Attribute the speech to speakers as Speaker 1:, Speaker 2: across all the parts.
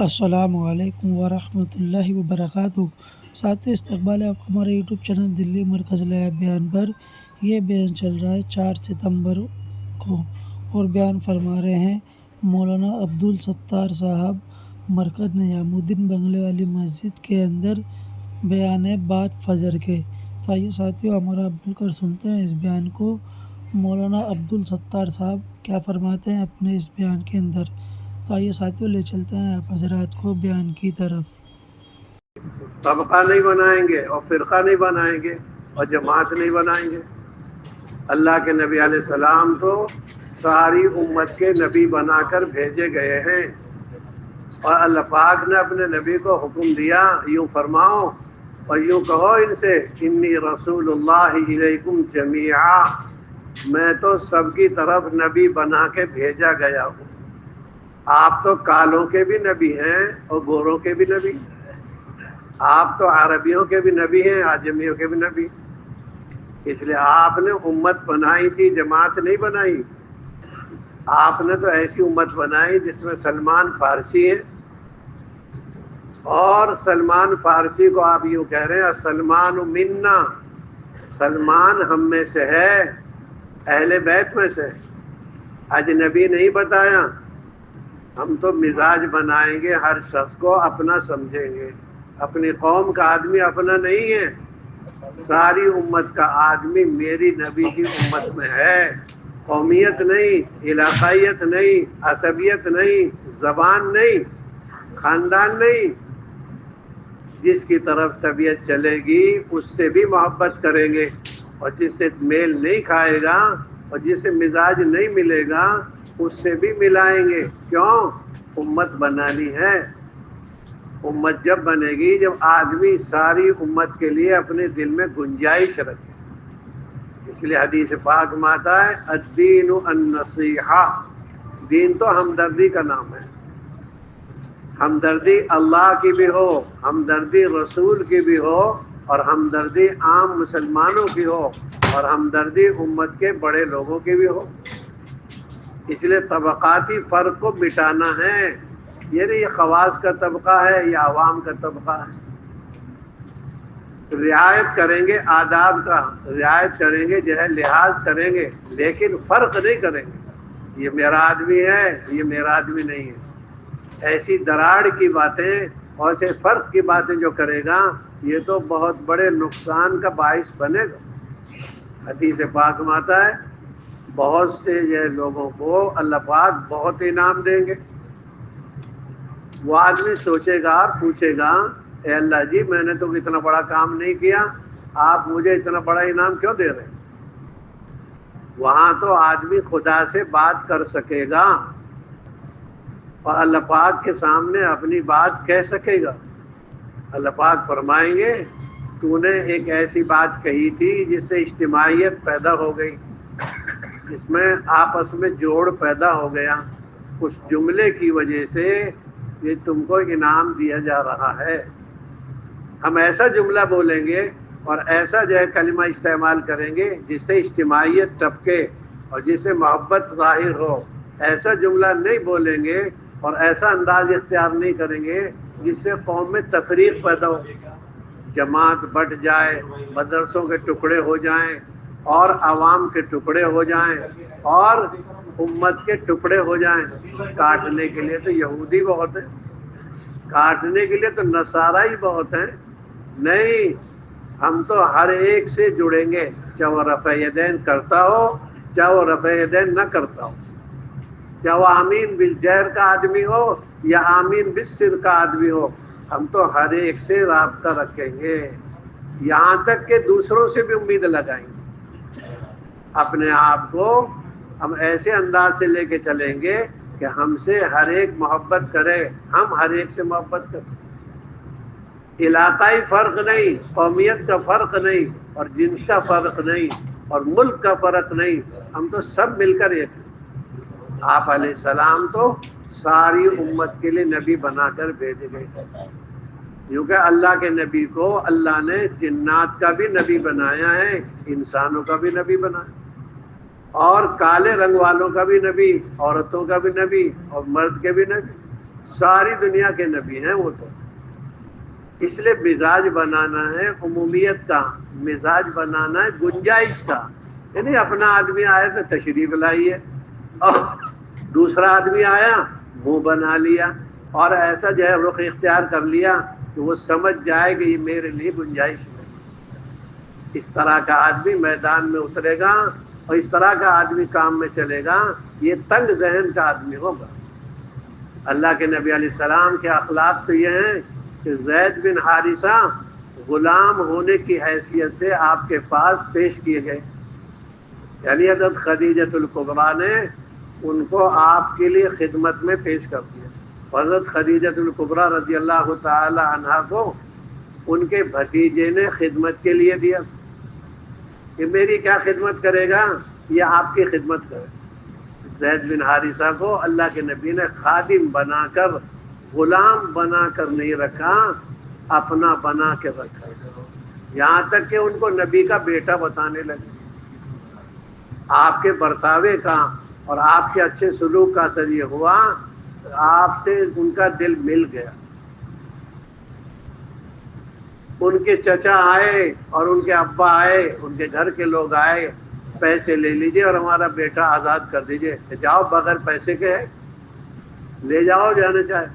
Speaker 1: السلام علیکم ورحمۃ اللہ وبرکاتہ۔ ساتھ استقبال ہے آپ کا ہمارے یوٹیوب چینل دلی مرکز لائیو بیان پر۔ یہ بیان چل رہا ہے 4 ستمبر کو اور بیان فرما رہے ہیں مولانا عبدالستار صاحب، مرکز نظام الدین بنگلے والی مسجد کے اندر۔ بیان ہے بعد فجر کے۔ تو آئیے ساتھیوں ہمارا مل کر سنتے ہیں اس بیان کو۔ مولانا عبدالستار صاحب کیا فرماتے ہیں اپنے اس بیان کے اندر۔ تو آئیے ساتھیوں لے چلتے ہیں آپ حضرات کو بیان کی طرف۔
Speaker 2: طبقہ نہیں بنائیں گے اور فرقہ نہیں بنائیں گے اور جماعت نہیں بنائیں گے۔ اللہ کے نبی علیہ السلام تو ساری امت کے نبی بنا کر بھیجے گئے ہیں، اور اللہ پاک نے اپنے نبی کو حکم دیا، یوں فرماؤ اور یوں کہو ان سے، انی رسول اللہ الیکم جمیعا، میں تو سب کی طرف نبی بنا کے بھیجا گیا ہوں۔ آپ تو کالوں کے بھی نبی ہیں اور گوروں کے بھی نبی، آپ تو عربیوں کے بھی نبی ہیں، عجمیوں کے بھی نبی۔ اس لیے آپ نے امت بنائی تھی، جماعت نہیں بنائی۔ آپ نے تو ایسی امت بنائی جس میں سلمان فارسی ہے، اور سلمان فارسی کو آپ یوں کہہ رہے ہیں سلمان منا، سلمان ہم میں سے ہے، اہل بیت میں سے، اجنبی نہیں بتایا۔ ہم تو مزاج بنائیں گے، ہر شخص کو اپنا سمجھیں گے۔ اپنی قوم کا آدمی اپنا نہیں ہے، ساری امت کا آدمی میری نبی کی امت میں ہے۔ قومیت نہیں، علاقائیت نہیں، عصبیت نہیں، زبان نہیں، خاندان نہیں۔ جس کی طرف طبیعت چلے گی اس سے بھی محبت کریں گے، اور جس سے میل نہیں کھائے گا اور جس سے مزاج نہیں ملے گا اس سے بھی ملائیں گے۔ کیوں؟ امت بنانی ہے۔ امت جب بنے گی جب آدمی ساری امت کے لیے اپنے دل میں گنجائش رکھے۔ اس لیے حدیث پاک میں آتا ہے الدین النصیحہ، دین تو ہمدردی کا نام ہے۔ ہمدردی اللہ کی بھی ہو، ہمدردی رسول کی بھی ہو، اور ہمدردی عام مسلمانوں کی ہو، اور ہمدردی امت کے بڑے لوگوں کی بھی ہو۔ اس لیے طبقاتی فرق کو مٹانا ہے، یہ نہیں یہ خواص کا طبقہ ہے یا عوام کا طبقہ ہے۔ رعایت کریں گے آداب کا، رعایت کریں گے جو ہے لحاظ کریں گے، لیکن فرق نہیں کریں گے یہ میرا آدمی ہے یہ میرا آدمی نہیں ہے۔ ایسی دراڑ کی باتیں اور ایسے فرق کی باتیں جو کرے گا یہ تو بہت بڑے نقصان کا باعث بنے گا۔ حدیث پاک میں آتا ہے بہت سے یہ لوگوں کو اللہ پاک بہت انعام دیں گے۔ وہ آدمی سوچے گا اور پوچھے گا اے اللہ جی میں نے تو اتنا بڑا کام نہیں کیا، آپ مجھے اتنا بڑا انعام کیوں دے رہے ہیں؟ وہاں تو آدمی خدا سے بات کر سکے گا اور اللہ پاک کے سامنے اپنی بات کہہ سکے گا۔ اللہ پاک فرمائیں گے تو نے ایک ایسی بات کہی تھی جس سے اجتماعیت پیدا ہو گئی، جس میں آپس میں جوڑ پیدا ہو گیا، اس جملے کی وجہ سے یہ تم کو انعام دیا جا رہا ہے۔ ہم ایسا جملہ بولیں گے اور ایسا جو ہے کلمہ استعمال کریں گے جس سے اجتماعیت ٹپکے اور جس سے محبت ظاہر ہو۔ ایسا جملہ نہیں بولیں گے اور ایسا انداز اختیار نہیں کریں گے جس سے قوم میں تفریق پیدا ہو، جماعت بٹ جائے، مدرسوں کے ٹکڑے ہو جائیں اور عوام کے ٹکڑے ہو جائیں اور امت کے ٹکڑے ہو جائیں۔ کاٹنے کے لیے تو یہودی بہت ہیں، کاٹنے کے لیے تو نصارہ ہی بہت ہیں۔ نہیں، ہم تو ہر ایک سے جڑیں گے، چاہے وہ رفع یدین کرتا ہو چاہے وہ رفع یدین نہ کرتا ہو، چاہے وہ آمین بالجہر کا آدمی ہو یا آمین بالسر کا آدمی ہو، ہم تو ہر ایک سے رابطہ رکھیں گے، یہاں تک کہ دوسروں سے بھی امید لگائیں گے۔ اپنے آپ کو ہم ایسے انداز سے لے کے چلیں گے کہ ہم سے ہر ایک محبت کرے، ہم ہر ایک سے محبت کریں۔ علاقائی فرق نہیں، قومیت کا فرق نہیں، اور جنس کا فرق نہیں، اور ملک کا فرق نہیں، ہم تو سب مل کر ایک ہیں۔ آپ علیہ السلام تو ساری امت کے لیے نبی بنا کر بھیجے گئے، کیونکہ اللہ کے نبی کو اللہ نے جنات کا بھی نبی بنایا ہے، انسانوں کا بھی نبی بنایا، اور کالے رنگ والوں کا بھی نبی، عورتوں کا بھی نبی اور مرد کے بھی نبی۔ ساری دنیا کے نبی ہیں وہ تو. اس لیے مزاج بنانا ہے عمومیت کا، مزاج بنانا ہے گنجائش کا. یعنی اپنا آدمی آیا تو تشریف لائیے، اور دوسرا آدمی آیا منہ بنا لیا، اور ایسا جو ہے رخ اختیار کر لیا کہ وہ سمجھ جائے کہ یہ میرے لیے گنجائش نہیں. اس طرح کا آدمی میدان میں اترے گا اور اس طرح کا آدمی کام میں چلے گا، یہ تنگ ذہن کا آدمی ہوگا. اللہ کے نبی علیہ السلام کے اخلاق تو یہ ہیں کہ زید بن حارثہ غلام ہونے کی حیثیت سے آپ کے پاس پیش کیے گئے. یعنی حضرت خدیجۃ الکبریٰ نے ان کو آپ کے لیے خدمت میں پیش کر دیا. حضرت خدیجۃ الکبریٰ رضی اللہ تعالی عنہا کو ان کے بھتیجے نے خدمت کے لیے دیا کہ میری کیا خدمت کرے گا، یہ آپ کی خدمت کرے. زید بن حارثہ کو اللہ کے نبی نے خادم بنا کر، غلام بنا کر نہیں رکھا، اپنا بنا کے رکھا. یہاں تک کہ ان کو نبی کا بیٹا بتانے لگے. آپ کے برتاوے کا اور آپ کے اچھے سلوک کا اثر یہ ہوا آپ سے ان کا دل مل گیا. ان کے چچا آئے اور ان کے ابا آئے، ان کے گھر کے لوگ آئے، پیسے لے لیجئے اور ہمارا بیٹا آزاد کر دیجئے. جاؤ، بغیر پیسے کے ہے، لے جاؤ جانا چاہے.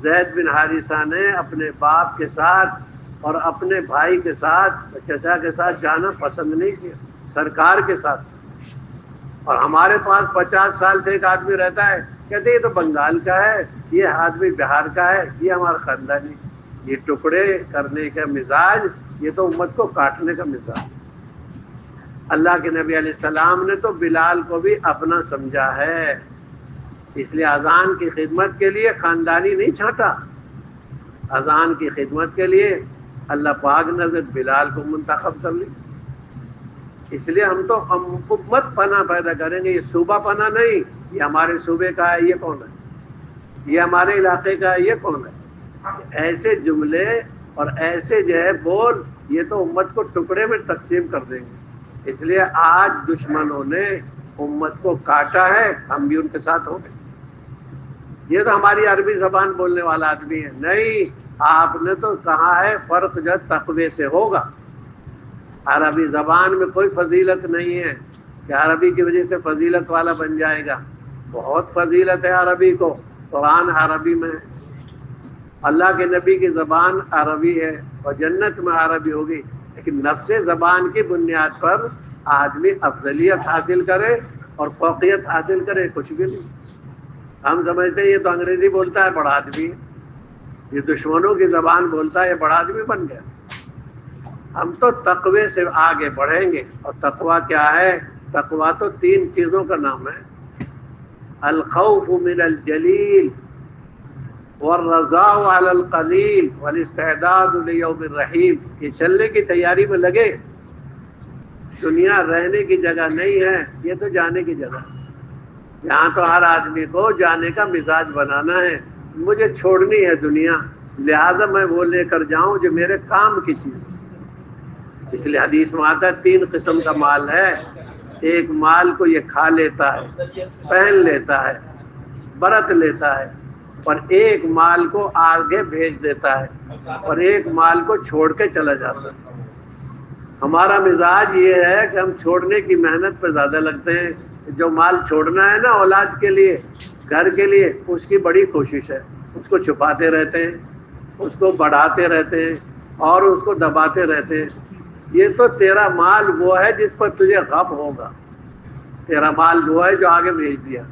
Speaker 2: زید بن حارثہ نے اپنے باپ کے ساتھ اور اپنے بھائی کے ساتھ، چچا کے ساتھ جانا پسند نہیں کیا، سرکار کے ساتھ. اور ہمارے پاس 50 سال سے ایک آدمی رہتا ہے، کہتے یہ تو بنگال کا ہے، یہ آدمی بہار کا ہے، یہ ہمارا خاندانی. یہ ٹکڑے کرنے کا مزاج، یہ تو امت کو کاٹنے کا مزاج. اللہ کے نبی علیہ السلام نے تو بلال کو بھی اپنا سمجھا ہے، اس لیے اذان کی خدمت کے لیے خاندانی نہیں چھانٹا. اذان کی خدمت کے لیے اللہ پاک نے حضرت بلال کو منتخب کر لی. اس لیے ہم تو امت پناہ پیدا کریں گے، یہ صوبہ پناہ نہیں. یہ ہمارے صوبے کا ہے، یہ کون ہے؟ یہ ہمارے علاقے کا ہے، یہ کون ہے؟ ایسے جملے اور ایسے جو ہے بول، یہ تو امت کو ٹکڑے میں تقسیم کر دیں گے. اس لیے آج دشمنوں نے امت کو کاٹا ہے، ہم بھی ان کے ساتھ ہوں گے. یہ تو ہماری عربی زبان بولنے والا آدمی ہے. نہیں، آپ نے تو کہا ہے فرق جو تقوی سے ہوگا. عربی زبان میں کوئی فضیلت نہیں ہے کہ عربی کی وجہ سے فضیلت والا بن جائے گا. بہت فضیلت ہے عربی کو، قرآن عربی میں ہے، اللہ کے نبی کی زبان عربی ہے اور جنت میں عربی ہوگی. لیکن نفس زبان کی بنیاد پر آدمی افضلیت حاصل کرے اور فوقیت حاصل کرے، کچھ بھی نہیں. ہم سمجھتے ہیں یہ تو انگریزی بولتا ہے، بڑا آدمی ہے. یہ دشمنوں کی زبان بولتا ہے، یہ بڑا آدمی بن گیا. ہم تو تقوی سے آگے بڑھیں گے. اور تقوی کیا ہے؟ تقوی تو 3 چیزوں کا نام ہے: الخوف من الجلیل، والرضا علی القلیل، والاستعداد لیوم الرحیل. یہ چلنے کی تیاری میں لگے. دنیا رہنے کی جگہ نہیں ہے، یہ تو جانے کی جگہ. یہاں تو ہر آدمی کو جانے کا مزاج بنانا ہے. مجھے چھوڑنی ہے دنیا، لہذا میں وہ لے کر جاؤں جو میرے کام کی چیز. اس لیے حدیث میں آتا ہے 3 قسم کا مال ہے. ایک مال کو یہ کھا لیتا ہے، پہن لیتا ہے، برت لیتا ہے، اور ایک مال کو آگے بھیج دیتا ہے، اور ایک مال کو چھوڑ کے چلا جاتا ہے. ہمارا مزاج یہ ہے کہ ہم چھوڑنے کی محنت پہ زیادہ لگتے ہیں. جو مال چھوڑنا ہے نا اولاد کے لیے، گھر کے لیے، اس کی بڑی کوشش ہے. اس کو چھپاتے رہتے ہیں، اس کو بڑھاتے رہتے ہیں اور اس کو دباتے رہتے ہیں. یہ تو تیرا مال وہ ہے جس پر تجھے غم ہوگا. تیرا مال وہ ہے جو آگے بھیج دیا.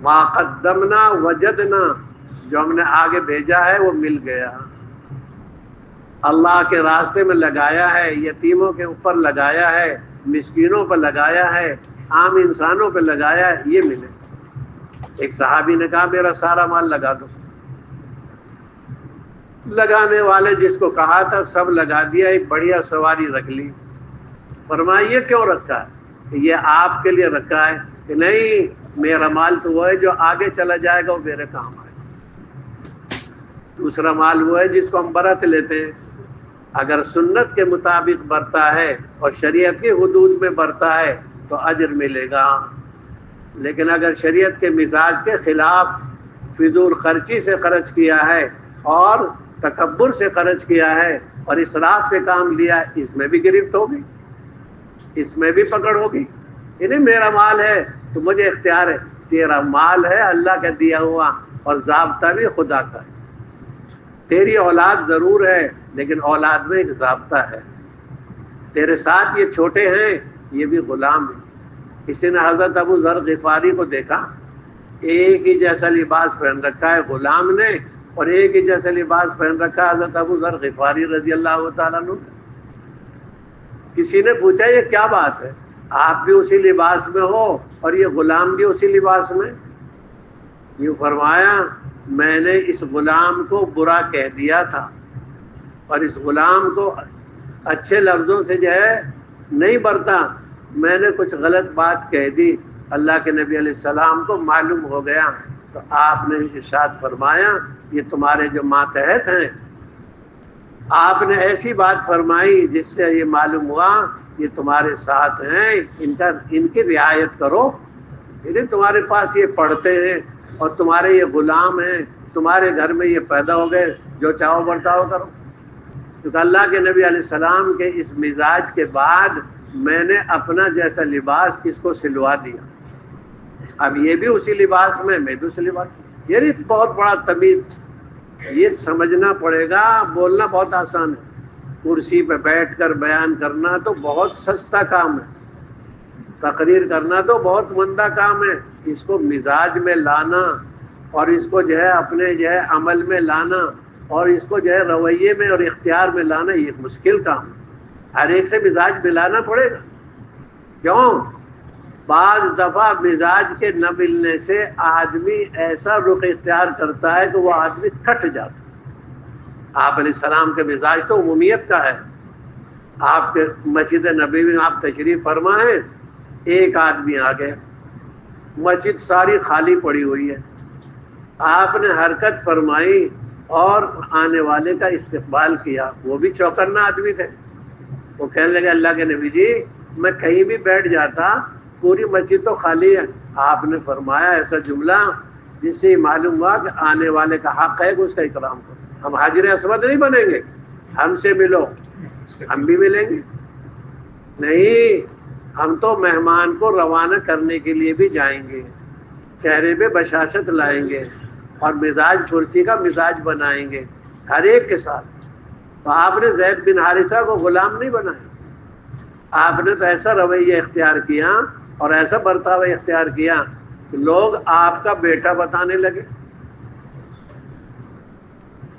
Speaker 2: ما قدمنا وجدنا، جو ہم نے آگے بھیجا ہے وہ مل گیا. اللہ کے راستے میں لگایا ہے، یتیموں کے اوپر لگایا ہے، مسکینوں پر لگایا ہے، عام انسانوں پہ لگایا ہے، یہ ملے. ایک صحابی نے کہا میرا سارا مال لگا دو. لگانے والے جس کو کہا تھا سب لگا دیا، ایک بڑھیا سواری رکھ لی. فرمایا یہ کیوں رکھا ہے؟ کہ یہ آپ کے لیے رکھا ہے. کہ نہیں، میرا مال تو وہ ہے جو آگے چلا جائے گا، وہ میرے کام آئے. دوسرا مال وہ ہے جس کو ہم برت لیتے ہیں. اگر سنت کے مطابق برتا ہے اور شریعت کی حدود میں برتا ہے تو اجر ملے گا. لیکن اگر شریعت کے مزاج کے خلاف فضول خرچی سے خرچ کیا ہے اور تکبر سے خرچ کیا ہے اور اسراف سے کام لیا، اس میں بھی گرفت ہوگی، اس میں بھی پکڑ ہوگی۔ یعنی میرا مال ہے تو مجھے اختیار ہے، تیرا مال ہے اللہ کا دیا ہوا اور ضابطہ بھی خدا کا ہے۔ تیری اولاد ضرور ہے لیکن اولاد میں ایک ضابطہ ہے، تیرے ساتھ یہ چھوٹے ہیں یہ بھی غلام ہیں۔ کسی نے حضرت ابو ذر غفاری کو دیکھا، ایک ہی جیسا لباس پہن رکھا ہے غلام نے اور ایک ہی جیسا لباس پہن رکھا ہے حضرت ابو ذر غفاری رضی اللہ تعالیٰ عنہ۔ کسی نے پوچھا یہ کیا بات ہے، آپ بھی اسی لباس میں ہو اور یہ غلام بھی اسی لباس میں؟ یوں فرمایا میں نے اس غلام کو برا کہہ دیا تھا اور اس غلام کو اچھے لفظوں سے جو ہے نہیں برتا، میں نے کچھ غلط بات کہہ دی، اللہ کے نبی علیہ السلام کو معلوم ہو گیا تو آپ نے ارشاد فرمایا یہ تمہارے جو ماتحت ہیں، آپ نے ایسی بات فرمائی جس سے یہ معلوم ہوا یہ تمہارے ساتھ ہیں، ان کی رعایت کرو، یعنی تمہارے پاس یہ پڑھتے ہیں اور تمہارے یہ غلام ہیں، تمہارے گھر میں یہ پیدا ہو گئے، جو چاہو برتاؤ کرو۔ کیونکہ اللہ کے نبی علیہ السلام کے اس مزاج کے بعد میں نے اپنا جیسا لباس کس کو سلوا دیا، اب یہ بھی اسی لباس میں بھی اسی لباس، یعنی بہت بڑا تمیز، یہ سمجھنا پڑے گا۔ بولنا بہت آسان ہے، کرسی پہ بیٹھ کر بیان کرنا تو بہت سستا کام ہے، تقریر کرنا تو بہت مندہ کام ہے، اس کو مزاج میں لانا اور اس کو جو ہے اپنے جو ہے عمل میں لانا اور اس کو جو ہے رویے میں اور اختیار میں لانا یہ مشکل کام ہے۔ ہر ایک سے مزاج ملانا پڑے گا، کیوں؟ بعض دفعہ مزاج کے نہ ملنے سے آدمی ایسا رخ اختیار کرتا ہے کہ وہ آدمی کٹ جاتا ہے۔ آپ علیہ السلام کے مزاج تو عمومیت کا ہے۔ آپ کے مسجد نبوی میں آپ تشریف فرما ہیں، ایک آدمی آ گیا، مسجد ساری خالی پڑی ہوئی ہے، آپ نے حرکت فرمائی اور آنے والے کا استقبال کیا، وہ بھی چوکنا آدمی تھے، وہ کہنے لگے اللہ کے نبی جی میں کہیں بھی بیٹھ جاتا پوری مسجد تو خالی ہے، آپ نے فرمایا ایسا جملہ جس سے معلوم ہوا کہ آنے والے کا حق ہے کہ اس کا اکرام کرو۔ ہم حاجر اسود نہیں بنیں گے، ہم سے ملو، ہم بھی ملیں گے نہیں، ہم تو مہمان کو روانہ کرنے کے لیے بھی جائیں گے، چہرے پہ بشاشت لائیں گے اور مزاج کرسی کا مزاج بنائیں گے ہر ایک کے ساتھ۔ تو آپ نے زید بن حارثہ کو غلام نہیں بنایا، آپ نے تو ایسا رویہ اختیار کیا اور ایسا برتاوا اختیار کیا کہ لوگ آپ کا بیٹا بتانے لگے۔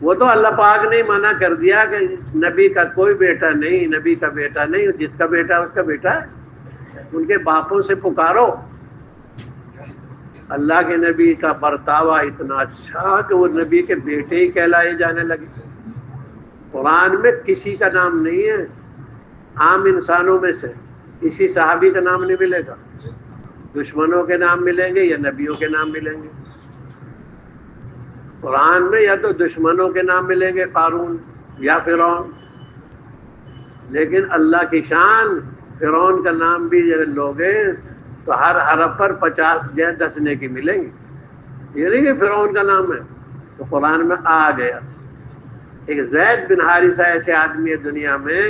Speaker 2: وہ تو اللہ پاک نے منع کر دیا کہ نبی کا کوئی بیٹا نہیں، نبی کا بیٹا نہیں، جس کا بیٹا اس کا بیٹا ہے، ان کے باپوں سے پکارو۔ اللہ کے نبی کا برتاوا اتنا اچھا کہ وہ نبی کے بیٹے ہی کہلائے جانے لگے۔ قرآن میں کسی کا نام نہیں ہے، عام انسانوں میں سے کسی صحابی کا نام نہیں ملے گا، دشمنوں کے نام ملیں گے یا نبیوں کے نام ملیں گے۔ قرآن میں یا تو دشمنوں کے نام ملیں گے، قارون یا فرعون، لیکن اللہ کی شان فرعون کا نام بھی جب لوگے تو ہر حرف پر 50 دسنے کی ملیں گی، یہ نہیں کہ فرعون کا نام ہے۔ تو قرآن میں آ گیا ایک زید بن حارثہ ایسے آدمی ہے دنیا میں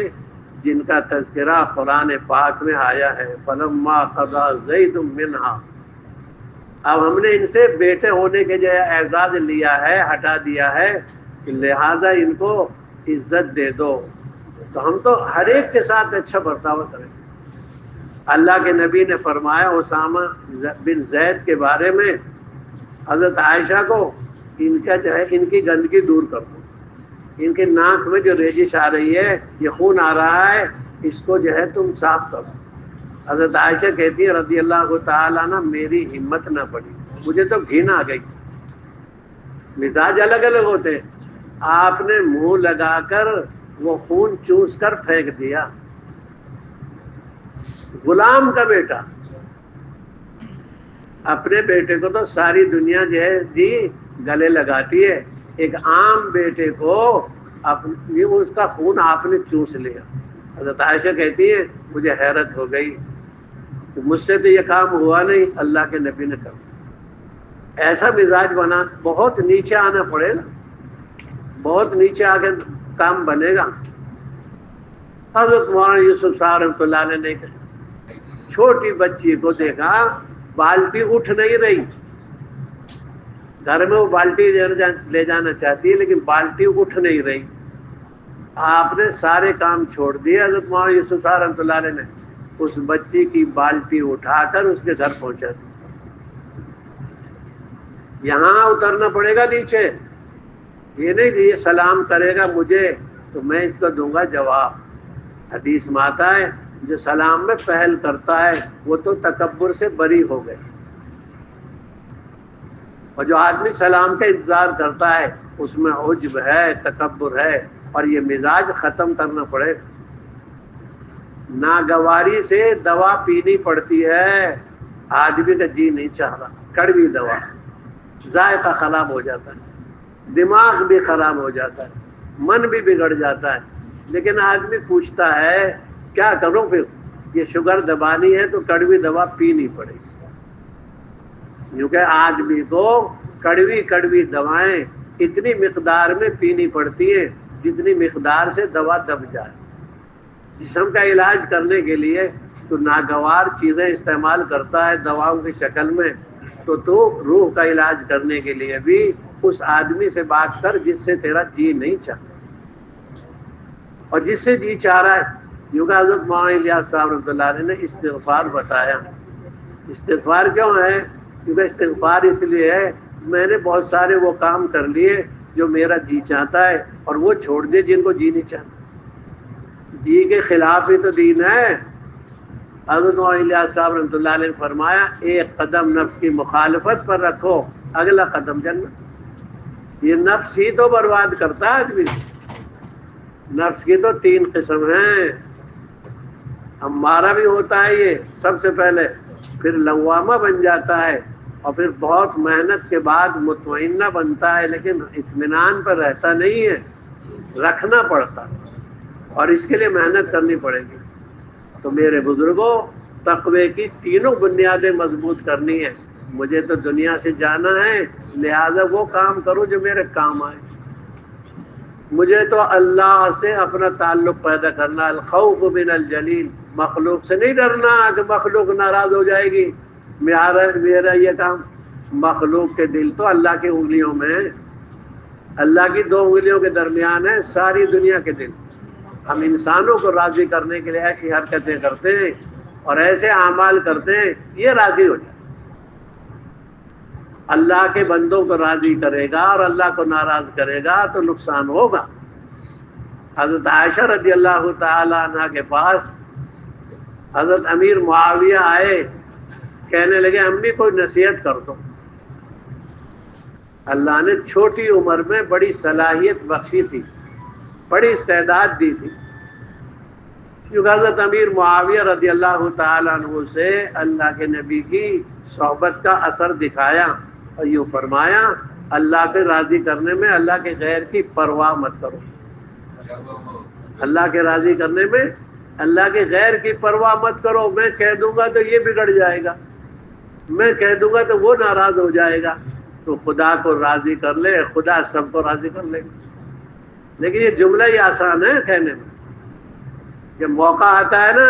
Speaker 2: جن کا تذکرہ قرآن پاک میں آیا ہے، فلما قضا زید منہا۔ اب ہم نے ان سے بیٹے ہونے کے جو اعزاز لیا ہے، ہٹا دیا ہے کہ لہٰذا ان کو عزت دے دو، تو ہم تو ہر ایک کے ساتھ اچھا برتاوا کریں۔ اللہ کے نبی نے فرمایا اسامہ بن زید کے بارے میں، حضرت عائشہ کو ان کا جو ہے ان کی گندگی دور کر دو، ان کے ناک میں جو ریزش آ رہی ہے، یہ خون آ رہا ہے، اس کو جو ہے تم صاف کرو۔ حضرت عائشہ کہتی ہے رضی اللہ تعالیٰ عنہ میری ہمت نہ پڑی، مجھے تو گھن آ گئی۔ مزاج الگ الگ ہوتے ہیں، آپ نے منہ لگا کر وہ خون چوس کر پھینک دیا۔ غلام کا بیٹا، اپنے بیٹے کو تو ساری دنیا جو ہے جی گلے لگاتی ہے، ایک عام بیٹے کو اپنی اس کا خون آپ نے چوس لیا۔ حضرت عائشہ کہتی ہے مجھے حیرت ہو گئی، مجھ سے تو یہ کام ہوا نہیں، اللہ کے نبی نے کہا۔ ایسا مزاج بنا، بہت نیچے آنا پڑے گا، بہت نیچے آ کے کام بنے گا۔ حضرت مولانا یوسف صاحب رحمۃ اللہ علیہ نے چھوٹی بچی کو دیکھا، بالٹی اٹھ نہیں رہی، گھر میں وہ بالٹی لے جانا چاہتی ہے لیکن بالٹی اٹھ نہیں رہی۔ آپ نے سارے کام چھوڑ دیے، حضرت مولانا یوسف صاحب رحمۃ اللہ علیہ نے اس بچی کی بالٹی اٹھا کر اس کے گھر پہنچا دی۔ یہاں اترنا پڑے گا نیچے، یہ نہیں کہ یہ سلام کرے گا مجھے تو میں اس کو دوں گا جواب۔ حدیث میں آتا ہے جو سلام میں پہل کرتا ہے وہ تو تکبر سے بری ہو گئے، اور جو آدمی سلام کا انتظار کرتا ہے اس میں عجب ہے، تکبر ہے، اور یہ مزاج ختم کرنا پڑے گا۔ ناگواری سے دوا پینی پڑتی ہے، آدمی کا جی نہیں چاہ رہا، کڑوی دوا، ذائقہ خراب ہو جاتا ہے، دماغ بھی خراب ہو جاتا ہے، من بھی بگڑ جاتا ہے، لیکن آدمی پوچھتا ہے کیا کروں پھر، یہ شوگر دبانی ہے تو کڑوی دوا پینی پڑے گی، کیونکہ آدمی کو کڑوی کڑوی دوائیں اتنی مقدار میں پینی پڑتی ہیں جتنی مقدار سے دوا دب جائے۔ جسم کا علاج کرنے کے لیے تو ناگوار چیزیں استعمال کرتا ہے دواؤں کی شکل میں، تو روح کا علاج کرنے کے لیے بھی اس آدمی سے بات کر جس سے تیرا جی نہیں چاہتا، اور جس سے جی چاہ رہا ہے۔ کیونکہ حضرت مولانا الیاس صاحب رحمۃ اللہ علیہ نے استغفار بتایا۔ استغفار کیوں ہے؟ کیونکہ استغفار اس لیے ہے میں نے بہت سارے وہ کام کر لیے جو میرا جی چاہتا ہے، اور وہ چھوڑ دے جن کو جی نہیں چاہتا۔ جی کے خلاف ہی تو دین ہے۔ حضرت مولانا الیاس صاحب رحمۃ اللہ علیہ نے فرمایا ایک قدم نفس کی مخالفت پر رکھو، اگلا قدم جنت۔ یہ نفس ہی تو برباد کرتا ہے آدمی۔ نفس کی تو 3 قسم ہیں، ہمارا بھی ہوتا ہے یہ سب سے پہلے، پھر لوامہ بن جاتا ہے، اور پھر بہت محنت کے بعد مطمئنہ بنتا ہے، لیکن اطمینان پر رہتا نہیں ہے، رکھنا پڑتا، اور اس کے لیے محنت کرنی پڑے گی۔ تو میرے بزرگوں، تقوی کی 3 بنیادیں مضبوط کرنی ہے۔ مجھے تو دنیا سے جانا ہے، لہذا وہ کام کرو جو میرے کام آئے۔ مجھے تو اللہ سے اپنا تعلق پیدا کرنا، الخوف من الجلیل، مخلوق سے نہیں ڈرنا کہ مخلوق ناراض ہو جائے گی، میرا یہ کام۔ مخلوق کے دل تو اللہ کی انگلیوں میں ہے، اللہ کی 2 انگلیوں کے درمیان ہے ساری دنیا کے دل۔ ہم انسانوں کو راضی کرنے کے لیے ایسی حرکتیں کرتے ہیں اور ایسے اعمال کرتے ہیں، یہ راضی ہو جائے۔ اللہ کے بندوں کو راضی کرے گا اور اللہ کو ناراض کرے گا تو نقصان ہوگا۔ حضرت عائشہ رضی اللہ تعالی عنہ کے پاس حضرت امیر معاویہ آئے، کہنے لگے امی کوئی نصیحت کر دو۔ اللہ نے چھوٹی عمر میں بڑی صلاحیت بخشی تھی، بڑی استعداد دی تھی، کیونکہ حضرت امیر معاویہ رضی اللہ تعالی عنہ سے اللہ کے نبی کی صحبت کا اثر دکھایا، اور یوں فرمایا اللہ کے راضی کرنے میں اللہ کے غیر کی پرواہ مت کرو۔ اللہ کے راضی کرنے میں اللہ کے غیر کی پرواہ مت کرو۔ میں کہہ دوں گا تو یہ بگڑ جائے گا، میں کہہ دوں گا تو وہ ناراض ہو جائے گا، تو خدا کو راضی کر لے، خدا سب کو راضی کر لے گا۔ لیکن یہ جملہ ہی آسان ہے کہنے میں، جب موقع آتا ہے نا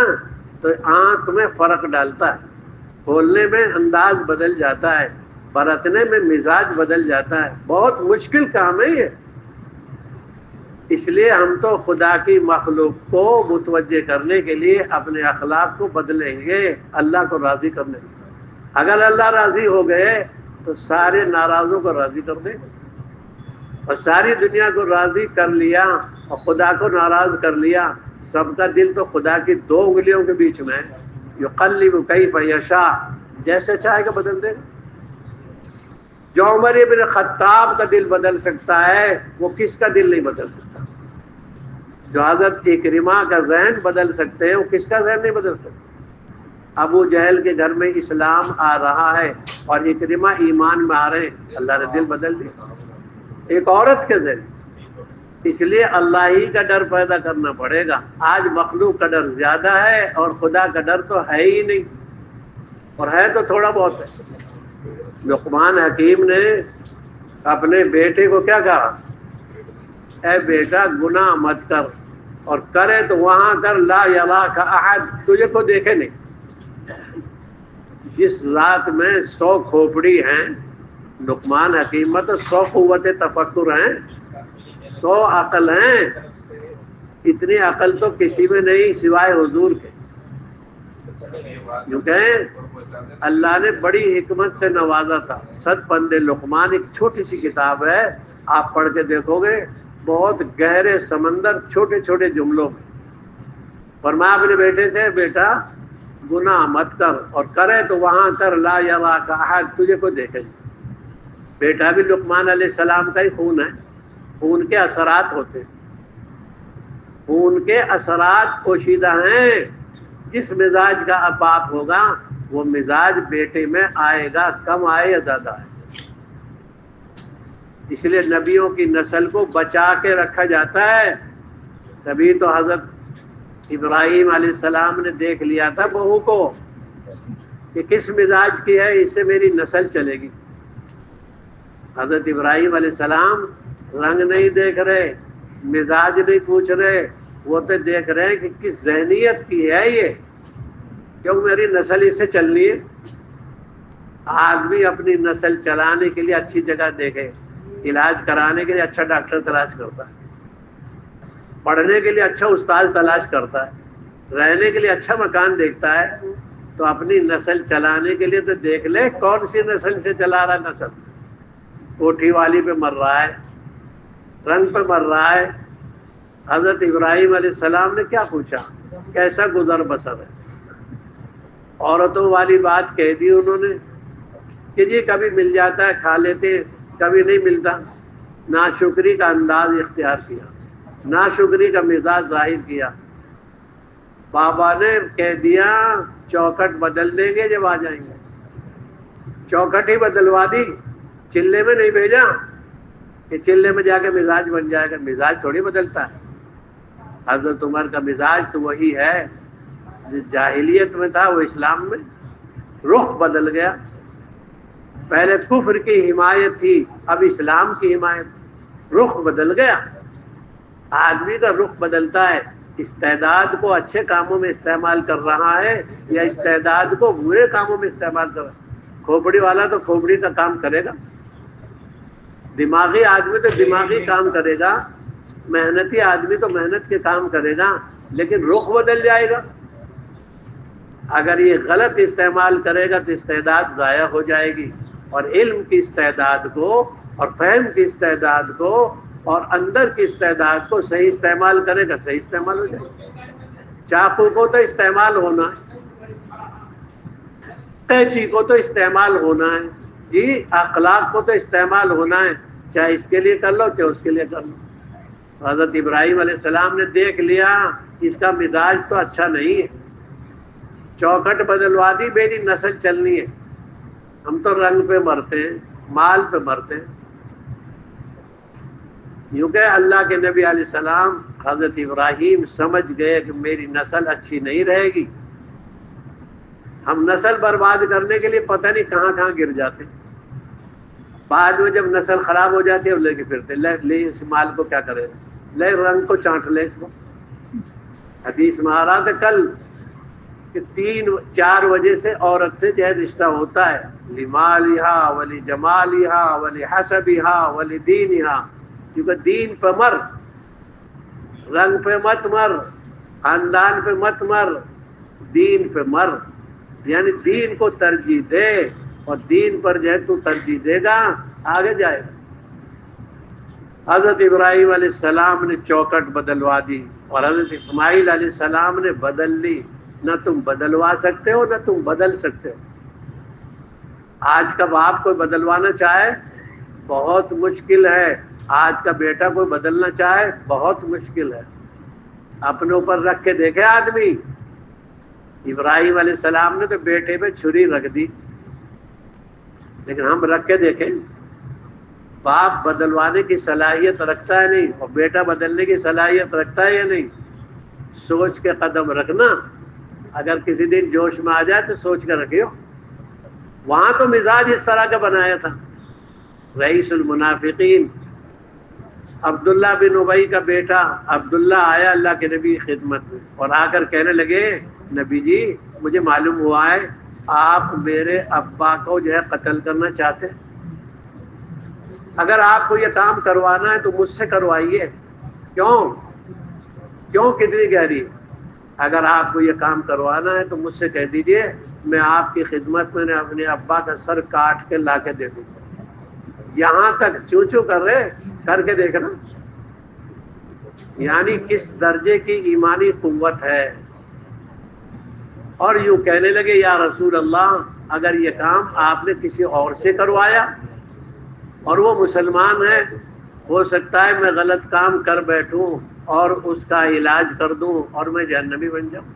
Speaker 2: تو آنکھ میں فرق ڈالتا ہے، بولنے میں انداز بدل جاتا ہے، برتنے میں مزاج بدل جاتا ہے۔ بہت مشکل کام ہے یہ، اس لیے ہم تو خدا کی مخلوق کو متوجہ کرنے کے لیے اپنے اخلاق کو بدلیں گے اللہ کو راضی کرنے کے۔ اگر اللہ راضی ہو گئے تو سارے ناراضوں کو راضی کر دیں، اور ساری دنیا کو راضی کر لیا اور خدا کو ناراض کر لیا۔ سب کا دل تو خدا کی 2 انگلیوں کے بیچ میں ہے، یقلب کیف یشاء، جیسے چاہے گا بدل دے۔ جو عمر ابن خطاب کا دل بدل سکتا ہے وہ کس کا دل نہیں بدل سکتا؟ جو حضرت اکرمہ کا ذہن بدل سکتے ہیں وہ کس کا ذہن نہیں بدل سکتا؟ ابو جہل کے گھر میں اسلام آ رہا ہے اور اکرمہ ایمان میں آ رہے ہیں، اللہ نے دل بدل دیا ایک عورت کے ذریعے۔ اس لیے اللہ ہی کا ڈر پیدا کرنا پڑے گا۔ آج مخلوق کا ڈر زیادہ ہے اور خدا کا ڈر تو ہے ہی نہیں، اور ہے تو تھوڑا بہت ہے۔ لقمان حکیم نے اپنے بیٹے کو کیا کہا؟ اے بیٹا گناہ مت کر، اور کرے تو وہاں کر لا یراک احد، تجھے کو دیکھے نہیں۔ جس ذات میں 100 کھوپڑی ہیں، لقمان حکیم میں تو 100 قوت تفکر ہیں، 100 عقل ہیں، اتنی عقل تو کسی میں نہیں سوائے حضور کے۔ یوں کہیں اللہ نے بڑی حکمت سے نوازا تھا۔ 100 بندے لقمان ایک چھوٹی سی کتاب ہے، آپ پڑھ کے دیکھو گے بہت گہرے سمندر چھوٹے چھوٹے جملوں میں۔ فرمایا اپنے بیٹے سے بیٹا گناہ مت کر، اور کرے تو وہاں کر لا یراک احد، تجھے کو دیکھے۔ بیٹا بھی لقمان علیہ السلام کا ہی خون ہے، خون کے اثرات ہوتے ہیں، خون کے اثرات پوشیدہ ہیں۔ جس مزاج کا اب باپ ہوگا وہ مزاج بیٹے میں آئے گا، کم آئے یا زیادہ آئے۔ اس لیے نبیوں کی نسل کو بچا کے رکھا جاتا ہے۔ تبھی تو حضرت ابراہیم علیہ السلام نے دیکھ لیا تھا بہو کو کہ کس مزاج کی ہے، اس سے میری نسل چلے گی۔ حضرت ابراہیم علیہ السلام رنگ نہیں دیکھ رہے، مزاج نہیں پوچھ رہے، وہ تو دیکھ رہے ہیں کہ کس ذہنیت کی ہے یہ، کیوں میری نسل اس سے چلنی ہے۔ آدمی اپنی نسل چلانے کے لیے اچھی جگہ دیکھے، علاج کرانے کے لیے اچھا ڈاکٹر تلاش کرتا ہے، پڑھنے کے لیے اچھا استاد تلاش کرتا ہے، رہنے کے لیے اچھا مکان دیکھتا ہے۔ تو اپنی نسل چلانے کے لیے تو دیکھ لے کون سی نسل سے چلا رہا نسل۔ کوٹھی والی پہ مر رہا ہے، رنگ پہ مر رہا ہے۔ حضرت ابراہیم علیہ السلام نے کیا پوچھا؟ کیسا گزر بسر ہے؟ عورتوں والی بات کہہ دی انہوں نے کہ جی کبھی مل جاتا ہے کھا لیتے، کبھی نہیں ملتا۔ ناشکری کا انداز اختیار کیا، ناشکری کا مزاج ظاہر کیا۔ بابا نے کہہ دیا چوکھٹ بدل دیں گے جب آ جائیں گے، چوکھٹ ہی بدلوا دی، چلے میں نہیں بھیجا کہ چلے میں جا کے مزاج بن جائے گا، مزاج تھوڑی بدلتا ہے۔ حضرت عمر کا مزاج تو وہی ہے جو جاہلیت میں تھا، وہ اسلام میں رخ بدل گیا۔ پہلے کفر کی حمایت تھی، اب اسلام کی حمایت، رخ بدل گیا۔ آدمی کا رخ بدلتا ہے، استعداد کو اچھے کاموں میں استعمال کر رہا ہے یا استعداد کو برے کاموں میں استعمال کر رہا ہے۔ کھوپڑی والا تو کھوپڑی کا کام کرے گا، دماغی آدمی تو دماغی کام کرے گا، محنتی آدمی تو محنت کے کام کرے گا، لیکن رخ بدل جائے گا۔ اگر یہ غلط استعمال کرے گا تو استعداد ضائع ہو جائے گی، اور علم کی استعداد کو اور فہم کی استعداد کو اور اندر کی استعداد کو صحیح استعمال کرے گا، صحیح استعمال ہو جائے گا۔ چاقو کو تو استعمال ہونا ہے، قینچی کو تو استعمال ہونا ہے، جی اخلاق کو تو استعمال ہونا ہے، چاہے اس کے لیے کر لو چاہے اس کے لیے کر لو۔ حضرت ابراہیم علیہ السلام نے دیکھ لیا اس کا مزاج تو اچھا نہیں ہے، چوکھٹ بدلوا دی، میری نسل چلنی ہے۔ ہم تو رنگ پہ مرتے ہیں، مال پہ مرتے ہیں۔ یوں کہ اللہ کے نبی علیہ السلام حضرت ابراہیم سمجھ گئے کہ میری نسل اچھی نہیں رہے گی۔ ہم نسل برباد کرنے کے لیے پتہ نہیں کہاں کہاں گر جاتے، بعد میں جب نسل خراب ہو جاتی ہے اب لے کے پھرتے، لے اس مال کو کیا کرے، لے رنگ کو چانٹ لے اس کو۔ حدیث میں آ رہا تھا کل کہ 3-4 وجہ سے عورت سے جو ہے رشتہ ہوتا ہے، لمالہا ولی جمالہا ولی حسبہا ولی دینہا، کیونکہ دین پہ مر، رنگ پہ مت مر، خاندان پہ مت مر، دین پہ مر، یعنی دین کو ترجیح دے، اور دین پر جو ہے تو ترجیح دے گا آگے جائے گا۔ حضرت ابراہیم علیہ السلام نے چوکھٹ بدلوا دی اور حضرت اسماعیل علیہ السلام نے بدل لی۔ نہ تم بدلوا سکتے ہو نہ تم بدل سکتے ہو۔ آج کا باپ کوئی بدلوانا چاہے بہت مشکل ہے، آج کا بیٹا کوئی بدلنا چاہے بہت مشکل ہے۔ اپنے اوپر رکھ کے دیکھے آدمی، ابراہیم علیہ السلام نے تو بیٹے پہ چھری رکھ دی، لیکن ہم رکھ کے دیکھیں، باپ بدلوانے کی صلاحیت رکھتا ہے نہیں، اور بیٹا بدلنے کی صلاحیت رکھتا ہے یا نہیں؟ سوچ کے قدم رکھنا، اگر کسی دن جوش میں آ جائے تو سوچ کر رکھیو، وہاں تو مزاج اس طرح کا بنایا تھا. رئیس المنافقین عبداللہ بن ابی کا بیٹا عبداللہ آیا اللہ کے نبی کی خدمت میں اور آ کر کہنے لگے نبی جی مجھے معلوم ہوا ہے آپ میرے ابا کو جو ہے قتل کرنا چاہتے ہیں. اگر آپ کو یہ کام کروانا ہے تو مجھ سے کروائیے. کیوں کتنی گہری؟ اگر آپ کو یہ کام کروانا ہے تو مجھ سے کہہ دیجئے میں آپ کی خدمت میں اپنے ابا کا سر کاٹ کے لا کے دے دوں گا. یہاں تک چوں کر رہے کر کے دیکھنا یعنی کس درجے کی ایمانی قوت ہے. اور یوں کہنے لگے یا رسول اللہ اگر یہ کام آپ نے کسی اور سے کروایا اور وہ مسلمان ہے ہو سکتا ہے میں غلط کام کر بیٹھوں اور اس کا علاج کر دوں اور میں جہنمی بن جاؤں.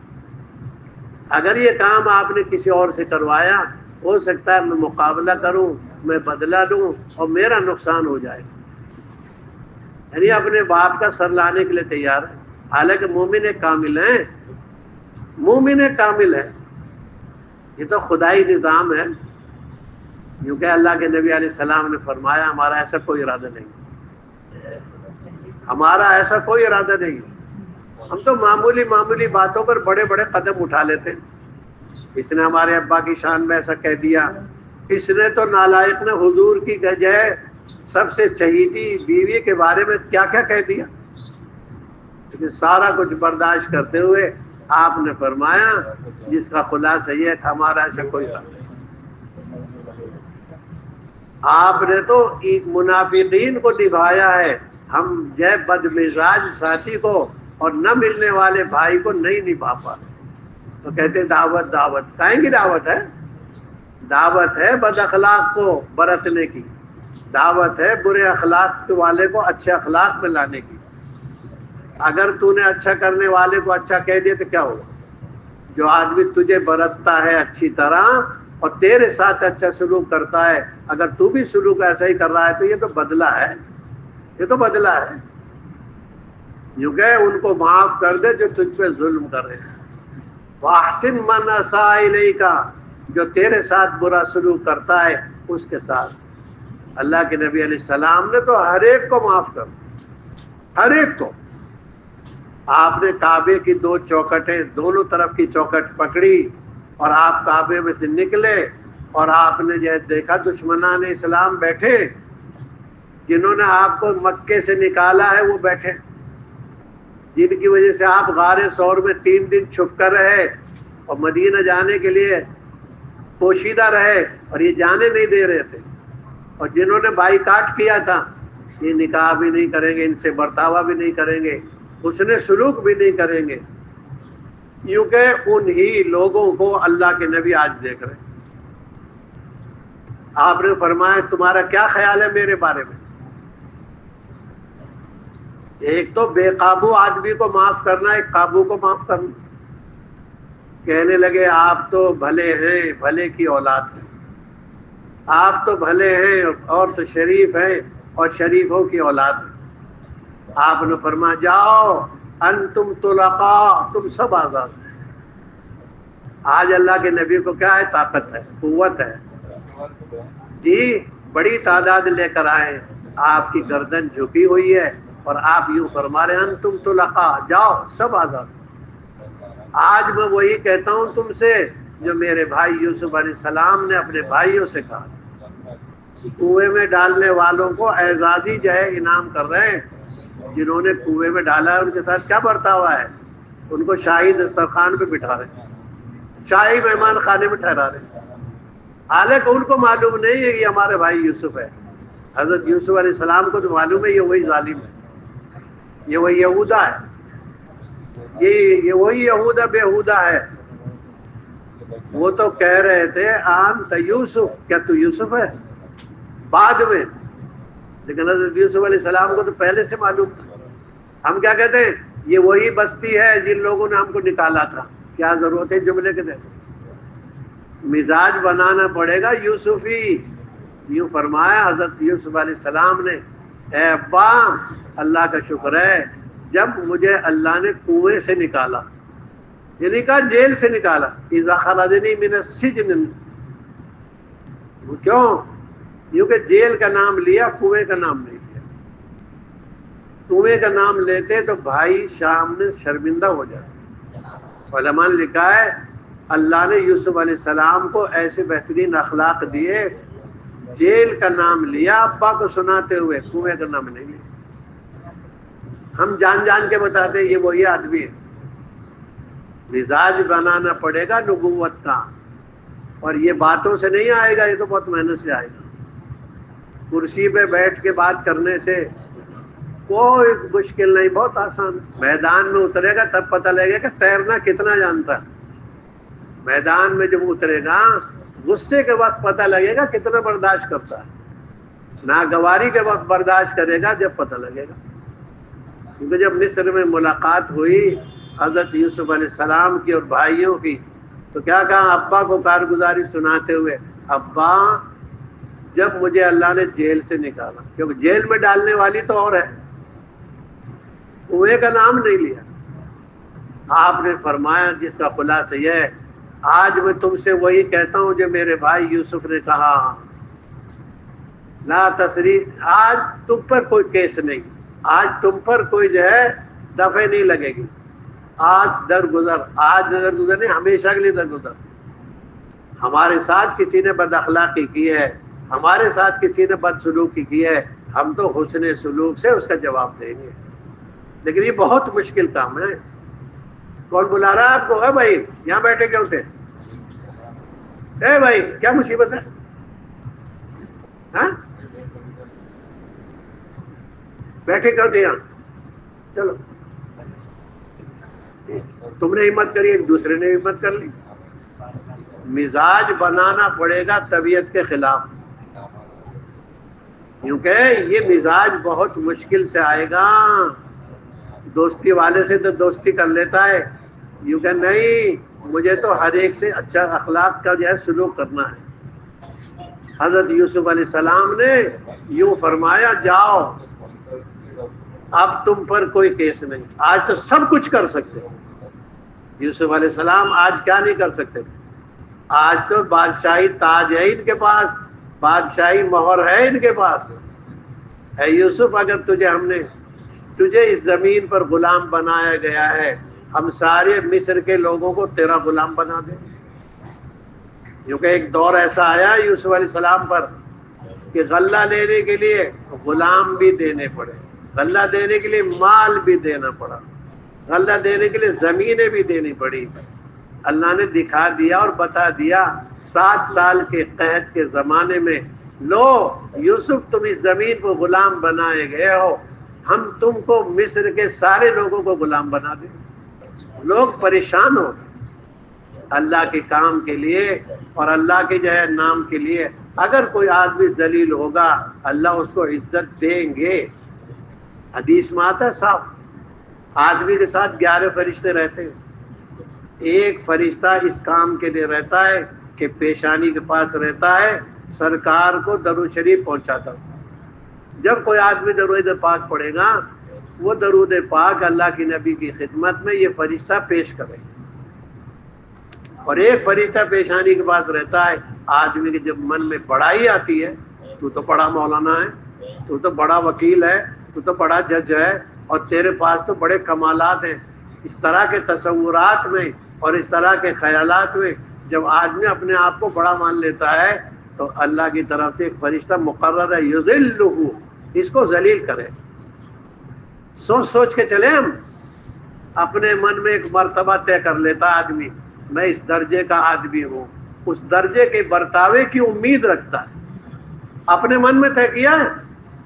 Speaker 2: اگر یہ کام آپ نے کسی اور سے کروایا ہو سکتا ہے میں مقابلہ کروں میں بدلہ لوں اور میرا نقصان ہو جائے. یعنی اپنے باپ کا سر لانے کے لیے تیار ہے. حالانکہ مومن کامل ہیں مومن کامل ہے. یہ تو خدائی نظام ہے. یوں کہ اللہ کے نبی علیہ السلام نے فرمایا ہمارا ایسا کوئی ارادہ نہیں ہمارا ایسا کوئی ارادہ نہیں. ہم تو معمولی باتوں پر بڑے بڑے قدم اٹھا لیتے ہیں. اس نے ہمارے ابا کی شان میں ایسا کہہ دیا. اس نے تو نالائق نے حضور کی جگہ سب سے چہیتی بیوی کے بارے میں کیا کیا کہہ دیا. لیکن سارا کچھ برداشت کرتے ہوئے آپ نے فرمایا جس کا خلاصہ یہ ہے ہمارا ایسا کوئی ارادہ نہیں. آپ نے تو منافقین کو نبھایا ہے. ہم جو بد مزاج ساتھی کو اور نہ ملنے والے بھائی کو نہیں نبھا پاتے. تو کہتے دعوت کہیں گی دعوت ہے بد اخلاق کو برتنے کی. دعوت ہے برے اخلاق والے کو اچھے اخلاق میں لانے کی. اگر تو نے اچھا کرنے والے کو اچھا کہہ دیا تو کیا ہوگا؟ جو آدمی تجھے برتتا ہے اچھی طرح اور تیرے ساتھ اچھا سلوک کرتا ہے اگر تو بھی سلوک ایسا ہی کر رہا ہے تو یہ تو بدلہ ہے. یہ تو بدلہ ہے. یوں کہ ان کو معاف کر دے جو تجھ پہ ظلم کر رہے ہیں. وَأَحْسِن مَنْ أَسَاءَ إِلَيْكَ جو تیرے ساتھ برا سلوک کرتا ہے اس کے ساتھ. اللہ کے نبی علیہ السلام نے تو ہر ایک کو معاف کر دیا ہر ایک کو. آپ نے کعبے کی 2 چوکٹیں دونوں طرف کی چوکٹ پکڑی اور آپ کعبے میں سے نکلے اور آپ نے جو دیکھا دشمنان اسلام بیٹھے جنہوں نے آپ کو مکے سے نکالا ہے وہ بیٹھے جن کی وجہ سے آپ غار ثور میں 3 دن چھپ کر رہے اور مدینہ جانے کے لیے پوشیدہ رہے اور یہ جانے نہیں دے رہے تھے. اور جنہوں نے بائیکاٹ کیا تھا یہ نکاح بھی نہیں کریں گے ان سے برتاوا بھی نہیں کریں گے حسن سلوک بھی نہیں کریں گے. یوں کہ انہی لوگوں کو اللہ کے نبی آج دیکھ رہے ہیں. آپ نے فرمایا تمہارا کیا خیال ہے میرے بارے میں؟ ایک تو بے قابو آدمی کو معاف کرنا ایک قابو کو معاف کرنا. کہنے لگے آپ تو بھلے ہیں بھلے کی اولاد ہیں. آپ تو بھلے ہیں اور تو شریف ہیں اور شریفوں کی اولاد ہیں. آپ نے فرمایا جاؤ انتم طلقاء تم سب آزاد. آج اللہ کے نبی کو کیا ہے؟ طاقت ہے قوت ہے. جی بڑی تعداد لے کر آئے آپ کی گردن جھکی ہوئی ہے اور آپ یوں فرما رہے ہیں انتم طلقاء جاؤ سب آزاد. آج میں وہی کہتا ہوں تم سے جو میرے بھائی یوسف علیہ السلام نے اپنے بھائیوں سے کہا. کنویں میں ڈالنے والوں کو اعزازی جو ہے انعام کر رہے ہیں. جنہوں نے کنویں میں ڈالا ہے ان کے ساتھ کیا برتاوا ہے؟ ان کو شاہی دسترخوان پہ بٹھا رہے ہیں شاہی مہمان خانے میں ٹھہرا رہے ہیں. حالانکہ ان کو معلوم نہیں ہے کہ ہمارے بھائی یوسف ہے. حضرت یوسف علیہ السلام کو تو معلوم ہے یہ وہی ظالم ہے یہ وہی یہودا ہے یہ وہی یہودا بےہودا ہے. وہ تو کہہ رہے تھے انت یوسف کیا تو یوسف ہے بعد میں. لیکن حضرت یوسف علیہ السلام کو تو پہلے سے معلوم تھا. ہم کیا کہتے ہیں یہ وہی بستی ہے جن لوگوں نے ہم کو نکالا تھا. کیا ضرورت ہے جملے کے جیسے مزاج بنانا پڑے گا یوسفی. یوں فرمایا حضرت یوسف علیہ السلام نے اے ابا اللہ کا شکر ہے جب مجھے اللہ نے کنویں سے نکالا یعنی کہا جیل سے نکالا. اذا خرجنی من السجن وہ کیوں؟ کیونکہ جیل کا نام لیا، کنویں کا نام نہیں لیا۔ کنویں کا نام لیتے تو بھائی سامنے شرمندہ ہو جاتے۔ علماء نے لکھا ہے اللہ نے یوسف علیہ السلام کو ایسے بہترین اخلاق دیے، جیل کا نام لیا ابا کو سناتے ہوئے، کنویں کا نام نہیں لیا۔ ہم جان جان کے بتاتے یہ وہی آدمی ہے۔ مزاج بنانا پڑے گا نبوت کا، اور یہ باتوں سے نہیں آئے گا، یہ تو بہت محنت سے آئے گا۔ کرسی پہ بیٹھ کے بات کرنے سے کوئی مشکل نہیں، بہت آسان۔ میدان میں اترے گا تب پتہ لگے گا کہ تیرنا کتنا جانتا ہے۔ میدان میں جب اترے گا غصے کے وقت پتہ لگے گا کتنا برداشت کرتا ہے، ناگواری کے وقت برداشت کرے گا جب پتہ لگے گا۔ کیونکہ جب مصر میں ملاقات ہوئی حضرت یوسف علیہ السلام کی اور بھائیوں کی، تو کیا کہا ابا کو کارگزاری سناتے ہوئے، ابا جب مجھے اللہ نے جیل سے نکالا، کیونکہ جیل میں ڈالنے والی تو اور ہے، کنویں کا نام نہیں لیا۔ آپ نے فرمایا جس کا خلاصہ یہ ہے، آج میں تم سے وہی کہتا ہوں جو میرے بھائی یوسف نے کہا، لا تصریف، آج تم پر کوئی کیس نہیں، آج تم پر کوئی جو ہے دفعہ نہیں لگے گی، آج درگزر، آج درگزر نہیں، ہمیشہ کے لیے درگزر۔ ہمارے ساتھ کسی نے بد اخلاقی کی ہے، ہمارے ساتھ کسی نے بد سلوکی کی ہے، ہم تو حسن سلوک سے اس کا جواب دیں گے۔ لیکن یہ بہت مشکل کام ہے۔ کون بلا رہا ہے آپ کو؟ اے بھائی یہاں بیٹھے کیوں تھے؟ اے بھائی کیا مصیبت ہے؟ ہاں بیٹھے کیوں تھے یہاں؟ چلو، تم نے ہمت کری، ایک دوسرے نے ہمت کر لی۔ مزاج بنانا پڑے گا طبیعت کے خلاف، کیونکہ یہ مزاج بہت مشکل سے آئے گا۔ دوستی والے سے تو دوستی کر لیتا ہے، یوں کہ نہیں مجھے تو ہر ایک سے اچھا اخلاق کا جو ہے سلوک کرنا ہے۔ حضرت یوسف علیہ السلام نے یوں فرمایا، جاؤ اب تم پر کوئی کیس نہیں، آج تو سب کچھ کر سکتے ہو۔ یوسف علیہ السلام آج کیا نہیں کر سکتے؟ آج تو بادشاہی تاج ہے ان کے پاس، بادشاہی مہر ہے ان کے پاس۔ اے یوسف اگر تجھے اس زمین پر غلام بنایا گیا ہے، ہم سارے مصر کے لوگوں کو تیرا غلام بنا دیں۔ کیونکہ ایک دور ایسا آیا یوسف علیہ السلام پر کہ غلہ لینے کے لیے غلام بھی دینے پڑے، غلہ دینے کے لیے مال بھی دینا پڑا، غلہ دینے کے لیے زمینیں بھی دینی پڑی۔ اللہ نے دکھا دیا اور بتا دیا 7 سال کے قحط کے زمانے میں، لو یوسف تم اس زمین کو غلام بنائے گئے ہو، ہم تم کو مصر کے سارے لوگوں کو غلام بنا دیں۔ لوگ پریشان ہو اللہ کے کام کے لیے اور اللہ کے جو ہے نام کے لیے۔ اگر کوئی آدمی ذلیل ہوگا اللہ اس کو عزت دیں گے۔ حدیث میں آتا ہے صاحب، آدمی کے ساتھ 11 فرشتے رہتے ہیں، ایک فرشتہ اس کام کے لیے رہتا ہے کہ پیشانی کے پاس رہتا ہے، سرکار کو درود شریف پہنچاتا ہوں۔ جب کوئی آدمی درود پاک پڑھے گا، وہ درود پاک اللہ کی نبی کی خدمت میں یہ فرشتہ پیش کرے، اور ایک فرشتہ پیشانی کے پاس رہتا ہے۔ آدمی کے جب من میں بڑائی آتی ہے، تو تو بڑا مولانا ہے، تو تو بڑا وکیل ہے، تو تو بڑا جج ہے، اور تیرے پاس تو بڑے کمالات ہیں، اس طرح کے تصورات میں اور اس طرح کے خیالات میں جب آدمی اپنے آپ کو بڑا مان لیتا ہے، تو اللہ کی طرف سے ایک فرشتہ مقرر ہے، یذلہ، اس کو ذلیل کرے۔ سوچ کے چلیں، ہم اپنے من میں ایک مرتبہ طے کر لیتا آدمی، میں اس درجے کا آدمی ہوں، اس درجے کے برتاوے کی امید رکھتا ہے۔ اپنے من میں طے کیا ہے،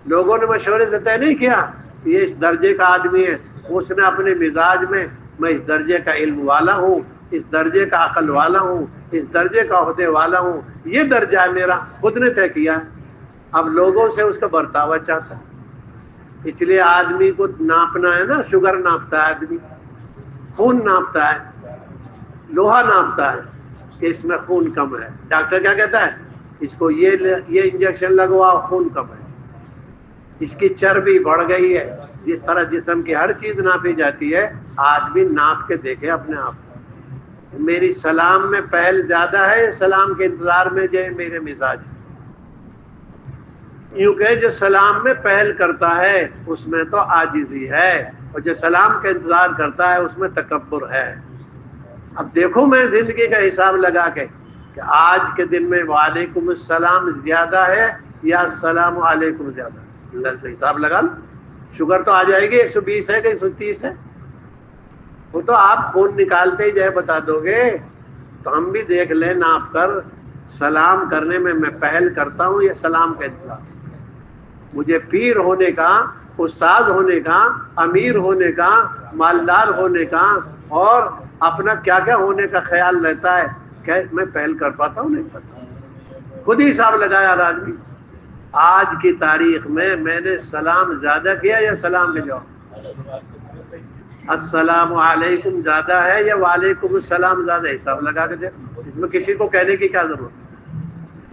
Speaker 2: لوگوں نے مشورے سے طے نہیں کیا یہ اس درجے کا آدمی ہے، اس نے اپنے مزاج میں اس درجے کا علم والا ہوں، اس درجے کا عقل والا ہوں، اس درجے کا عہدے والا ہوں، یہ درجہ ہے میرا، خود نے طے کیا ہے۔ اب لوگوں سے اس کا برتاوا چاہتا ہے۔ اس لیے آدمی کو ناپنا ہے نا، شوگر ناپتا ہے آدمی، خون ناپتا ہے، لوہا ناپتا ہے کہ اس میں خون کم ہے۔ ڈاکٹر کیا کہتا ہے؟ اس کو یہ انجیکشن لگواؤ، خون کم ہے، اس کی چربی بڑھ گئی ہے۔ جس طرح جسم کی ہر چیز ناپی جاتی ہے، آدمی ناپ کے دیکھے اپنے آپ کو، میری سلام میں پہل زیادہ ہے، سلام کے انتظار میں جو ہے میرے مزاج، یوں کہ جو سلام میں پہل کرتا ہے اس میں تو عاجزی ہے، اور جو سلام کا انتظار کرتا ہے اس میں تکبر ہے۔ اب دیکھو میں زندگی کا حساب لگا کے کہ آج کے دن میں وعلیکم السلام زیادہ ہے یا السلام علیکم زیادہ ہے، حساب لگا لو۔ شوگر تو آ جائے گی 120 ہے کہ 130 ہے، وہ تو آپ فون نکالتے ہی جائے بتا دو گے۔ تو ہم بھی دیکھ لیں ناپ کر، سلام کرنے میں پہل کرتا ہوں یا سلام کا انتظار؟ مجھے پیر ہونے کا، استاد ہونے کا، امیر ہونے کا، مالدار ہونے کا اور اپنا کیا کیا ہونے کا خیال رہتا ہے کہ میں پہل کر پاتا ہوں؟ نہیں پاتا۔ خود ہی حساب لگایا ہر آدمی، آج کی تاریخ میں نے سلام زیادہ کیا یا سلام میں جواب؟ السلام علیکم زیادہ ہے یا وعلیکم السلام زیادہ ہے؟ حساب لگا کے دیکھو۔ اس میں کسی کو کہنے کی کیا ضرورت ہے؟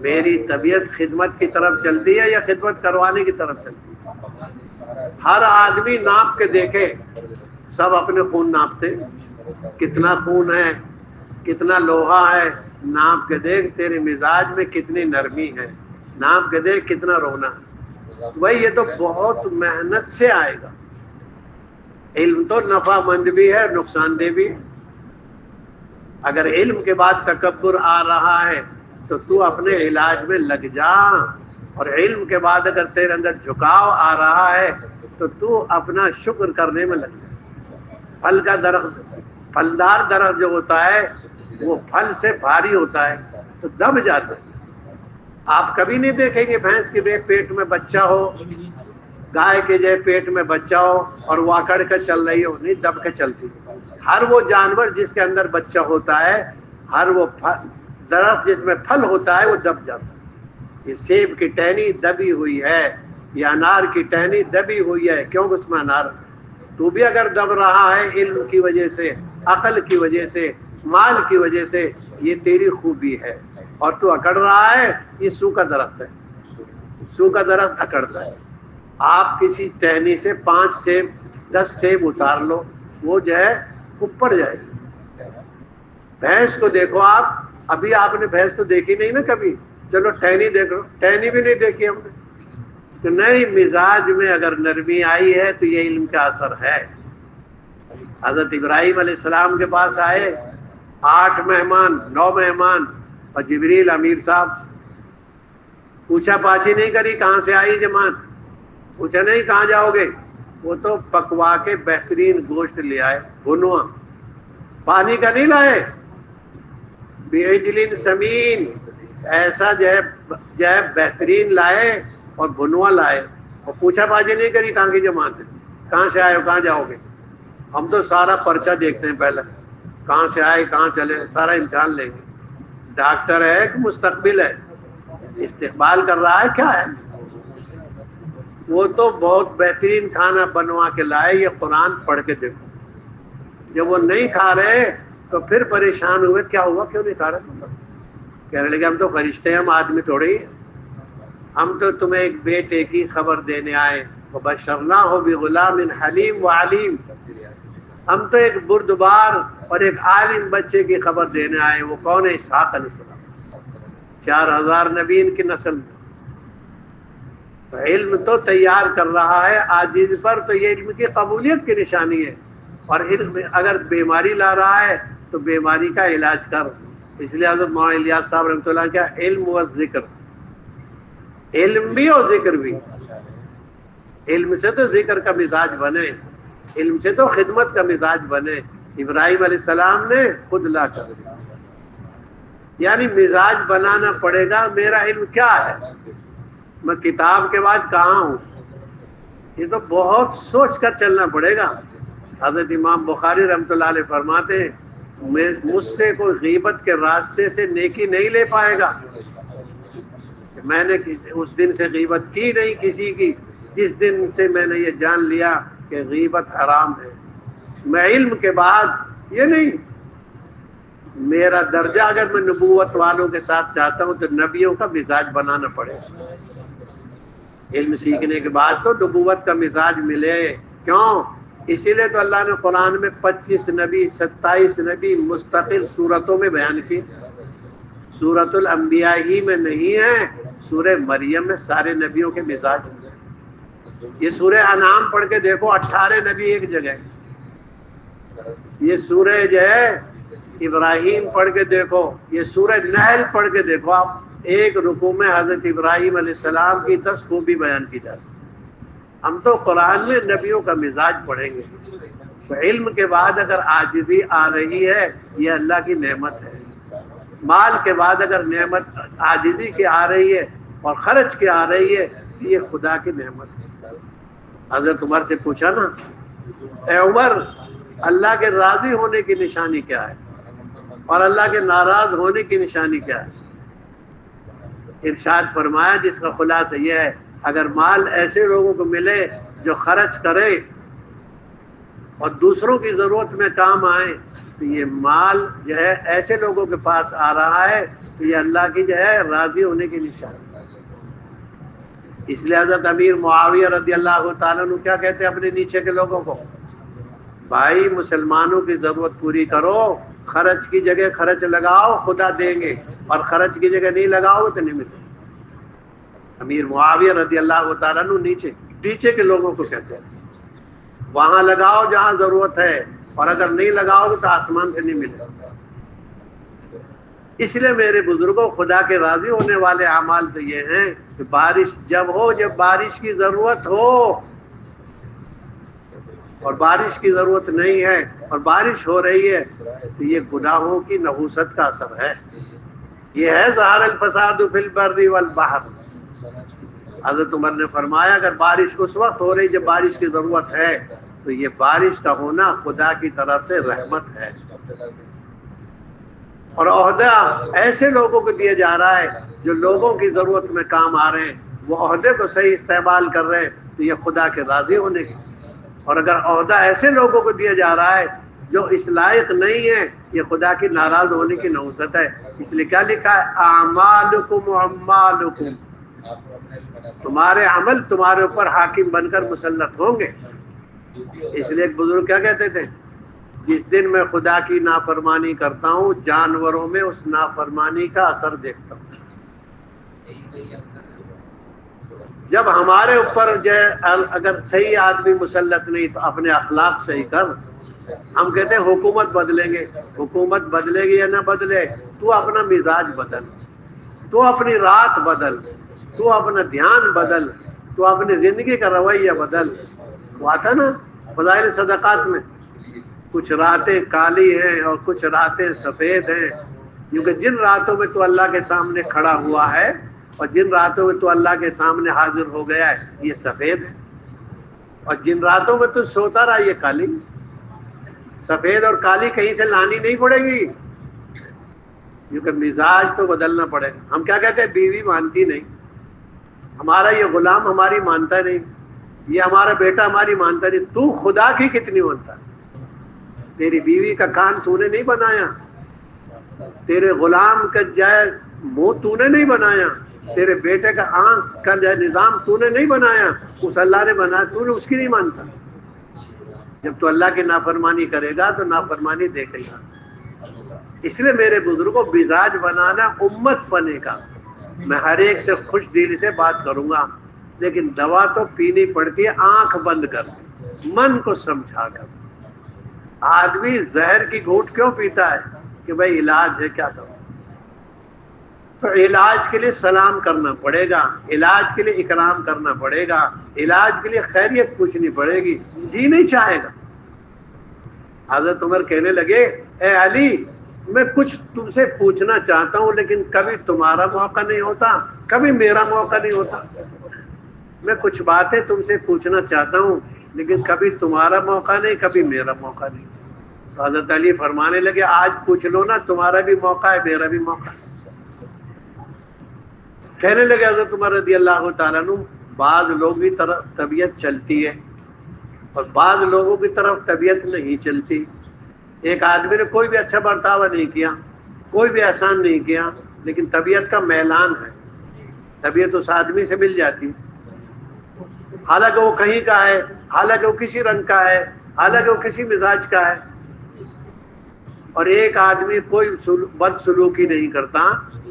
Speaker 2: میری طبیعت خدمت کی طرف چلتی ہے یا خدمت کروانے کی طرف چلتی ہے؟ ہر آدمی ناپ کے دیکھے، سب اپنے خون ناپتے، کتنا خون ہے، کتنا لوہا ہے، ناپ کے دیکھ تیرے مزاج میں کتنی نرمی ہے، ناپ کے دیکھ کتنا رونا ہے۔ بھائی یہ تو بہت محنت سے آئے گا۔ علم تو نفع مند بھی ہے، نقصان دہ بھی ہے۔ اگر علم کے بعد تکبر آ رہا ہے تو اپنے علاج میں لگ جا، اور علم کے بعد اگر تیرے اندر جھکاؤ آ رہا ہے تو اپنا شکر کرنے میں لگ جا۔ پھل کا درخت، پھلدار درخت جو ہوتا ہے وہ پھل سے بھاری ہوتا ہے تو دب جاتا ہے۔ آپ کبھی نہیں دیکھیں گے بھینس کے پیٹ میں بچہ ہو، گائے کے جو پیٹ میں بچہ ہو اور وہ اکڑ کر چل رہی ہو، نہیں، دب کے چلتی۔ ہر وہ جانور جس کے اندر بچہ ہوتا ہے، ہر وہ درخت جس میں پھل ہوتا ہے وہ دب جاتا ہے۔ یہ سیب کی ٹہنی دبی ہوئی ہے، یہ انار کی ٹہنی دبی ہوئی ہے، کیوں؟ اس میں انار۔ تو بھی اگر دب رہا ہے علم کی وجہ سے، عقل کی وجہ سے، مال کی وجہ سے، یہ تیری خوبی ہے، اور تو اکڑ رہا ہے، یہ سوکھا درخت ہے، سوکھا درخت اکڑتا ہے۔ آپ کسی ٹہنی سے 5 سیب 10 سیب اتار لو، وہ جو ہے اوپر جائے گی۔ بھینس کو دیکھو آپ، ابھی آپ نے بھینس تو دیکھی نہیں نا کبھی، چلو ٹہنی دیکھ لو، ٹہنی بھی نہیں دیکھی ہم نے۔ تو نہیں، مزاج میں اگر نرمی آئی ہے تو یہ علم کا اثر ہے۔ حضرت ابراہیم علیہ السلام کے پاس آئے 8 مہمان 9 مہمان، اور جبریل امیر صاحب، پوچھا پاچھی نہیں کری کہاں سے آئی جماعت، پوچھا نہیں کہاں جاؤ گے، وہ تو پکوا کے بہترین گوشت لے آئے، بھنوا، پانی کا نہیں لائے، بعجل سمین، ایسا جو ہے بہترین لائے اور بھنوا لائے، اور پوچھا پاچھی نہیں کری کہاں کی جماعت ہے، کہاں سے آئے ہو، کہاں جاؤ گے۔ ہم تو سارا پرچہ دیکھتے ہیں، پہلے کہاں سے آئے کہاں چلے، سارا امتحان لیں گے۔ ڈاکٹر ہے کہ مستقبل ہے، استقبال کر رہا ہے کیا ہے؟ وہ تو بہت بہترین کھانا بنوا کے لائے، یہ قرآن پڑھ کے دیکھو۔ جب وہ نہیں کھا رہے تو پھر پریشان ہوئے، کیا ہوا، کیوں نہیں کھا رہے تم لوگ؟ کہنے لگے ہم تو فرشتے ہیں، ہم آدمی تھوڑے ہی ہیں، ہم تو تمہیں ایک بیٹے کی خبر دینے آئے، وبشرناہ بغلام حلیم وعلیم، ہم تو ایک بردبار اور ایک عالم بچے کی خبر دینے آئے۔ وہ کون ہے؟ اسحاق علیہ السلام، 4000 نبی ان کی نسل میں۔ علم تو تیار کر رہا ہے عاجز پر، تو یہ علم کی قبولیت کی نشانی ہے۔ اور علم اگر بیماری لا رہا ہے تو بیماری کا علاج کر۔ اس لیے حضرت مولانا الیاس صاحب رحمۃ اللہ کیا، علم و ذکر، علم بھی اور ذکر بھی۔ علم سے تو ذکر کا مزاج بنے، علم سے تو خدمت کا مزاج بنے۔ ابراہیم علیہ السلام نے خود لا کر دیا، یعنی مزاج بنانا پڑے گا۔ میرا علم کیا ہے، میں کتاب کے بعد کہاں ہوں، یہ تو بہت سوچ کر چلنا پڑے گا۔ حضرت امام بخاری رحمۃ اللہ علیہ فرماتے ہیں، مجھ سے کوئی غیبت کے راستے سے نیکی نہیں لے پائے گا۔ میں نے اس دن سے غیبت کی نہیں کسی کی جس دن سے میں نے یہ جان لیا کہ غیبت حرام ہے۔ میں علم کے بعد یہ نہیں، میرا درجہ اگر میں نبوت والوں کے ساتھ چاہتا ہوں تو نبیوں کا مزاج بنانا پڑے گا۔ علم سیکھنے کے بعد تو نبوت کا مزاج ملے، کیوں؟ اسی لیے تو اللہ نے قرآن میں 25 نبی 27 نبی مستقل صورتوں میں بیان کی، سورۃ الانبیاء ہی میں نہیں ہے سورہ مریم میں سارے نبیوں کے مزاج ہیں۔ یہ سورہ انعام پڑھ کے دیکھو 18 نبی ایک جگہ، یہ سورہ جو ہے ابراہیم پڑھ کے دیکھو، یہ سورہ نحل پڑھ کے دیکھو، آپ ایک رکوع میں حضرت ابراہیم علیہ السلام کی 10 خوبی بیان کی جاتی۔ ہم تو قرآن میں نبیوں کا مزاج پڑھیں گے۔ تو علم کے بعد اگر عاجزی آ رہی ہے یہ اللہ کی نعمت ہے، مال کے بعد اگر نعمت عاجزی کی آ رہی ہے اور خرچ کی آ رہی ہے یہ خدا کی نعمت ہے۔ حضرت عمر سے پوچھا نا، اے عمر اللہ کے راضی ہونے کی نشانی کیا ہے اور اللہ کے ناراض ہونے کی نشانی کیا ہے؟ ارشاد فرمایا جس کا خلاصہ یہ ہے، اگر مال ایسے لوگوں کو ملے جو خرچ کرے اور دوسروں کی ضرورت میں کام آئے تو یہ مال جو ہے ایسے لوگوں کے پاس آ رہا ہے تو یہ اللہ کی جو ہے راضی ہونے کی نشانی۔ اس لیے حضرت امیر معاویہ رضی اللہ تعالیٰ عنہ کیا کہتے ہیں اپنے نیچے کے لوگوں کو، بھائی مسلمانوں کی ضرورت پوری کرو، خرچ کی جگہ خرچ لگاؤ خدا دیں گے، اور خرچ کی جگہ نہیں لگاؤ تو نہیں ملے۔ امیر معاویہ رضی اللہ تعالیٰ عنہ نیچے کے لوگوں کو کہتے ہیں وہاں لگاؤ جہاں ضرورت ہے، اور اگر نہیں لگاؤ گے تو آسمان سے نہیں ملے۔ اس لیے میرے بزرگوں خدا کے راضی ہونے والے اعمال تو یہ ہیں کہ بارش جب ہو، جب بارش کی ضرورت ہو اور بارش کی ضرورت نہیں ہے اور بارش ہو رہی ہے تو یہ گناہوں کی نحوست کا اثر ہے۔ یہ ہے ظہر الفساد فی البر والبحر۔ حضرت عمر نے فرمایا اگر بارش اس وقت ہو رہی جب بارش کی ضرورت ہے تو یہ بارش کا ہونا خدا کی طرف سے رحمت ہے، اور عہدہ ایسے لوگوں کو دیا جا رہا ہے جو لوگوں کی ضرورت میں کام آ رہے ہیں، وہ عہدے کو صحیح استعمال کر رہے ہیں تو یہ خدا کے راضی ہونے کی، اور اگر عہدہ ایسے لوگوں کو دیا جا رہا ہے جو اس لائق نہیں ہے یہ خدا کی ناراض ہونے کی نحوست ہے۔ اس لیے کیا لکھا ہے، اعمالکم اعمالکم، تمہارے عمل تمہارے اوپر حاکم بن کر مسلط ہوں گے۔ اس لیے ایک بزرگ کیا کہتے تھے، جس دن میں خدا کی نافرمانی کرتا ہوں جانوروں میں اس نافرمانی کا اثر دیکھتا ہوں۔ جب ہمارے اوپر جو اگر صحیح آدمی مسلط نہیں تو اپنے اخلاق صحیح کر۔ ہم کہتے ہیں حکومت بدلیں گے، حکومت بدلے گی یا نہ بدلے، تو اپنا مزاج بدل، تو اپنی رات بدل، تو اپنا دھیان بدل، تو اپنی زندگی کا رویہ بدل۔ وہ آتا نا فضائل صدقات میں، کچھ راتیں کالی ہیں اور کچھ راتیں سفید ہیں، کیونکہ جن راتوں میں تو اللہ کے سامنے کھڑا ہوا ہے اور جن راتوں میں تو اللہ کے سامنے حاضر ہو گیا ہے یہ سفید ہے، اور جن راتوں میں تو سوتا رہا یہ کالی۔ سفید اور کالی کہیں سے لانی نہیں پڑے گی، کیونکہ مزاج تو بدلنا پڑے گا۔ ہم کیا کہتے ہیں، بیوی مانتی نہیں، ہمارا یہ غلام ہماری مانتا نہیں، یہ ہمارا بیٹا ہماری مانتا نہیں۔ تو خدا کی کتنی مانتا ہے؟ تیری بیوی کا کان تو نے نہیں بنایا، تیرے غلام کا جائے منہ تو نے نہیں بنایا، تیرے بیٹے کا آنکھ کا جائے نظام تو نے نہیں بنایا، اس اللہ نے بنایا، تو نے اس کی نہیں مانتا۔ جب تو اللہ کی نافرمانی کرے گا تو نافرمانی دیکھے گا۔ اس لیے میرے بزرگوں مزاج بنانا امت بنے گا۔ میں ہر ایک سے خوش دلی سے بات کروں گا، لیکن دوا تو پینی پڑتی ہے آنکھ بند کر، من کو سمجھا کر۔ آدمی زہر کی گھونٹ کیوں پیتا ہے کہ بھائی علاج ہے، کیا کروں؟ تو علاج کے لیے سلام کرنا پڑے گا، علاج کے لیے اکرام کرنا پڑے گا، علاج کے لیے خیریت پوچھنی پڑے گی، جی نہیں چاہے گا۔ حضرت عمر کہنے لگے، اے علی میں کچھ تم سے پوچھنا چاہتا ہوں لیکن کبھی تمہارا موقع نہیں ہوتا، کبھی میرا موقع نہیں ہوتا۔ میں کچھ باتیں تم سے پوچھنا چاہتا ہوں لیکن کبھی تمہارا موقع نہیں، کبھی میرا موقع نہیں۔ تو حضرت علی فرمانے لگے، آج پوچھ لو نا، تمہارا بھی موقع ہے میرا بھی موقع ہے۔ کہنے لگے حضرت عمر رضی اللہ تعالیٰ عنہ، بعض لوگوں کی طرف طبیعت چلتی ہے اور بعض لوگوں کی طرف طبیعت نہیں چلتی۔ ایک آدمی نے کوئی بھی اچھا برتاوا نہیں کیا، کوئی بھی احسان نہیں کیا، لیکن طبیعت کا میلان ہے، طبیعت اس آدمی سے مل جاتی، حالانکہ وہ کہیں کا ہے، حالانکہ وہ کسی رنگ کا ہے، حالانکہ وہ کسی مزاج کا ہے۔ اور ایک آدمی کوئی بد سلوکی نہیں کرتا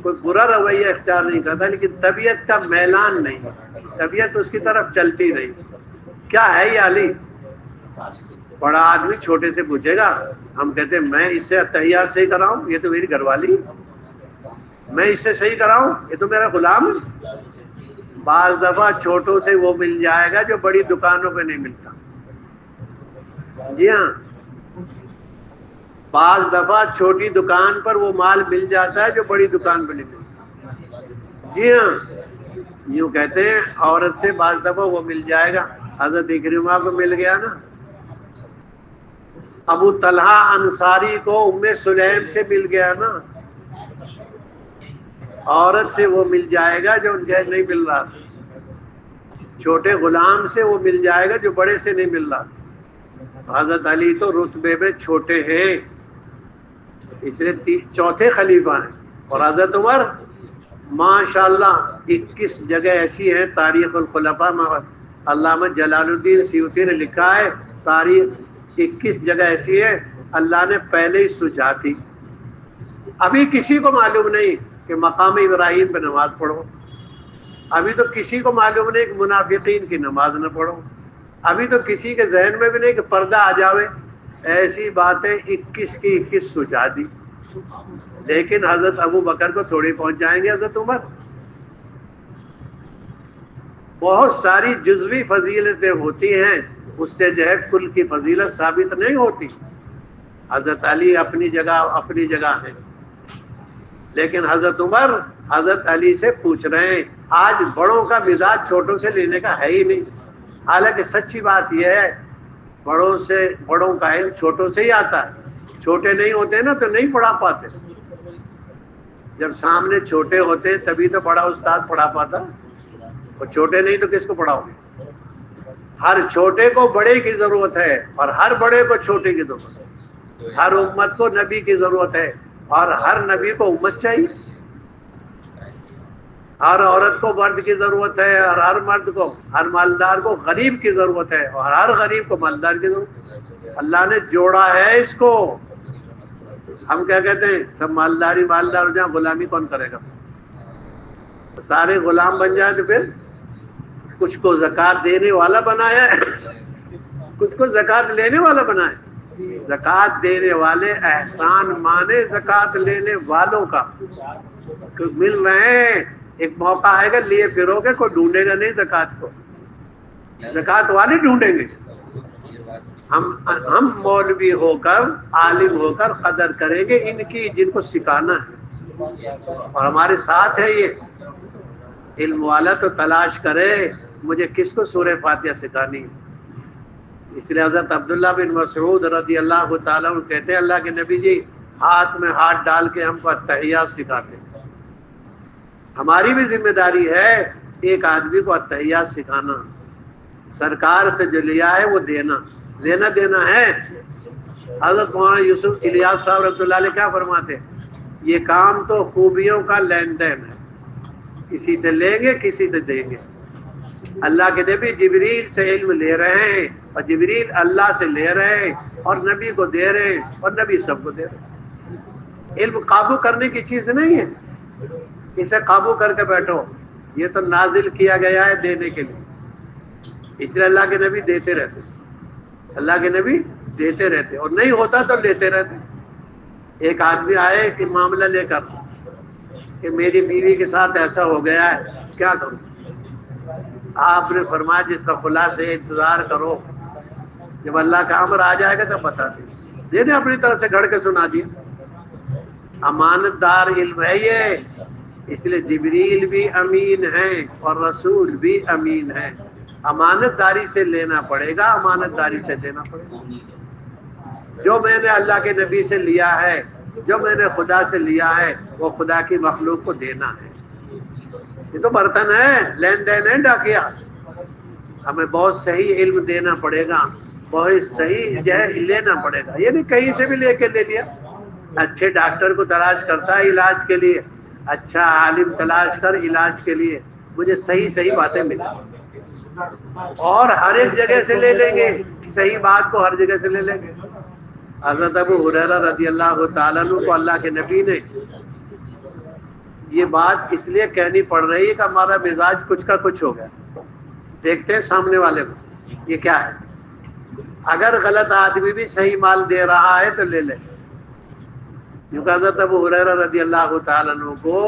Speaker 2: کوئی برا رویہ اختیار نہیں کرتا، لیکن طبیعت کا میلان نہیں، طبیعت اس کی طرف چلتی نہیں. کیا ہے یہ علی؟ بڑا آدمی چھوٹے سے پوچھے گا، ہم کہتے ہیں میں اس سے اتحیات صحیح کراؤں، یہ تو میری گھر والی، میں اس سے صحیح کراؤں، یہ تو میرا غلام ہے. بعض دفعہ چھوٹوں سے وہ مل جائے گا جو بڑی دکانوں پہ نہیں ملتا. جی ہاں، بعض دفعہ چھوٹی دکان پر وہ مال مل جاتا ہے جو بڑی دکان پہ نہیں ملتا. جی ہاں، یوں کہتے ہیں عورت سے بعض دفعہ وہ مل جائے گا. حضرت اکرمہ کو مل گیا نا، ابو طلحہ انصاری کو ام سلیم سے مل گیا نا. عورت سے وہ مل جائے گا جو نہیں مل رہا تھا، چھوٹے غلام سے وہ مل جائے گا جو بڑے سے نہیں مل رہا تھا. حضرت علی تو رتبے میں چھوٹے ہیں، اس لیے چوتھے خلیفہ ہیں. اور حضرت عمر ماشاءاللہ 21 جگہ ایسی ہیں تاریخ الخلفاء میں، علامہ جلال الدین سیوطی نے لکھا ہے تاریخ 21 جگہ ایسی ہے اللہ نے پہلے ہی سجھا تھی. ابھی کسی کو معلوم نہیں کہ مقام ابراہیم پہ نماز پڑھو، ابھی تو کسی کو معلوم نہیں کہ منافقین کی نماز نہ پڑھو، ابھی تو کسی کے ذہن میں بھی نہیں کہ پردہ آ جاوے. ایسی باتیں 21 کی 21 سجھا دی. لیکن حضرت ابو بکر کو تھوڑی پہنچ جائیں گے حضرت عمر. بہت ساری جزوی فضیلتیں ہوتی ہیں، اس سے جو ہے کل کی فضیلت ثابت نہیں ہوتی. حضرت علی اپنی جگہ ہیں، لیکن حضرت عمر حضرت علی سے پوچھ رہے ہیں. آج بڑوں کا مزاج چھوٹوں سے لینے کا ہے ہی نہیں. حالانکہ سچی بات یہ ہے بڑوں کا علم چھوٹوں سے ہی آتا ہے. چھوٹے نہیں ہوتے نا تو نہیں پڑھا پاتے. جب سامنے چھوٹے ہوتے تبھی تو بڑا استاد پڑھا پاتا، اور چھوٹے نہیں تو کس کو پڑھاؤ گے؟ ہر چھوٹے کو بڑے کی ضرورت ہے، اور ہر بڑے کو چھوٹے کی ضرورت ہے. ہر امت کو نبی کی ضرورت ہے، اور ہر نبی کو امت چاہیے. ہر عورت کو مرد کی ضرورت ہے، اور ہر مرد کو، ہر مالدار کو غریب کی ضرورت ہے، اور ہر غریب کو مالدار کی ضرورت ہے. اللہ نے جوڑا ہے اس کو. ہم کیا کہتے ہیں سب مالدار ہو جائیں، غلامی کون کرے گا؟ سارے غلام بن جائیں تو پھر کچھ کو زکات دینے والا بنایا ہے، کچھ کو زکات لینے والا بنایا. زکات دینے والے احسان مانے زکات لینے والوں کا تو مل رہے ہیں. ایک موقع آئے گا لیے پھرو گے، کوئی ڈھونڈے گا نہیں زکات کو، زکات والے ڈھونڈیں گے. ہم مولوی ہو کر عالم ہو کر قدر کریں گے ان کی جن کو سکھانا ہے، اور ہمارے ساتھ ہے. یہ علم والا تو تلاش کرے مجھے کس کو سورہ فاتحہ سکھانی ہے. اس لیے حضرت عبداللہ بن مسعود رضی اللہ تعالیٰ عنہ کہتے ہیں اللہ کے نبی جی ہاتھ میں ہاتھ ڈال کے ہم کو اتحیات سکھاتے ہیں. ہماری بھی ذمہ داری ہے ایک آدمی کو اتحیات سکھانا. سرکار سے جو لیا ہے وہ لینا دینا ہے. حضرت مولانا یوسف الیاس صاحب رحمۃ اللہ علیہ کیا فرماتے ہیں، یہ کام تو خوبیوں کا لین دین ہے، کسی سے لیں گے کسی سے دیں گے. اللہ کے نبی جبریل سے علم لے رہے ہیں، اور جبریل اللہ سے لے رہے ہیں، اور نبی کو دے رہے ہیں، اور نبی سب کو دے رہے ہیں. علم قابو کرنے کی چیز نہیں ہے، اسے قابو کر کے بیٹھو. یہ تو نازل کیا گیا ہے دینے کے لیے، اس لیے اللہ کے نبی دیتے رہتے، اللہ کے نبی دیتے رہتے، اور نہیں ہوتا تو لیتے رہتے. ایک آدمی آئے کہ معاملہ لے کر کہ میری بیوی کے ساتھ ایسا ہو گیا ہے کیا کروں. آپ نے فرمایا جس کا خلاصہ انتظار کرو، جب اللہ کا امر آ جائے گا تب بتا دیں. نے اپنی طرف سے گھڑ کے سنا دیا. امانت دار علم ہے یہ، اس لیے جبریل بھی امین ہیں اور رسول بھی امین ہیں. امانت داری سے لینا پڑے گا، امانت داری سے دینا پڑے گا. جو میں نے اللہ کے نبی سے لیا ہے، جو میں نے خدا سے لیا ہے، وہ خدا کی مخلوق کو دینا ہے. یہ تو برتن ہے، لین دین ہے ڈاکیا. ہمیں بہت صحیح علم دینا پڑے گا، بہت صحیح جو ہے لینا پڑے گا. یہ نہیں کہیں سے بھی لے کے لے لیا. اچھے ڈاکٹر کو تلاش کرتا ہے علاج کے لیے، اچھا عالم تلاش کر علاج کے لیے، مجھے صحیح باتیں ملیں، اور ہر ایک جگہ سے لے لیں گے، صحیح بات کو ہر جگہ سے لے لیں گے. حضرت ابو ہریرہ رضی اللہ تعالیٰ عنہ کو اللہ کے نبی نے یہ بات اس لیے کہنی پڑ رہی ہے کہ ہمارا مزاج کچھ کا کچھ ہو گیا. دیکھتے ہیں سامنے والے کو یہ کیا ہے. اگر غلط آدمی بھی صحیح مال دے رہا ہے تو لے لے. کیونکہ حضرت ابو ہریرہ رضی اللہ تعالیٰ عنہ کو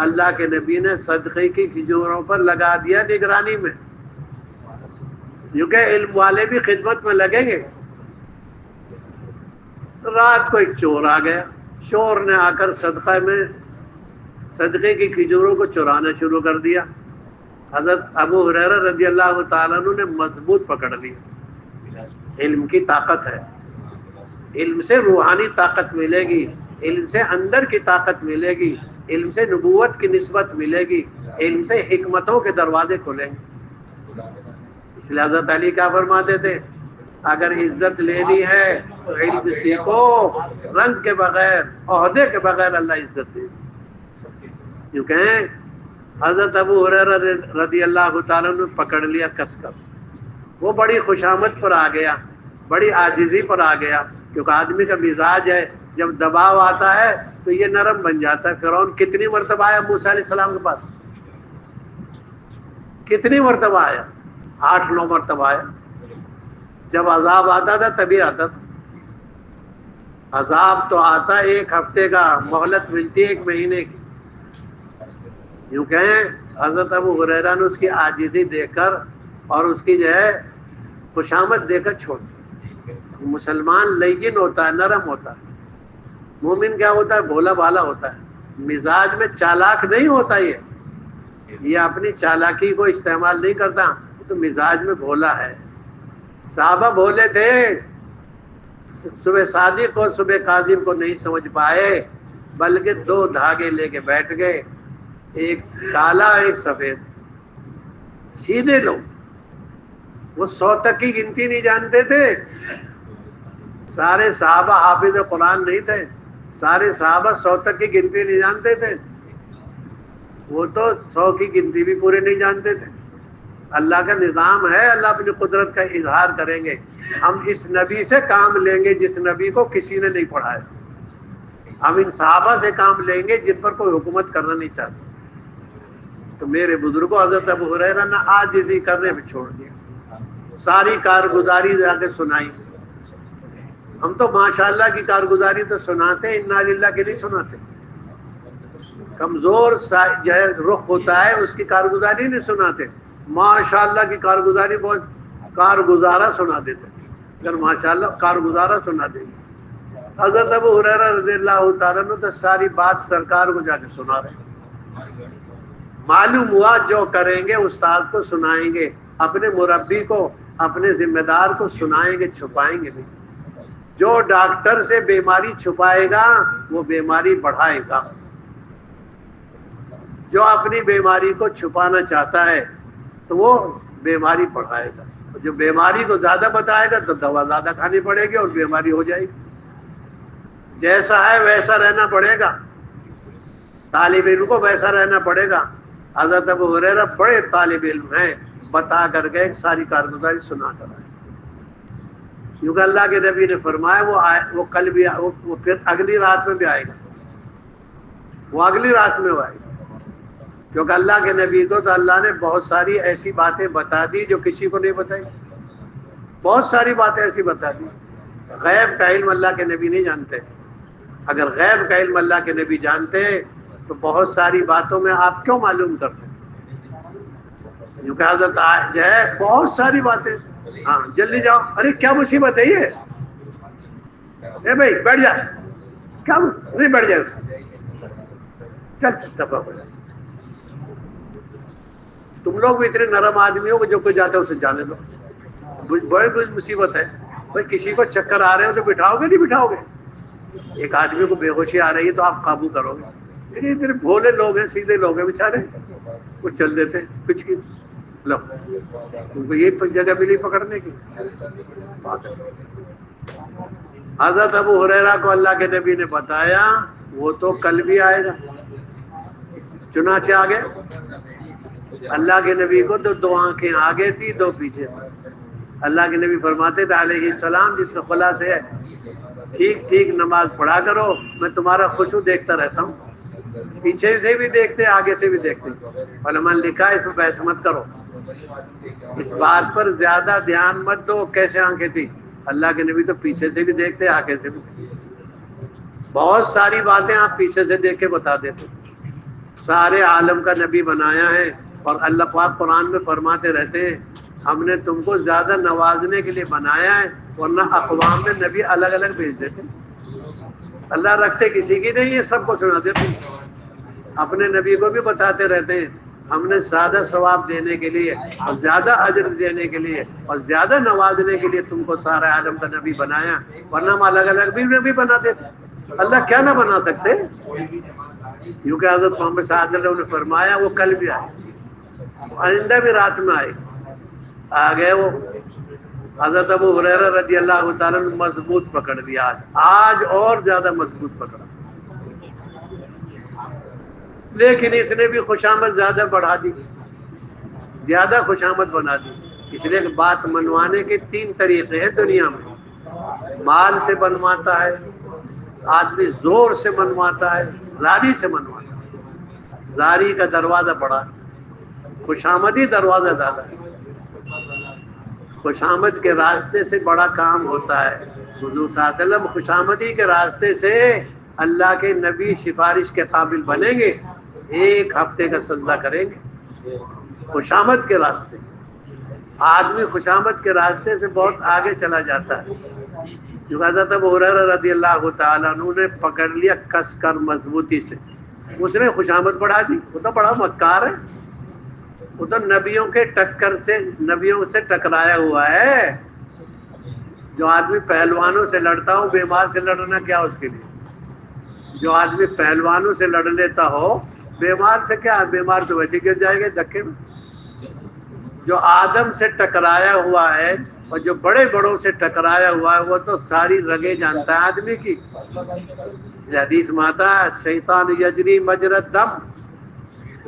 Speaker 2: اللہ کے نبی نے صدقے کی کھجوروں پر لگا دیا نگرانی میں. کیونکہ علم والے بھی خدمت میں لگیں گے. رات کو ایک چور آ گیا. چور نے آ کر صدقے کی کھجوروں کو چرانا شروع کر دیا. حضرت ابو ہریرہ رضی اللہ تعالیٰ عنہ نے مضبوط پکڑ لی. علم کی طاقت ہے. علم سے روحانی طاقت ملے گی, علم سے اندر کی طاقت ملے گی, علم سے نبوت کی نسبت ملے گی, علم سے حکمتوں کے دروازے کھلیں گے. اس لیے حضرت علی کیا فرماتے تھے, اگر عزت لینی ہے تو علم سیکھو, رنگ کے بغیر, عہدے کے بغیر اللہ عزت دے. کیونکہ حضرت ابو ہریرہ رضی اللہ تعالیٰ نے پکڑ لیا کس کر. وہ بڑی خوشامد پر آ گیا, بڑی عاجزی پر آ گیا. کیونکہ آدمی کا مزاج ہے, جب دباؤ آتا ہے تو یہ نرم بن جاتا ہے. فرعون کتنی مرتبہ آیا موسیٰ علیہ السلام کے پاس؟ کتنی مرتبہ آیا؟ 8-9 مرتبہ آیا. جب عذاب آتا تھا تبھی آتا تھا. عذاب تو آتا 1 ہفتے کا, مہلت ملتی 1 مہینے کی. یوں کہیں حضرت ابو ہریرہ نے اس کی عاجزی دیکھ کر اور اس کی جو ہے خوشامد دے کر چھوڑ. مسلمان لین ہوتا ہے, نرم ہوتا ہے. مومن کیا ہوتا ہے؟ بھولا بھالا ہوتا ہے. مزاج میں چالاک نہیں ہوتا. یہ اپنی چالاکی کو استعمال نہیں کرتا, تو مزاج میں بھولا ہے. صحابہ بھولے تھے, صبح صادق اور صبح کاذب کو نہیں سمجھ پائے, بلکہ 2 دھاگے لے کے بیٹھ گئے, ایک کالا ایک سفید. سیدھے لوگ, وہ 100 تک کی گنتی نہیں جانتے تھے. سارے صحابہ حافظ قرآن نہیں تھے, سارے صحابہ 100 تک کی گنتی نہیں جانتے تھے. وہ تو 100 کی گنتی بھی پورے نہیں جانتے تھے. اللہ کا نظام ہے, اللہ اپنی قدرت کا اظہار کریں گے. ہم اس نبی سے کام لیں گے جس نبی کو کسی نے نہیں پڑھایا. ہم ان صحابہ سے کام لیں گے جن پر کوئی حکومت کرنا نہیں چاہتے. تو میرے بزرگوں حضرت ابو ہریرہ نے عاجزی کرنے میں چھوڑ دیا, ساری کارگزاری جا کے سنائی. ہم تو ماشاءاللہ کی کارگزاری تو سناتے ہیں, انا للہ کی نہیں سناتے. کمزور جو ہے رخ ہوتا ہے اس کی کارگزاری نہیں سناتے. ماشاءاللہ کی کارگزاری بہت کارگزارہ سنا دیتے. اگر ماشاءاللہ کارگزارہ سنا دیں گے. حضرت ابو ہریرہ رضی اللہ تعالیٰ عنہ تو ساری بات سرکار کو جا کے سنا رہے ہیں. معلوم ہوا جو کریں گے استاد کو سنائیں گے, اپنے مربی کو, اپنے ذمہ دار کو سنائیں گے, چھپائیں گے نہیں. جو ڈاکٹر سے بیماری چھپائے گا وہ بیماری بڑھائے گا. جو اپنی بیماری کو چھپانا چاہتا ہے تو وہ بیماری بڑھائے گا. جو بیماری کو زیادہ بتائے گا تو دوا زیادہ کھانی پڑے گی اور بیماری ہو جائے گی. جیسا ہے ویسا رہنا پڑے گا. طالب علم کو ویسا رہنا پڑے گا. حضرت ابو ہریرہ بڑے طالب علم ہیں, بتا کر کے ایک ساری کارگزاری سنا کر آئے. کیونکہ اللہ کے نبی نے فرمایا وہ کل بھی, وہ پھر اگلی رات میں بھی آئے گا. وہ اگلی رات میں آئے گا. کیونکہ اللہ کے نبی کو تو اللہ نے بہت ساری ایسی باتیں بتا دی جو کسی کو نہیں بتائی. بہت ساری باتیں ایسی بتا دی. غیب کا علم اللہ کے نبی نہیں جانتے. اگر غیب کا علم اللہ کے نبی جانتے تو بہت ساری باتوں میں آپ کیوں معلوم کرتے؟ کیونکہ حضرت جو ہے بہت ساری باتیں. ہاں جلدی جاؤ. ارے کیا مصیبت ہے یہ؟ اے بھائی بیٹھ جا. کیا نہیں بیٹھ جائے؟ چل دفعہ ہو جائے. تم لوگ بھی اتنے نرم آدمی ہو کہ جو کوئی جاتا ہے اسے جانے دو. بڑی مصیبت ہے بھائی. کسی کو چکر آ رہے ہو تو بٹھاؤ گے نہیں بٹھاؤ گے؟ ایک آدمی کو بے ہوشی آ رہی ہے تو آپ قابو کرو گے. اتنے بھولے لوگ ہیں, سیدھے لوگ ہیں بیچارے, وہ چل دیتے کچھ کی لو, ان کو یہ جگہ ملی پکڑنے کی. حضرت ابو ہریرہ کو اللہ کے نبی نے بتایا وہ تو کل بھی آئے گا. چنانچہ آگے اللہ کے نبی کو تو 2 آنکھیں آگے تھی 2 پیچھے. اللہ کے نبی فرماتے تھے علیہ السلام, جس کا خلاصہ ہے ٹھیک ٹھیک نماز پڑھا کرو, میں تمہارا خشوع دیکھتا رہتا ہوں. پیچھے سے بھی دیکھتے آگے سے بھی دیکھتے. علماء نے لکھا اس میں بحث مت کرو, اس بات پر زیادہ دھیان مت دو کیسے آنکھیں تھی. اللہ کے نبی تو پیچھے سے بھی دیکھتے آگے سے بھی. بہت ساری باتیں آپ پیچھے سے دیکھ کے بتا دیتے. سارے عالم کا نبی بنایا ہے, اور اللہ پاک قرآن میں فرماتے رہتے ہیں ہم نے تم کو زیادہ نوازنے کے لیے بنایا ہے, ورنہ اقوام میں نبی الگ الگ بھیج دیتے. اللہ رکھتے کسی کی نہیں ہے, سب کو سنا دیتے. اپنے نبی کو بھی بتاتے رہتے ہیں ہم نے زیادہ ثواب دینے کے لیے اور زیادہ اجر دینے کے لیے اور زیادہ نوازنے کے لیے تم کو سارے عالم کا نبی بنایا, ورنہ ہم الگ الگ بھی نبی بنا دیتے. اللہ کیا نہ بنا سکتے, کیونکہ حضرت محمد صلی اللہ علیہ وسلم نے فرمایا وہ کل بھی آئے, آئندہ بھی رات میں آئے. آ گئے وہ حضرت ابو ہریرہ رضی اللہ تعالیٰ نے مضبوط پکڑ لیا, آج اور زیادہ مضبوط پکڑا. لیکن اس نے بھی خوشامد زیادہ بڑھا دی, زیادہ خوشامد بنا دی. اس لیے کہ بات منوانے کے 3 طریقے ہیں دنیا میں. مال سے بنواتا ہے آدمی, زور سے منواتا ہے, زاری سے منواتا ہے. زاری کا دروازہ بڑا, خوشامدی دروازہ زیادہ ہے. خوشامد کے راستے سے بڑا کام ہوتا ہے. حضور صلی اللہ علیہ وسلم خوشامدی کے راستے سے اللہ کے نبی سفارش کے قابل بنیں گے, 1 ہفتے کا سجدہ کریں گے. خوشامد کے راستے سے آدمی خوشامد کے راستے سے بہت آگے چلا جاتا ہے. جو حضرت ابو ہریرہ رضی اللہ تعالیٰ عنہ نے پکڑ لیا کس کر مضبوطی سے, اس نے خوشامد بڑھا دی. وہ تو بڑا مکار ہے, وہ تو نبیوں کے ٹکر سے, نبیوں سے ٹکرایا ہوا ہے. جو آدمی پہلوانوں سے لڑتا ہو, بیمار سے لڑنا کیا اس کے لیے. جو آدمی پہلوانوں سے لڑ لیتا ہو, بیمار سے کیا, بیمار تو ویسے گر جائے گا دھکے میں. جو آدم سے ٹکرایا ہوا ہے اور جو بڑے بڑوں سے ٹکرایا ہوا ہے وہ تو ساری رگیں جانتا ہے آدمی کی. حدیث میں آتا ہے شیطان یجری مجری الدم,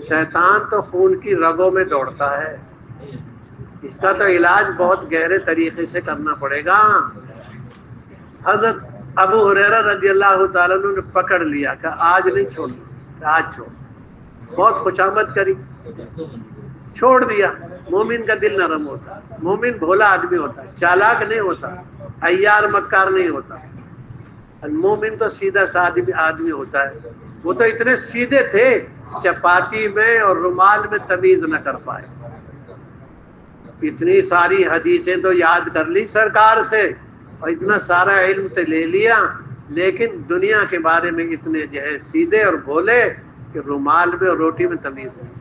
Speaker 2: شیطان تو خون کی رگوں میں دوڑتا ہے. اس کا تو علاج بہت گہرے طریقے سے کرنا پڑے گا. حضرت ابو ہریرہ رضی اللہ تعالیٰ عنہ نے پکڑ لیا کہ آج نہیں چھوڑنا, کہ آج چھوڑ. بہت خوشامد کری, چھوڑ دیا. مومن کا دل نرم ہوتا ہے, مومن بھولا آدمی ہوتا ہے, چالاک نہیں ہوتا, عیار مکار نہیں ہوتا. مومن تو سیدھا سادہ آدمی ہوتا ہے. وہ تو اتنے سیدھے تھے چپاتی میں اور رومال میں تمیز نہ کر پائے. اتنی ساری حدیثیں تو یاد کر لی سرکار سے اور اتنا سارا علم تو لے لیا, لیکن دنیا کے بارے میں اتنے جو ہے سیدھے اور بھولے کہ رومال میں اور روٹی میں تمیز نہیں.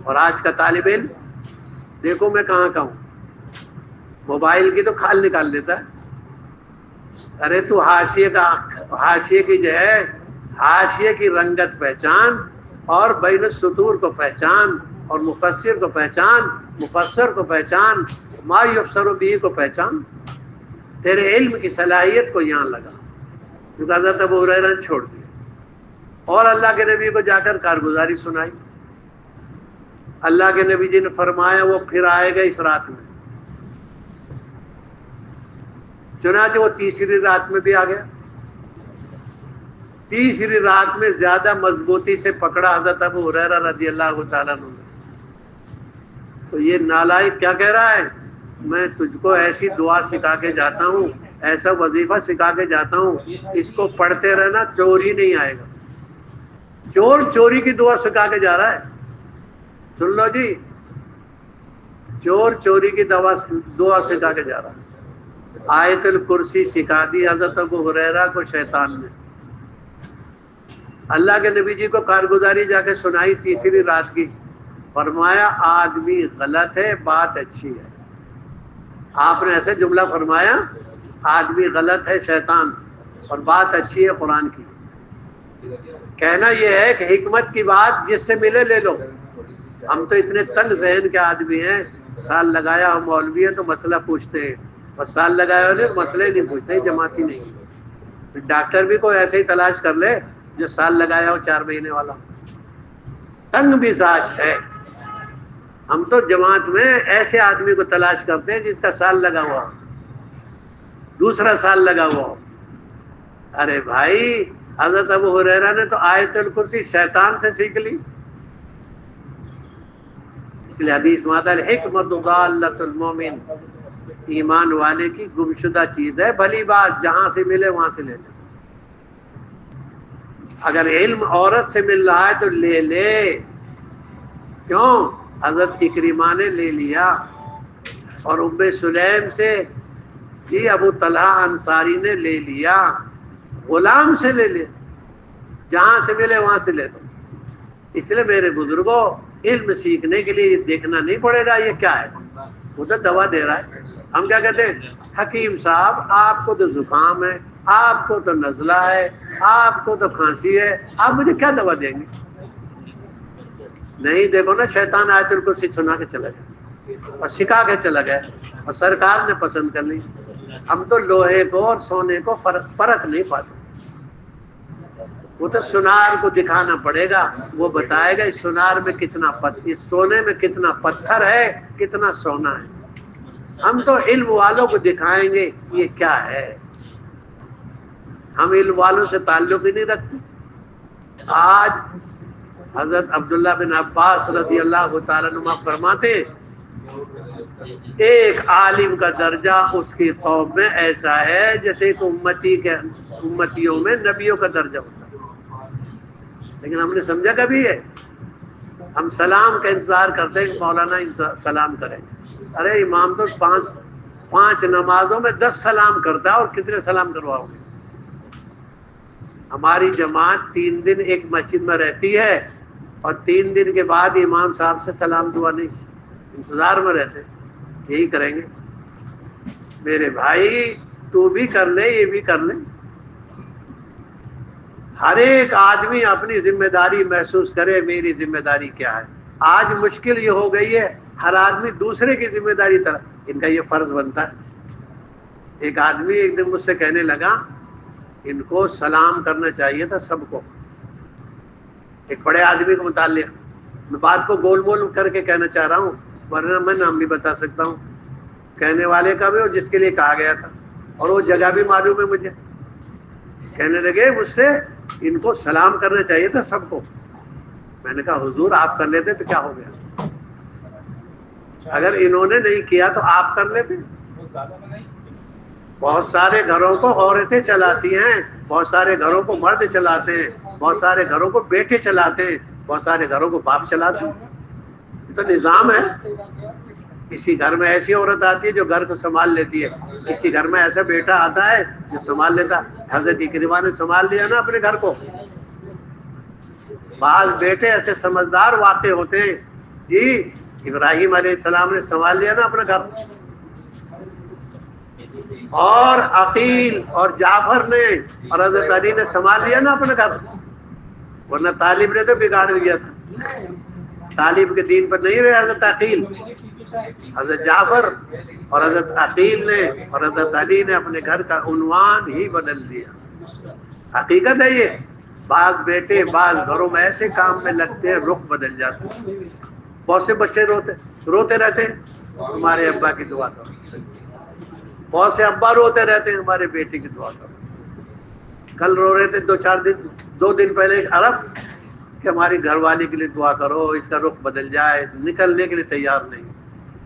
Speaker 2: اور آج کا طالب علم دیکھو میں کہاں کا ہوں, موبائل کی تو کھال نکال دیتا ہے. ارے تو حاشیے کی جو ہے حاشیے کی رنگت پہچان, اور بین السطور کو پہچان, اور مفسر کو پہچان, مفسر کو پہچان, ما یفسر بھی کو پہچان. تیرے علم کی صلاحیت کو یہاں لگا. کیونکہ حضرت ابو ہریرہ نے چھوڑ دیا اور اللہ کے نبی کو جا کر کارگزاری سنائی. اللہ کے نبی جی نے فرمایا وہ پھر آئے گا اس رات میں. چنانچہ وہ تیسری رات میں بھی آ گیا. تیسری رات میں زیادہ مضبوطی سے پکڑا حضرت ابو ہریرہ رضی اللہ تعالیٰ عنہ. تو یہ نالائق کیا کہہ رہا ہے, میں تجھ کو ایسی دعا سکھا کے جاتا ہوں, ایسا وظیفہ سکھا کے جاتا ہوں, اس کو پڑھتے رہنا, چوری نہیں آئے گا. چور چوری کی دعا سکھا کے جا رہا ہے. سن لو جی, چور چوری کی دعا سکھا کے جا رہا ہے. آیت الکرسی سکھا دی حضرت ابو ہریرہ کو شیطان نے. اللہ کے نبی جی کو کارگزاری جا کے سنائی تیسری رات کی. فرمایا آدمی غلط ہے, بات اچھی ہے. آپ نے ایسے جملہ فرمایا, آدمی غلط ہے شیطان, اور بات اچھی ہے قرآن کی. کہنا یہ ہے کہ حکمت کی بات جس سے ملے لے لو. ہم تو اتنے تنگ ذہن کے آدمی ہیں, سال لگایا ہو مولوی ہے تو مسئلہ پوچھتے ہیں, اور سال لگایا ہو نہیں مسئلے نہیں پوچھتے, جماعتی نہیں. ڈاکٹر بھی کوئی ایسے ہی تلاش کر لے جو سال لگایا ہو 4 مہینے والا. تنگ مزاج ہے. ہم تو جماعت میں ایسے آدمی کو تلاش کرتے ہیں جس کا سال لگا ہوا, دوسرا سال لگا ہوا. ارے بھائی حضرت ابو ہریرہ نے تو آیت الکرسی شیطان سے سیکھ لی، اس لیے حدیث میں آتا ہے حکمت ضالۃ المومن، ایمان والے کی گمشدہ چیز ہے، بھلی بات جہاں سے ملے وہاں سے لے لے۔ اگر علم عورت سے مل رہا ہے تو لے لے، کیوں؟ حضرت اکرمہ نے لے لیا، اور ام سلیم سے جی ابو طلحہ انصاری نے لے لیا، غلام سے لے لے، جہاں سے ملے وہاں سے لے لو۔ اس لیے میرے بزرگوں، علم سیکھنے کے لیے یہ دیکھنا نہیں پڑے گا یہ کیا ہے، وہ تو دوا دے رہا ہے۔ ہم کیا کہتے ہیں، حکیم صاحب آپ کو تو زکام ہے، آپ کو تو نزلہ ہے، آپ کو تو کھانسی ہے، آپ مجھے کیا دوا دیں گے؟ نہیں، دیکھو نا، شیطان آیت الکرسی سنا کے چلا گیا اور سکھا کے چلا گیا، اور سرکار نے پسند کر لی۔ ہم تو لوہے کو اور سونے کو فرق نہیں پاتے، وہ تو سونار کو دکھانا پڑے گا، وہ بتائے گا اس سونار میں کتنا اس سونے میں کتنا پتھر ہے، کتنا سونا ہے۔ ہم تو علم والوں کو دکھائیں گے یہ کیا ہے، ہم علم والوں سے تعلق ہی نہیں رکھتے۔ آج حضرت عبداللہ بن عباس رضی اللہ تعالیٰ عنہ فرماتے ایک عالم کا درجہ اس کی قوم میں ایسا ہے جیسے ایک امتیوں میں نبیوں کا درجہ ہوتا ہے۔ لیکن ہم نے سمجھا کبھی ہے؟ ہم سلام کا انتظار کرتے ہیں کہ مولانا سلام کریں، ارے امام تو پانچ نمازوں میں 10 سلام کرتا ہے، اور کتنے سلام کرواؤ گے؟ ہماری جماعت 3 دن ایک مسجد میں رہتی ہے، اور 3 دن کے بعد امام صاحب سے سلام دعا نہیں، انتظار میں رہتے، یہی کریں گے۔ میرے بھائی تو بھی کر لے، یہ بھی کر لے، ہر ایک آدمی اپنی ذمہ داری محسوس کرے، میری ذمہ داری کیا ہے۔ آج مشکل یہ ہو گئی ہے، ہر آدمی دوسرے کی ذمہ داری طرح، ان کا یہ فرض بنتا ہے۔ ایک آدمی ایک دن مجھ سے کہنے لگا ان کو سلام کرنا چاہیے تھا سب کو، ایک بڑے آدمی کو متعلق، میں بات کو گول مول کر کے کہنا چاہ رہا ہوں، ورنہ میں نام بھی بتا سکتا ہوں کہنے والے کا بھی اور جس کے لیے کہا گیا تھا، اور وہ جگہ بھی معلوم ہے مجھے۔ کہنے لگے مجھ سے ان کو سلام کرنا چاہیے تھا سب کو۔ میں نے کہا حضور آپ کر لیتے تو کیا ہو گیا، اگر انہوں نے نہیں کیا تو آپ کر لیتے۔ بہت سارے گھروں کو عورتیں چلاتی ہیں، بہت سارے گھروں کو مرد چلاتے ہیں، بہت سارے گھروں کو بیٹے چلاتے ہیں، بہت سارے گھروں کو باپ چلاتے ہیں، یہ تو نظام ہے۔ کسی گھر میں ایسی عورت آتی ہے جو گھر کو سنبھال لیتی ہے، کسی گھر میں ایسا بیٹا آتا ہے جو سنبھال لیتا ہے۔ حضرت اکرمہ نے سنبھال لیا نا اپنے گھر کو۔ بعض بیٹے ایسے سمجھدار واقع ہوتے ہیں، جی ابراہیم علیہ السلام نے سنبھال لیا نا اپنا گھر، اور عقیل اور جعفر نے اور حضرت علی نے سنبھال لیا نا اپنا گھر، ورنہ طالب نے تو بگاڑ دیا تھا۔ طالب کے دین پر نہیں رہے حضرت عقیل، حضرت جعفر اور حضرت عقیل نے اور حضرت علی نے اپنے گھر کا عنوان ہی بدل دیا۔ حقیقت ہے یہ، بعض بیٹے بعض گھروں میں ایسے کام میں لگتے ہیں رخ بدل جاتے ہیں۔ بہت سے بچے روتے رہتے ہیں ہمارے ابا کی دعا کرو، بہت سے ابا روتے رہتے ہیں ہمارے بیٹے کی دعا کرو۔ کل رو رہے تھے 2 دن پہلے ایک عرب کہ ہماری گھر والی کے لیے دعا کرو، اس کا رخ بدل جائے، نکلنے کے لیے تیار نہیں۔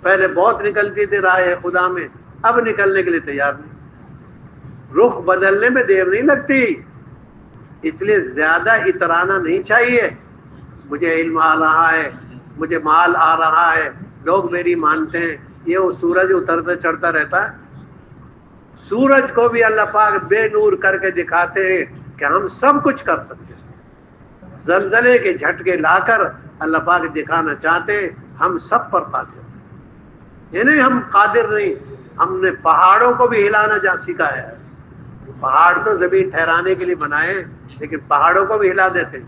Speaker 2: پہلے بہت نکلتی تھی راہ خدا میں، اب نکلنے کے لیے تیار نہیں۔ رخ بدلنے میں دیر نہیں لگتی، اس لیے زیادہ اترانا نہیں چاہیے۔ مجھے علم آ رہا ہے، مجھے مال آ رہا ہے، لوگ میری مانتے ہیں، یہ وہ سورج اترتا چڑھتا رہتا ہے۔ سورج کو بھی اللہ پاک بے نور کر کے دکھاتے ہیں کہ ہم سب کچھ کر سکتے ہیں۔ زلزلے کے جھٹکے لا کر اللہ پاک دکھانا چاہتے ہیں ہم سب پر قادر ہیں۔ یہ نہیں ہم قادر نہیں، ہم نے پہاڑوں کو بھی ہلانا سکھایا ہے۔ پہاڑ تو زمین ٹھہرانے کے لیے بنائے، لیکن پہاڑوں کو بھی ہلا دیتے ہیں۔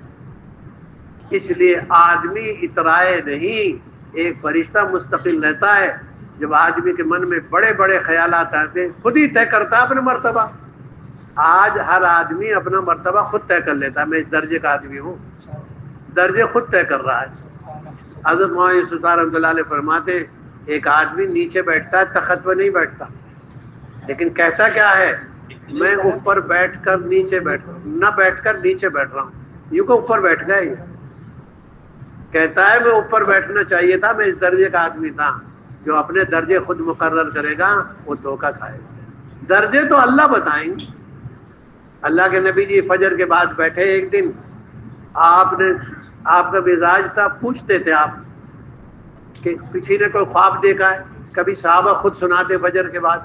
Speaker 2: اس لیے آدمی اترائے نہیں، ایک فرشتہ مستقل رہتا ہے۔ جب آدمی کے من میں بڑے بڑے خیالات آتے ہیں خود ہی طے کرتا ہے اپنا مرتبہ۔ آج ہر آدمی اپنا مرتبہ خود طے کر لیتا ہے، میں اس درجے کا آدمی ہوں، درجے خود طے کر رہا ہے۔ حضرت مولانا یوسف رحمۃ اللہ علیہ فرماتے ہیں ایک آدمی نیچے بیٹھتا ہے، تخت پہ نہیں بیٹھتا، لیکن کہتا کیا ہے میں اوپر بیٹھ کر نیچے بیٹھ رہا ہوں، نہ بیٹھ کر نیچے بیٹھ رہا ہوں، یوں کہ اوپر بیٹھ گیا یہ کہتا ہے میں اوپر بیٹھنا چاہیے تھا، میں اس درجے کا آدمی تھا۔ جو اپنے درجے خود مقرر کرے گا وہ دھوکہ کھائے گا۔ درجے تو اللہ بتائیں گے۔ اللہ کے نبی جی فجر کے بعد بیٹھے ایک دن، آپ کا مزاج تھا، پوچھتے تھے آپ کہ کسی نے کوئی خواب دیکھا ہے؟ کبھی صحابہ خود سناتے فجر کے بعد۔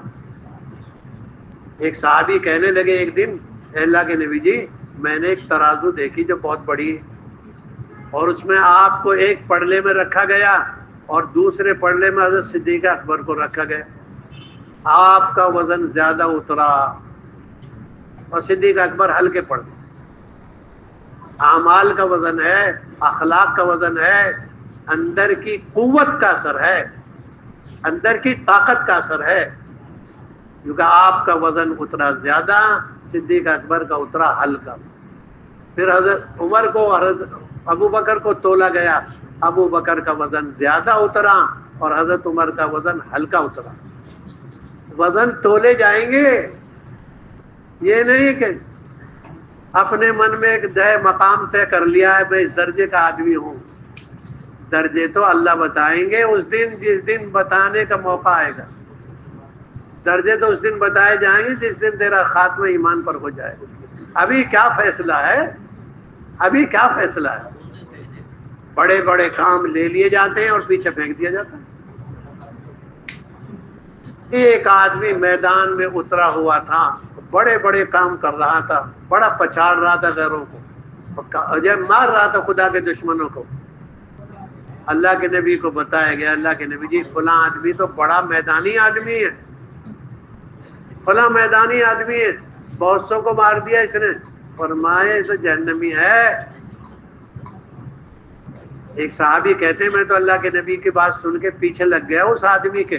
Speaker 2: ایک صحابی کہنے لگے ایک دن، اے اللہ کے نبی جی میں نے ایک ترازو دیکھی جو بہت بڑی ہے، اور اس میں آپ کو ایک پڑلے میں رکھا گیا اور دوسرے پڑلے میں حضرت صدیق اکبر کو رکھا گیا، آپ کا وزن زیادہ اترا اور صدیق اکبر ہلکے پڑ گئے۔ اعمال کا وزن ہے، اخلاق کا وزن ہے، اندر کی قوت کا اثر ہے، اندر کی طاقت کا اثر ہے، کیونکہ آپ کا وزن اترا زیادہ، صدیق اکبر کا اترا ہلکا۔ پھر حضرت عمر کو حضرت ابو بکر کو تولا گیا، ابو بکر کا وزن زیادہ اترا اور حضرت عمر کا وزن ہلکا اترا۔ وزن تولے جائیں گے، یہ نہیں کہ اپنے من میں ایک مقام طے کر لیا ہے میں اس درجے کا آدمی ہوں۔ درجے تو اللہ بتائیں گے اس دن، جس دن بتانے کا موقع آئے گا۔ درجے تو اس دن بتائے جائیں گے جس دن تیرا خاتمہ ایمان پر ہو جائے گا۔ ابھی کیا فیصلہ ہے؟ ابھی کیا فیصلہ ہے؟ بڑے بڑے کام لے لیے جاتے ہیں اور پیچھے پھینک دیا جاتا ہے۔ ایک آدمی میدان میں اترا ہوا تھا، بڑے بڑے کام کر رہا تھا، بڑا پچاڑ رہا تھا غیروں کو، جب مار رہا تھا خدا کے دشمنوں کو۔ اللہ کے نبی کو بتایا گیا، اللہ کے نبی جی فلاں آدمی تو بڑا میدانی آدمی ہے، فلاں میدانی آدمی ہے، بہت سو کو مار دیا اس نے۔ فرمائے تو جہنمی ہے۔ ایک صحابی کہتے ہیں میں تو اللہ کے نبی کی بات سن کے پیچھے لگ گیا اس آدمی کے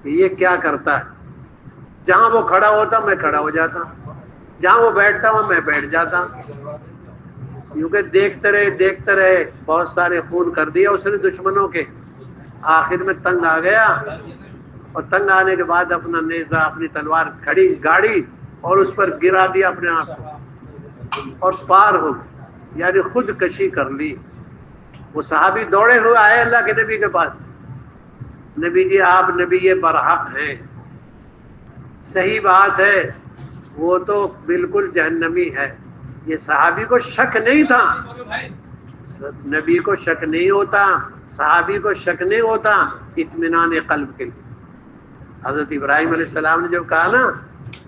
Speaker 2: کہ یہ کیا کرتا ہے۔ جہاں وہ کھڑا ہوتا میں کھڑا ہو جاتا، جہاں وہ بیٹھتا ہوں میں بیٹھ جاتا، کیونکہ دیکھتے رہے بہت سارے خون کر دیا اس نے دشمنوں کے۔ آخر میں تنگ آ گیا، اور تنگ آنے کے بعد اپنا نیزہ اپنی تلوار کھڑی گاڑی اور اس پر گرا دیا اپنے آپ کو اور پار ہو گیا، یعنی خود کشی کر لی۔ وہ صحابی دوڑے ہوئے آئے اللہ کے نبی کے پاس، نبی جی آپ نبی برحق ہیں، صحیح بات ہے وہ تو بالکل جہنمی ہے۔ یہ صحابی کو شک نہیں تھا، نبی کو شک نہیں ہوتا، صحابی کو شک نہیں ہوتا، اطمینان قلب کے لیے۔ حضرت ابراہیم علیہ السلام نے جب کہا نا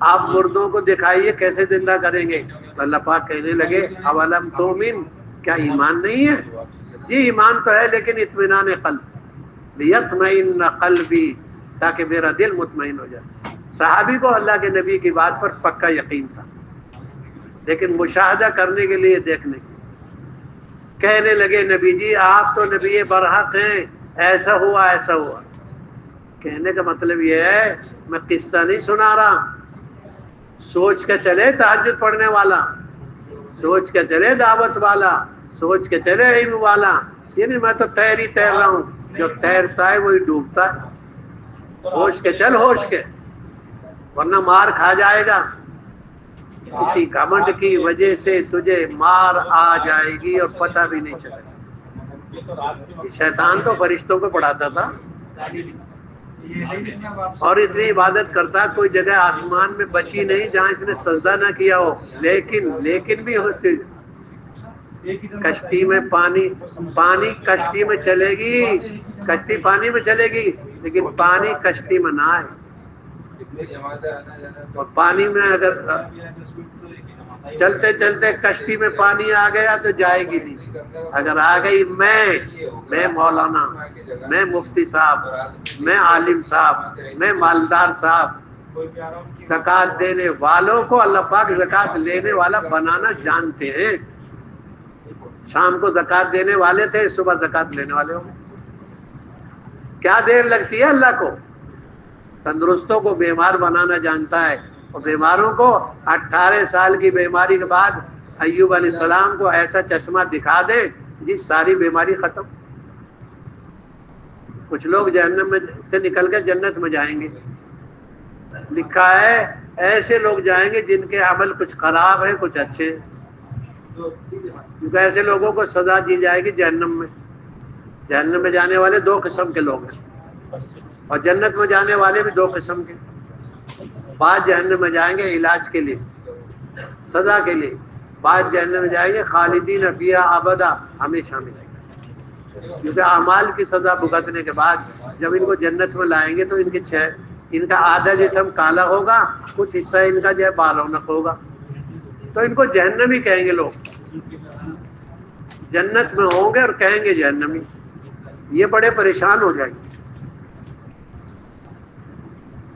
Speaker 2: آپ مردوں کو دکھائیے کیسے زندہ کریں گے، تو اللہ پاک کہنے لگے اولم تؤمن، کیا ایمان نہیں ہے؟ جی ایمان تو ہے لیکن اطمینان قلب، لیطمئن قلبی، تاکہ میرا دل مطمئن ہو جائے۔ صحابی کو اللہ کے نبی کی بات پر پکا یقین تھا، لیکن مشاہدہ کرنے کے لیے دیکھنے کہنے لگے نبی جی آپ تو نبی برحق ہیں، ایسا ہوا ایسا ہوا۔ کہنے کا مطلب یہ ہے میں قصہ نہیں سنا رہا، سوچ کے چلے تہجد پڑھنے والا، سوچ کے چلے دعوت والا، سوچ کے چلے علم والا، یعنی میں تو تیر ہی تیر رہا ہوں، جو تیرتا ہے وہی ڈوبتا ہے۔ ہوش کے چل، ہوش کے، ورنہ مار کھا جائے گا۔ اسی گھمنڈ کی وجہ سے تجھے مار آ جائے گی اور پتہ بھی نہیں چلے گا۔ شیطان تو فرشتوں کو پڑھاتا تھا اور اتنی عبادت کرتا، کوئی جگہ آسمان میں بچی نہیں جہاں اس نے سجدہ نہ کیا ہو، لیکن بھی ہوتی کشتی میں پانی کشتی میں چلے گی، کشتی پانی میں چلے گی لیکن پانی کشتی میں نہ آئے، اور پانی میں اگر چلتے چلتے کشتی میں پانی آ گیا تو جائے گی نہیں۔ اگر آ گئی میں مولانا، میں مفتی صاحب، میں عالم صاحب، میں مالدار صاحب، زکوٰۃ دینے والوں کو اللہ پاک زکوٰۃ لینے والا بنانا جانتے ہیں۔ شام کو زکوٰۃ دینے والے تھے، صبح زکوٰۃ لینے والے ہوں گے۔ کیا دیر لگتی ہے اللہ کو؟ تندرستوں کو بیمار بنانا جانتا ہے، اور بیماروں کو 18 سال کی بیماری کے بعد ایوب علیہ السلام کو ایسا چشمہ دکھا دے جس ساری بیماری ختم۔ کچھ لوگ جہنم میں سے نکل کے جنت میں جائیں گے، لکھا ہے ایسے لوگ جائیں گے جن کے عمل کچھ خراب ہیں کچھ اچھے ہیں، کیونکہ ایسے لوگوں کو سزا دی جائے گی جہنم میں۔ جہنم میں جانے والے دو قسم کے لوگ ہیں، اور جنت میں جانے والے بھی دو قسم کے۔ بعض جہنم میں جائیں گے علاج کے لیے، سزا کے لیے، بعض جہنم میں جائیں گے خالدین فیہا ابدا، ہمیشہ ہمیشہ، کیونکہ اعمال کی سزا بھگتنے کے بعد جب ان کو جنت میں لائیں گے تو ان کا آدھا جسم کالا ہوگا، کچھ حصہ ان کا جو ہے بالونق ہوگا، تو ان کو جہنمی کہیں گے لوگ۔ جنت میں ہوں گے اور کہیں گے جہنمی، یہ بڑے پریشان ہو جائیں گے،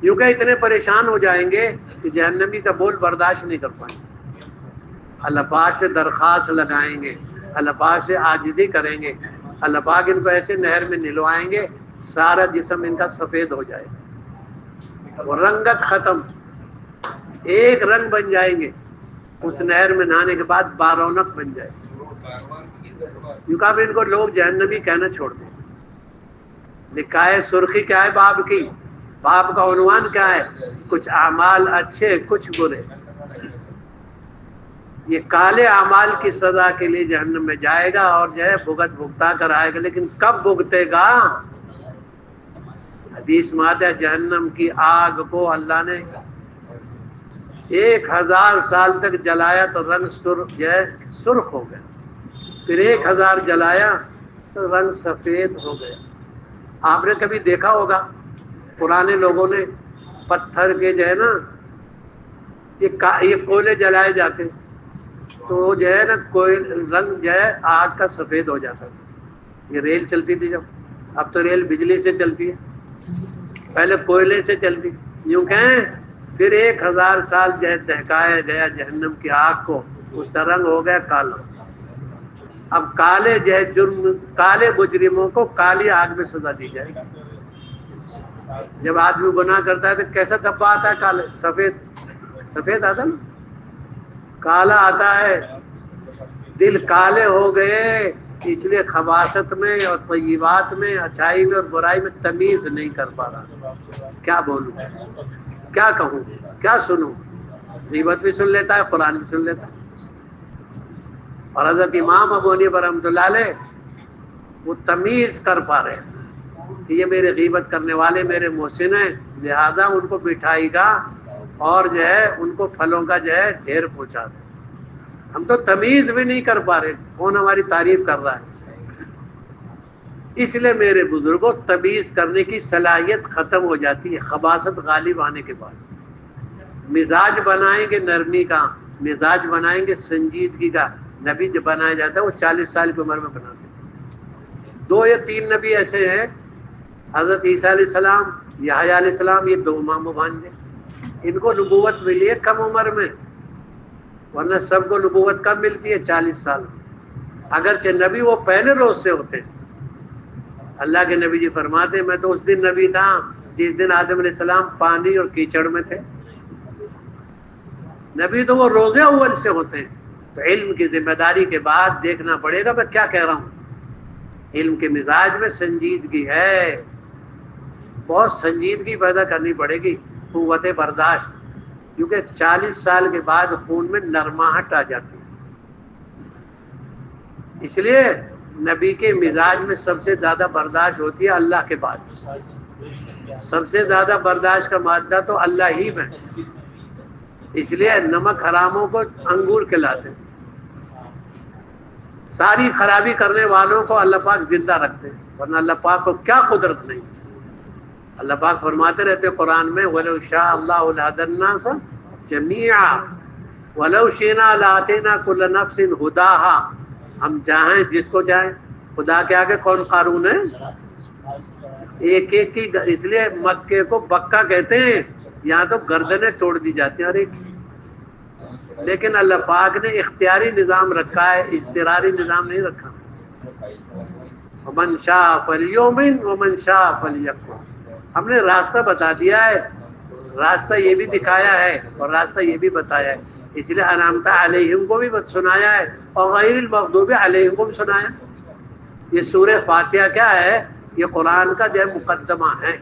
Speaker 2: کیونکہ اتنے پریشان ہو جائیں گے کہ جہنمی کا بول برداشت نہیں کر پائیں گے، اللہ پاک سے درخواست لگائیں گے، اللہ پاک سے عاجزی کریں گے، اللہ پاک ان کو ایسے نہر میں نہلوائیں گے سارا جسم ان کا سفید ہو جائے گا، وہ رنگت ختم، ایک رنگ بن جائیں گے، اس نہر میں نہانے کے بعد بارونق بن جائے گا، کیونکہ اب ان کو لوگ جہنمی کہنا چھوڑ دیں۔ لکھا ہے سرخی کیا ہے باب کی، باب کا عنوان کیا ہے، کچھ اعمال اچھے کچھ برے۔ یہ کالے اعمال کی سزا کے لیے جہنم میں جائے گا اور جو ہے بھگتا کر آئے گا، لیکن کب بھگتے گا؟ حدیث میں آتا ہے جہنم کی آگ کو اللہ نے 1000 سال تک جلایا تو رنگ سرخ ہو گیا، پھر 1000 جلایا تو رنگ سفید ہو گیا۔ آپ نے کبھی دیکھا ہوگا پرانے لوگوں نے پتھر کے جو ہے نا یہ کوئلے جلائے جاتے تو جو ہے نا کوئی رنگ جو ہے آگ کا سفید ہو جاتا تھا۔ یہ ریل چلتی تھی جب، اب تو ریل بجلی سے چلتی ہے، پہلے کوئلے سے چلتی، یوں کہیں پھر 1000 سال جو ہے دہکایا گیا جہنم کی آگ کو، اس کا رنگ ہو گیا کالا۔ اب کالے جو ہے کالے مجرموں کو کالی آگ میں سزا دی جائے گی۔ جب آدمی گناہ کرتا ہے تو کیسا دھبا آتا ہے؟ کالے سفید آتا نا، کالا آتا ہے۔ دل کالے ہو گئے، اس لیے خباثت میں اور طیبات میں، اچھائی میں اور برائی میں تمیز نہیں کر پا رہا۔ کیا بولوں، کیا کہوں، کیا سنوں؟ غیبت بھی سن لیتا ہے، قرآن بھی سن لیتا ہے۔ اور حضرت امام ابو حنیفہ رحمۃ اللہ علیہ وہ تمیز کر پا رہے ہیں کہ یہ میرے غیبت کرنے والے میرے محسن ہیں، لہذا ان کو بٹھائی گا اور جو ہے ان کو پھلوں کا جو ہے ڈھیر پہنچا دے۔ ہم تو تمیز بھی نہیں کر پا رہے، کون ہماری تعریف کر رہا ہے؟ اس لیے میرے بزرگوں تمیز کرنے کی صلاحیت ختم ہو جاتی ہے خباثت غالب آنے کے بعد۔ مزاج بنائیں گے نرمی کا، مزاج بنائیں گے سنجیدگی کا۔ نبی جو بنایا جاتا ہے وہ 40 سال کی عمر میں بناتے ہیں۔ 2 یا 3 نبی ایسے ہیں، حضرت عیسیٰ علیہ السلام، یحییٰ علیہ السلام، یہ 2 ماموں بھانجے، ان کو نبوت ملی ہے کم عمر میں، ورنہ سب کو نبوت کب ملتی ہے؟ 40 سال۔ اگرچہ نبی وہ پہلے روز سے ہوتے ہیں۔ اللہ کے نبی جی فرماتے ہیں میں تو اس دن نبی تھا جس دن آدم علیہ السلام پانی اور کیچڑ میں تھے۔ نبی تو وہ روز اول سے ہوتے ہیں۔ تو علم کی ذمہ داری کے بعد دیکھنا پڑے گا میں کیا کہہ رہا ہوں۔ علم کے مزاج میں سنجیدگی ہے، بہت سنجیدگی پیدا کرنی پڑے گی، قوت برداشت، کیونکہ 40 سال کے بعد خون میں نرماہٹ آ جاتی ہے۔ اس لیے نبی کے مزاج میں سب سے زیادہ برداشت ہوتی ہے اللہ کے بعد۔ سب سے زیادہ برداشت کا مادہ تو اللہ ہی میں، اس لیے نمک حراموں کو انگور کھلاتے ہیں۔ ساری خرابی کرنے والوں کو اللہ پاک زندہ رکھتے ہیں، ورنہ اللہ پاک کو کیا قدرت نہیں۔ اللہ پاک فرماتے رہتے قرآن میں وَلَوْ شَاءَ اللَّهُ لَهَدَى النَّاسَ جَمِيعًا وَلَوْ شِئْنَا لَآتَيْنَا كُلَّ نَفْسٍ هُدَاهَا۔ ہم چاہیں جس کو چاہیں، خدا کے آگے کون قارون ہے؟ ایک ایک کی، اس لیے مکے کو بکا کہتے ہیں، یہاں تو گردنیں توڑ دی جاتی ہیں ہر ایک۔ لیکن اللہ پاک نے اختیاری نظام رکھا ہے، اضطراری نظام نہیں رکھا۔ وَمَنْ شَاءَ فَلْيُؤْمِنْ وَمَنْ شَاءَ فَلْيَكْفُرْ۔ ہم نے راستہ بتا دیا ہے، راستہ یہ بھی دکھایا ہے اور راستہ یہ بھی بتایا ہے، اس لیے انعمت علیہم کو بھی سنایا ہے اور غیر المغضوب علیہم کو بھی سنایا۔ یہ سورہ فاتحہ کیا ہے؟ یہ قرآن کا جو ہے مقدمہ ہے۔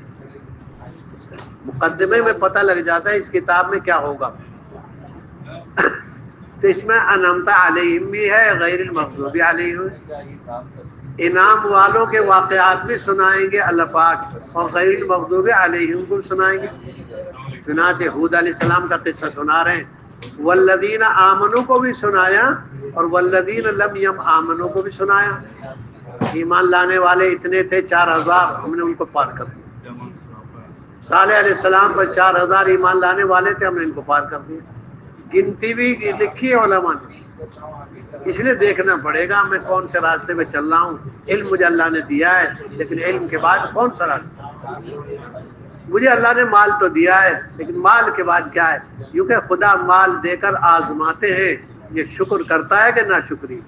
Speaker 2: مقدمے میں پتہ لگ جاتا ہے اس کتاب میں کیا ہوگا. تو اس میں انعمت علیہم بھی ہے، غیر المغضوب علیہم، انعام والوں کے واقعات بھی سنائیں گے اللہ پاک، اور غیر المغضوب علیہم کو سنائیں گے. چنانچہ ہود علیہ السلام کا قصہ سنا رہے ہیں، والذین آمنوا کو بھی سنایا اور والذین لم آمنوا کو بھی سنایا. ایمان لانے والے اتنے تھے 4000، ہم نے ان کو پار کر دیا. صالح علیہ السلام پر 4000 ایمان لانے والے تھے، ہم نے ان کو پار کر دیا. گنتی بھی لکھی ہے علماء نے. اس لیے دیکھنا پڑے گا میں کون سے راستے میں چل رہا ہوں. علم مجھے اللہ نے دیا ہے، لیکن علم کے بعد کون سا راستہ؟ مجھے اللہ نے مال تو دیا ہے، لیکن مال کے بعد کیا ہے؟ یوں کہ خدا مال دے کر آزماتے ہیں، یہ شکر کرتا ہے کہ ناشکری؟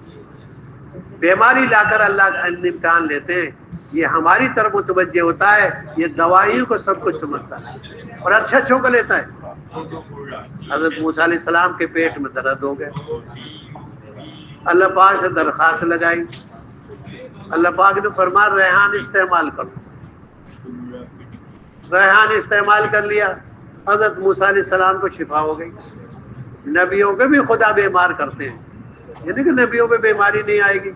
Speaker 2: بیماری لا کر اللہ کا امتحان لیتے ہیں، یہ ہماری طرف متوجہ ہوتا ہے، یہ دوائیوں کو سب کچھ سمجھتا ہے اور اچھوں کو لیتا ہے. حضرت موسیٰ علیہ السلام کے پیٹ میں درد ہو گئے، اللہ پاک سے درخواست لگائی، اللہ پاک نے فرمایا ریحان استعمال کرو. ریحان استعمال کر لیا، حضرت موسیٰ علیہ السلام کو شفا ہو گئی. نبیوں کو بھی خدا بیمار کرتے ہیں، یعنی کہ نبیوں پہ بیماری نہیں آئے گی.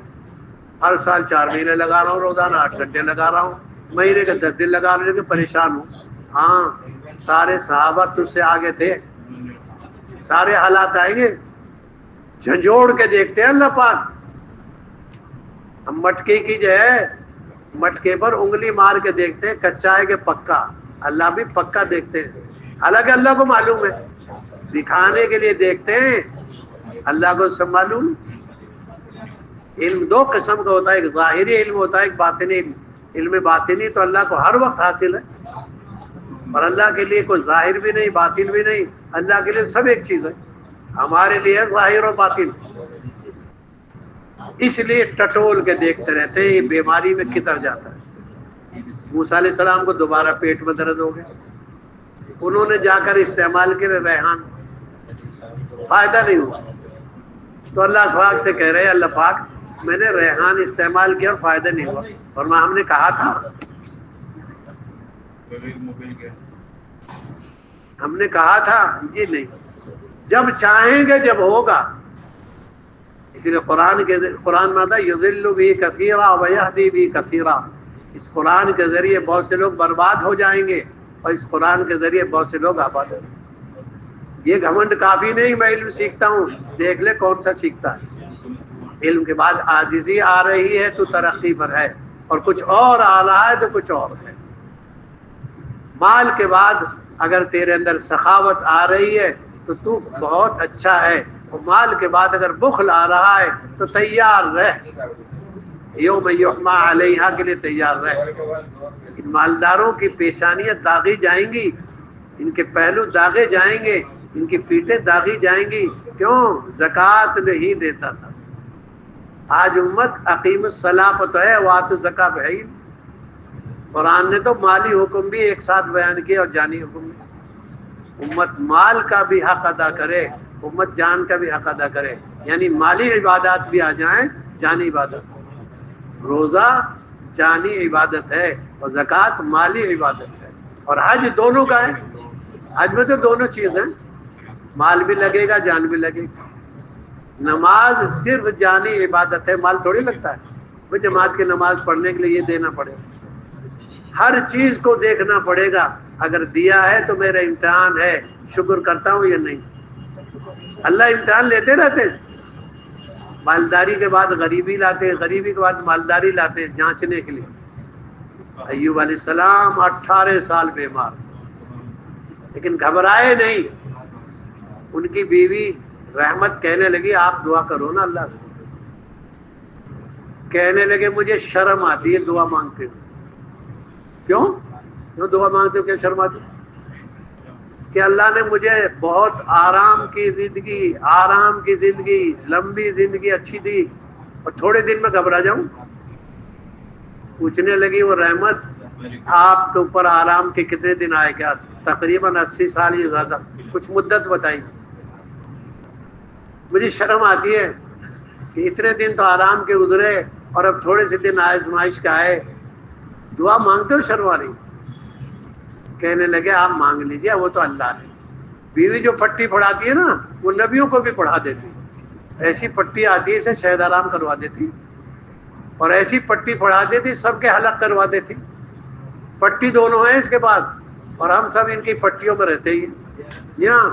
Speaker 2: ہر سال 4 مہینے لگا رہا ہوں، روزانہ 8 گھنٹے لگا رہا ہوں، مہینے کے 10 دن لگا رہا ہوں، لیکن پریشان ہوں. ہاں سارے صحابہ تجھ سے آگے تھے، سارے حالات آئیں گے، جھنجھوڑ کے دیکھتے ہیں اللہ پاک. ہم مٹکے کی جو ہے مٹکے پر انگلی مار کے دیکھتے ہیں کچا ہے کہ پکا. اللہ بھی پکا دیکھتے ہیں، حالانکہ اللہ کو معلوم ہے، دکھانے کے لیے دیکھتے ہیں، اللہ کو سب معلوم. علم 2 قسم کا ہوتا ہے، ایک ظاہری علم ہوتا ہے، ایک باطنی علم. علم باطنی تو اللہ کو ہر وقت حاصل ہے، اور اللہ کے لیے کوئی ظاہر بھی نہیں باطن بھی نہیں، اللہ کے لیے سب ایک چیز ہے. ہمارے لیے ظاہر و باطن، اس لیے ٹٹول کے دیکھتے رہتے ہیں، یہ بیماری میں کدھر جاتا ہے. موسیٰ علیہ السلام کو دوبارہ پیٹ میں درد ہو گیا، انہوں نے جا کر استعمال کیا ریحان، فائدہ نہیں ہوا. تو اللہ پاک سے کہہ رہے ہیں اللہ پاک میں نے ریحان استعمال کیا اور فائدہ نہیں ہوا، اور ہم نے کہا تھا، ہم نے کہا تھا جی نہیں، جب چاہیں گے جب ہوگا. اس لیے قرآن میں آتا ہے یضل بھی کثیرا ویہدی بھی کثیرا. اس قرآن کے ذریعے بہت سے لوگ برباد ہو جائیں گے، اور اس قرآن کے ذریعے بہت سے لوگ آباد ہوں گے. یہ گھمنڈ کافی نہیں میں علم سیکھتا ہوں، دیکھ لے کون سا سیکھتا ہے. علم کے بعد عاجزی آ رہی ہے تو ترقی پر ہے، اور کچھ اور آ رہا ہے تو کچھ اور ہے. مال کے بعد اگر تیرے اندر سخاوت آ رہی ہے تو بہت اچھا ہے، اور مال کے بعد اگر بخل آ رہا ہے تو تیار رہ، یوم یحمى علیہا کے لیے تیار رہ. ان مالداروں کی پیشانیاں داغی جائیں گی، ان کے پہلو داغے جائیں گے، ان کی پیٹیں داغی جائیں گی. کیوں؟ زکوٰۃ نہیں دیتا تھا. آج امت اقیم الصلاۃ تو ہے، وآتوا الزکاۃ ہے ہی. قرآن نے تو مالی حکم بھی ایک ساتھ بیان کیا اور جانی حکم بھی. امت مال کا بھی حق ادا کرے، امت جان کا بھی حق ادا کرے، یعنی مالی عبادات بھی آ جائیں، جانی عبادت. روزہ جانی عبادت ہے اور زکوٰۃ مالی عبادت ہے، اور حج دونوں کا ہے. حج میں تو دونوں چیزیں، مال بھی لگے گا جان بھی لگے گا. نماز صرف جانی عبادت ہے، مال تھوڑی لگتا ہے. وہ جماعت کی نماز پڑھنے کے لیے یہ دینا پڑے گا، ہر چیز کو دیکھنا پڑے گا. اگر دیا ہے تو میرا امتحان ہے، شکر کرتا ہوں یا نہیں. اللہ امتحان لیتے رہتے ہیں. مالداری کے بعد غریبی لاتے ہیں، غریبی کے بعد مالداری لاتے ہیں جانچنے کے لیے. ایوب علیہ السلام 18 سال بیمار، لیکن گھبرائے نہیں. ان کی بیوی رحمت کہنے لگی آپ دعا کرو نا اللہ سے. کہنے لگے مجھے شرم آتی ہے دعا مانگتے ہوئے. کیوں دعا مانگتے ہو؟ کیا شرم آتی؟ کہ اللہ نے مجھے بہت آرام کی زندگی لمبی زندگی اچھی دی، اور تھوڑے دن میں گھبرا جاؤں. پوچھنے لگی وہ رحمت آپ کے اوپر آرام کے کتنے دن آئے؟ کیا تقریباً 80 سال یا زیادہ، کچھ مدت بتائی. مجھے شرم آتی ہے کہ اتنے دن تو آرام کے گزرے اور اب تھوڑے سے دن آزمائش کا آئے، دعا مانگتے ہو شرم آ رہی. کہنے لگے آپ مانگ لیجیے، وہ تو اللہ ہے۔ بیوی جو پٹی پڑھاتی ہے نا وہ نبیوں کو بھی پڑھا دیتی، ایسی پٹی آتی ہے اسے شہد آرام کروا دیتی، اور ایسی پٹی پڑھا دیتی سب کے حلق کروا دیتی۔ پٹی دونوں ہیں اس کے بعد، اور ہم سب ان کی پٹیوں میں رہتے ہی ہیں۔ یہاں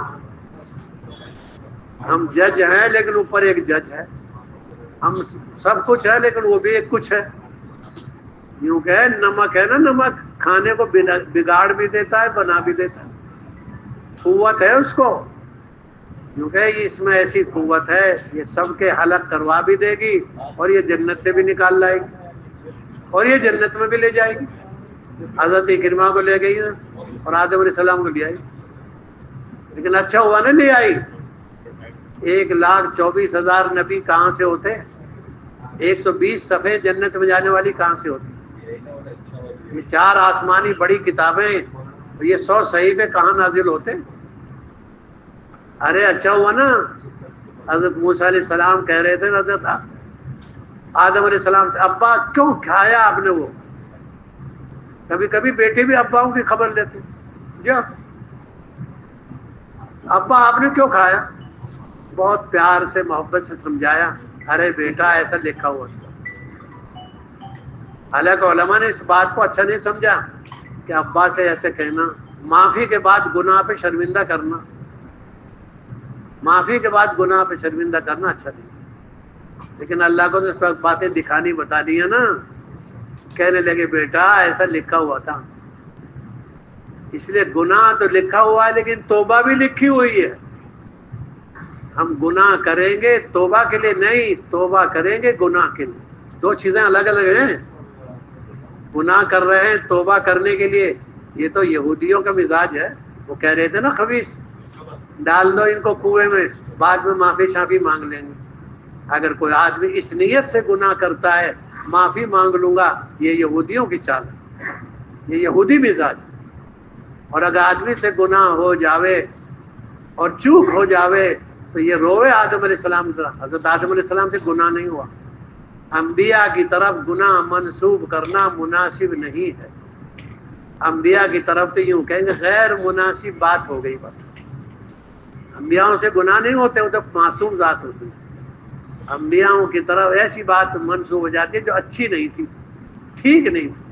Speaker 2: ہم جج ہیں لیکن اوپر ایک جج ہے، ہم سب کچھ ہے لیکن وہ بھی ایک کچھ ہے۔ یوں کہ نمک ہے نا، نمک کھانے کو بگاڑ بھی دیتا ہے بنا بھی دیتا ہے، قوت ہے اس کو، یوں کہ اس میں ایسی قوت ہے یہ سب کے حلق کروا بھی دے گی، اور یہ جنت سے بھی نکال لائے گی، اور یہ جنت میں بھی لے جائے گی۔ حضرت اکرمہ کو لے گئی نا، اور آدم علیہ السلام کو لے آئی، لیکن اچھا ہوا نا لے آئی۔ 1,24,000 نبی کہاں سے ہوتے؟ 120 صفحے جنت میں جانے والی کہاں سے ہوتی؟ یہ 4 آسمانی بڑی کتابیں، یہ 100 صحیفے کہاں نازل ہوتے؟ ارے اچھا ہوا نا، حضرت موسیٰ علیہ السلام کہہ رہے تھے حضرت آدم علیہ السلام سے، ابا کیوں کھایا آپ نے وہ؟ کبھی کبھی بیٹے بھی اباؤں کی خبر لیتے، جا ابا آپ نے کیوں کھایا؟ بہت پیار سے محبت سے سمجھایا، ارے بیٹا ایسا لکھا ہوا تھا۔ حالانکہ علماء نے اس بات کو اچھا نہیں سمجھا کہ ابا سے ایسے کہنا، معافی کے بعد گناہ پہ شرمندہ کرنا، معافی کے بعد گناہ پہ شرمندہ کرنا اچھا نہیں، لیکن اللہ کو تو اس وقت باتیں دکھانی بتا دی ہیں نا۔ کہنے لگے بیٹا ایسا لکھا ہوا تھا، اس لیے گناہ تو لکھا ہوا ہے لیکن توبہ بھی لکھی ہوئی ہے۔ ہم گناہ کریں گے توبہ کے لیے نہیں، توبہ کریں گے گناہ کے لیے، دو چیزیں الگ الگ ہیں۔ گناہ کر رہے ہیں توبہ کرنے کے لیے، یہ تو یہودیوں کا مزاج ہے، وہ کہہ رہے تھے نا خبیث، ڈال دو ان کو کنویں میں، بعد میں معافی شافی مانگ لیں گے۔ اگر کوئی آدمی اس نیت سے گناہ کرتا ہے معافی مانگ لوں گا، یہ یہودیوں کی چال ہے، یہ یہودی مزاج ہے۔ اور اگر آدمی سے گناہ ہو جاوے اور چوک ہو جاوے تو یہ روئے آدم علیہ السلام کی طرف۔ حضرت آدم علیہ السلام سے گناہ نہیں ہوا، انبیاء کی طرف گناہ منسوب کرنا مناسب نہیں ہے۔ انبیاء کی طرف تو یوں کہیں گے غیر مناسب بات ہو گئی، بس انبیاء سے گناہ نہیں ہوتے، وہ تو معصوم ذات ہوتی ہے۔ انبیاء کی طرف ایسی بات منسوب ہو جاتی ہے جو اچھی نہیں تھی، ٹھیک نہیں تھی۔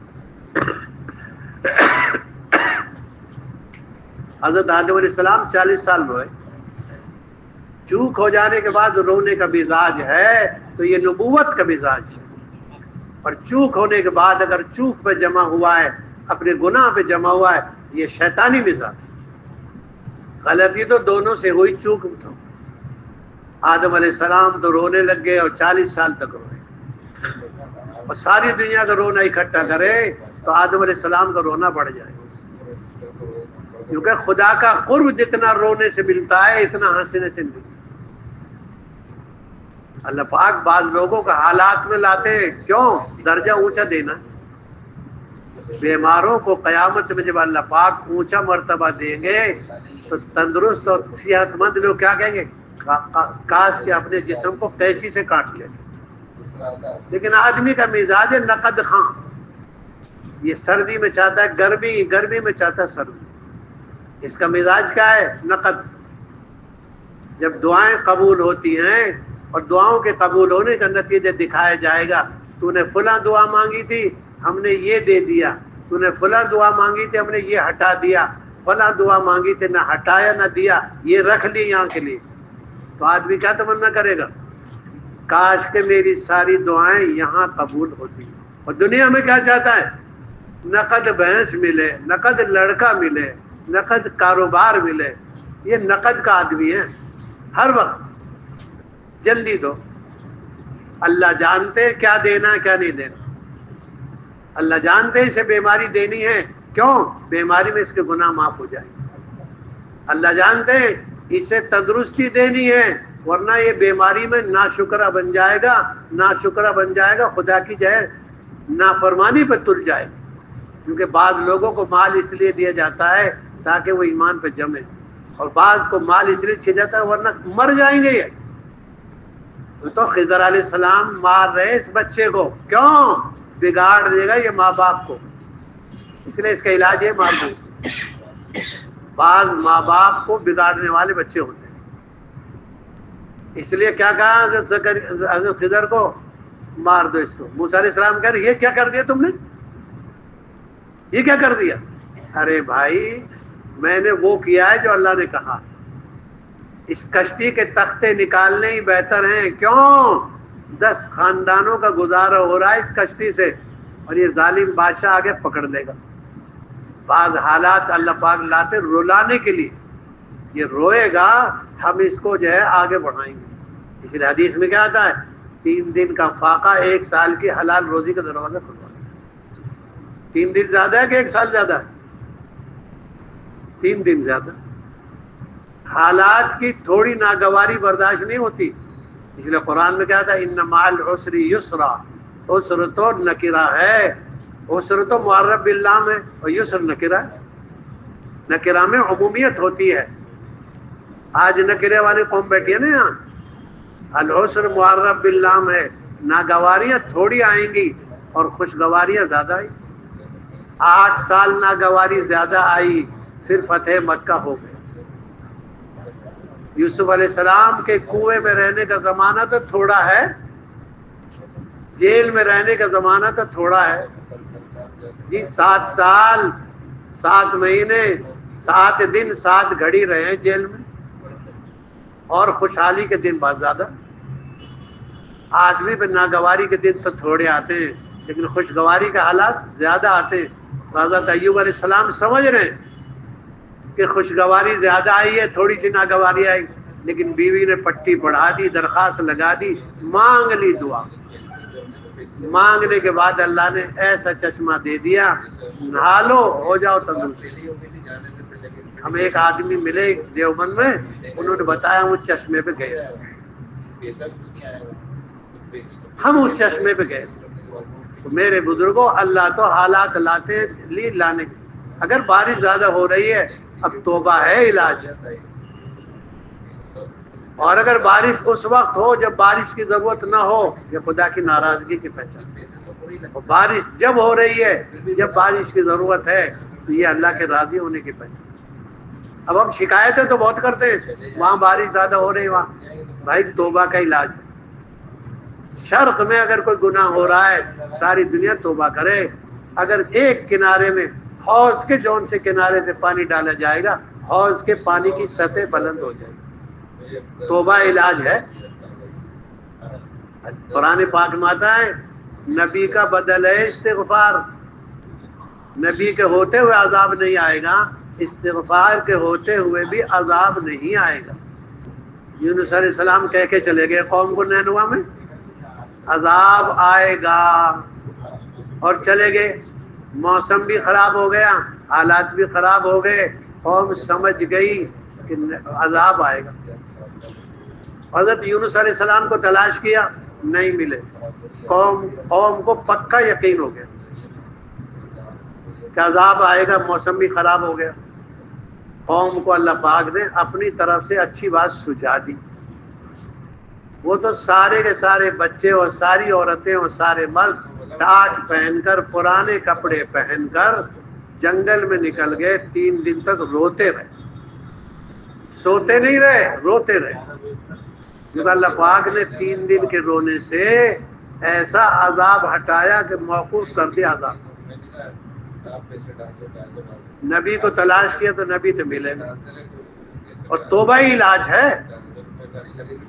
Speaker 2: حضرت آدم علیہ السلام 40 سال روئے، چوک ہو جانے کے بعد رونے کا مزاج ہے تو یہ نبوت کا مزاج ہے، اور چوک ہونے کے بعد اگر چوک پہ جمع ہوا ہے، اپنے گناہ پہ جمع ہوا ہے، یہ شیطانی مزاج ہے۔ غلطی تو دونوں سے ہوئی، چوک تو آدم علیہ السلام تو رونے لگ گئے اور 40 سال تک روئے، اور ساری دنیا کا رونا اکٹھا کرے تو آدم علیہ السلام کا رونا بڑھ جائے، کیونکہ خدا کا قرب جتنا رونے سے ملتا ہے اتنا ہنسنے سے ملتا ہے۔ اللہ پاک بعض لوگوں کا حالات میں لاتے ہیں، کیوں؟ درجہ اونچا دینا۔ بیماروں کو قیامت میں جب اللہ پاک اونچا مرتبہ دیں گے تو تندرست اور صحت مند لوگ کیا کہیں گے؟ کاش کے اپنے جسم کو قینچی سے کاٹ لیتے۔ لیکن آدمی کا مزاج ہے نقد خواں، یہ سردی میں چاہتا ہے گرمی، گرمی میں چاہتا ہے سردی، اس کا مزاج کیا ہے؟ نقد۔ جب دعائیں قبول ہوتی ہیں اور دعاؤں کے قبول ہونے کا نتیجہ دکھایا جائے گا، تو نے فلاں دعا مانگی تھی ہم نے یہ دے دیا، تو نے فلاں دعا مانگی تھی ہم نے یہ ہٹا دیا، فلاں دعا مانگی تھی نہ ہٹایا نہ دیا، یہ رکھ لی یہاں کے لیے، تو آدمی کیا تمنا کرے گا؟ کاش کہ میری ساری دعائیں یہاں قبول ہوتی۔ اور دنیا میں کیا چاہتا ہے؟ نقد بھینس ملے، نقد لڑکا ملے، نقد کاروبار ملے۔ یہ نقد کا آدمی ہے، ہر وقت جلدی دو۔ اللہ جانتے ہیں کیا دینا ہے کیا نہیں دینا، اللہ جانتے ہیں اسے بیماری دینی ہے، کیوں؟ بیماری میں اس کے گناہ معاف ہو جائیں۔ اللہ جانتے ہیں اسے تندرستی دینی ہے، ورنہ یہ بیماری میں ناشکرہ بن جائے گا، ناشکرہ بن جائے گا، خدا کی جائے نافرمانی پہ تل جائے گا۔ کیونکہ بعض لوگوں کو مال اس لیے دیا جاتا ہے تاکہ وہ ایمان پہ جمے، اور بعض کو مال اس لیے چھیا جاتا ہے ورنہ مر جائیں گے۔ یہ تو خضر علیہ السلام مار رہے اس بچے کو، کیوں؟ بگاڑ دے گا یہ ماں باپ کو، اس لیے اس کا علاج ہے مار دو۔ بعض ماں باپ کو بگاڑنے والے بچے ہوتے ہیں. اس لیے کیا کہا حضرت خضر کو؟ مار دو اس کو. موسیٰ علیہ السلام کہہ رہے یہ کیا کر دیا تم نے، یہ کیا کر دیا؟ ارے بھائی میں نے وہ کیا ہے جو اللہ نے کہا. اس کشتی کے تختے نکالنے ہی بہتر ہیں. کیوں؟ 10 خاندانوں کا گزارا ہو رہا ہے اس کشتی سے، اور یہ ظالم بادشاہ آگے پکڑ لے گا. بعض حالات اللہ پاک لاتے رلانے کے لیے، یہ روئے گا ہم اس کو جو ہے آگے بڑھائیں گے. اس لیے حدیث میں کیا آتا ہے؟ 3 دن کا فاقہ 1 سال کی حلال روزی کا دروازہ کھلوا ہے. 3 دن زیادہ ہے کہ 1 سال زیادہ ہے؟ 3 دن زیادہ. حالات کی تھوڑی ناگواری برداشت نہیں ہوتی. اس لیے قرآن میں کیا تھا؟ ان مع العسر یسرا. عسر تو نکرہ ہے، عسر تو معرف باللام ہے، اور یسر نکرہ ہے. نکرہ میں عمومیت ہوتی ہے. آج نکرے والی قوم بیٹھی ہے نا یہاں. العسر معرف باللام ہے. ناگواریاں تھوڑی آئیں گی اور خوشگواریاں زیادہ آئی. 8 سال ناگواری زیادہ آئی، پھر فتح مکہ ہو گئی. یوسف علیہ السلام کے کنویں میں رہنے کا زمانہ تو تھوڑا ہے، جیل میں رہنے کا زمانہ تو تھوڑا ہے جی. 7 سال 7 مہینے 7 دن 7 گھڑی رہے ہیں جیل میں، اور خوشحالی کے دن بہت زیادہ. آدمی پہ ناگواری کے دن تو تھوڑے آتے ہیں، لیکن خوشگواری کے حالات زیادہ آتے ہیں. حضرت ایوب علیہ السلام سمجھ رہے ہیں کہ خوشگواری زیادہ آئی ہے، تھوڑی سی ناگواری آئی، لیکن بیوی نے پٹی بڑھا دی، درخواست لگا دی، مانگ لی دعا. مانگنے کے بعد اللہ نے ایسا چشمہ دے دیا، نہا لو ہو جاؤ تندرست. ہم ایک آدمی ملے دیوبند میں، انہوں نے بتایا وہ چشمے پہ گئے، ہم اس چشمے پہ گئے. میرے بزرگوں اللہ تو حالات لاتے لانے. اگر بارش زیادہ ہو رہی ہے اب توبہ ہے علاج. اور اگر بارش اس وقت ہو جب بارش کی ضرورت نہ ہو، یہ خدا کی ناراضگی کی پہچان. اور بارش جب ہو رہی ہے جب بارش کی ضرورت ہے تو یہ اللہ کے راضی ہونے کی پہچان. اب ہم شکایتیں تو بہت کرتے ہیں، وہاں بارش زیادہ ہو رہی، وہاں بھائی توبہ کا علاج ہے. شرق میں اگر کوئی گناہ ہو رہا ہے ساری دنیا توبہ کرے. اگر ایک کنارے میں حوض کے جون سے کنارے سے پانی ڈالا جائے گا، حوض کے پانی کی سطح بلند ہو جائے گی. توبہ علاج ہے. قرآن پاک میں آتا ہے نبی کا بدل ہے استغفار. نبی کے ہوتے ہوئے عذاب نہیں آئے گا، استغفار کے ہوتے ہوئے بھی عذاب نہیں آئے گا. یونس علیہ السلام کہہ کے چلے گئے قوم کو نینوا میں عذاب آئے گا، اور چلے گئے. موسم بھی خراب ہو گیا، حالات بھی خراب ہو گئے، قوم سمجھ گئی کہ عذاب آئے گا. حضرت یونس علیہ السلام کو تلاش کیا، نہیں ملے. قوم کو پکا یقین ہو گیا کہ عذاب آئے گا، موسم بھی خراب ہو گیا. قوم کو اللہ پاک نے اپنی طرف سے اچھی بات سجھا دی. وہ تو سارے کے سارے بچے اور ساری عورتیں اور سارے مرد ٹاٹ پہن کر پرانے کپڑے پہن کر جنگل میں نکل گئے. 3 دن تک روتے رہے، سوتے نہیں رہے، روتے رہے. جب اللہ پاک نے 3 دن کے رونے سے ایسا عذاب ہٹایا کہ موقوف کر دیا عذاب. نبی کو تلاش کیا تو نبی تو ملے گا، اور توبہ ہی علاج ہے.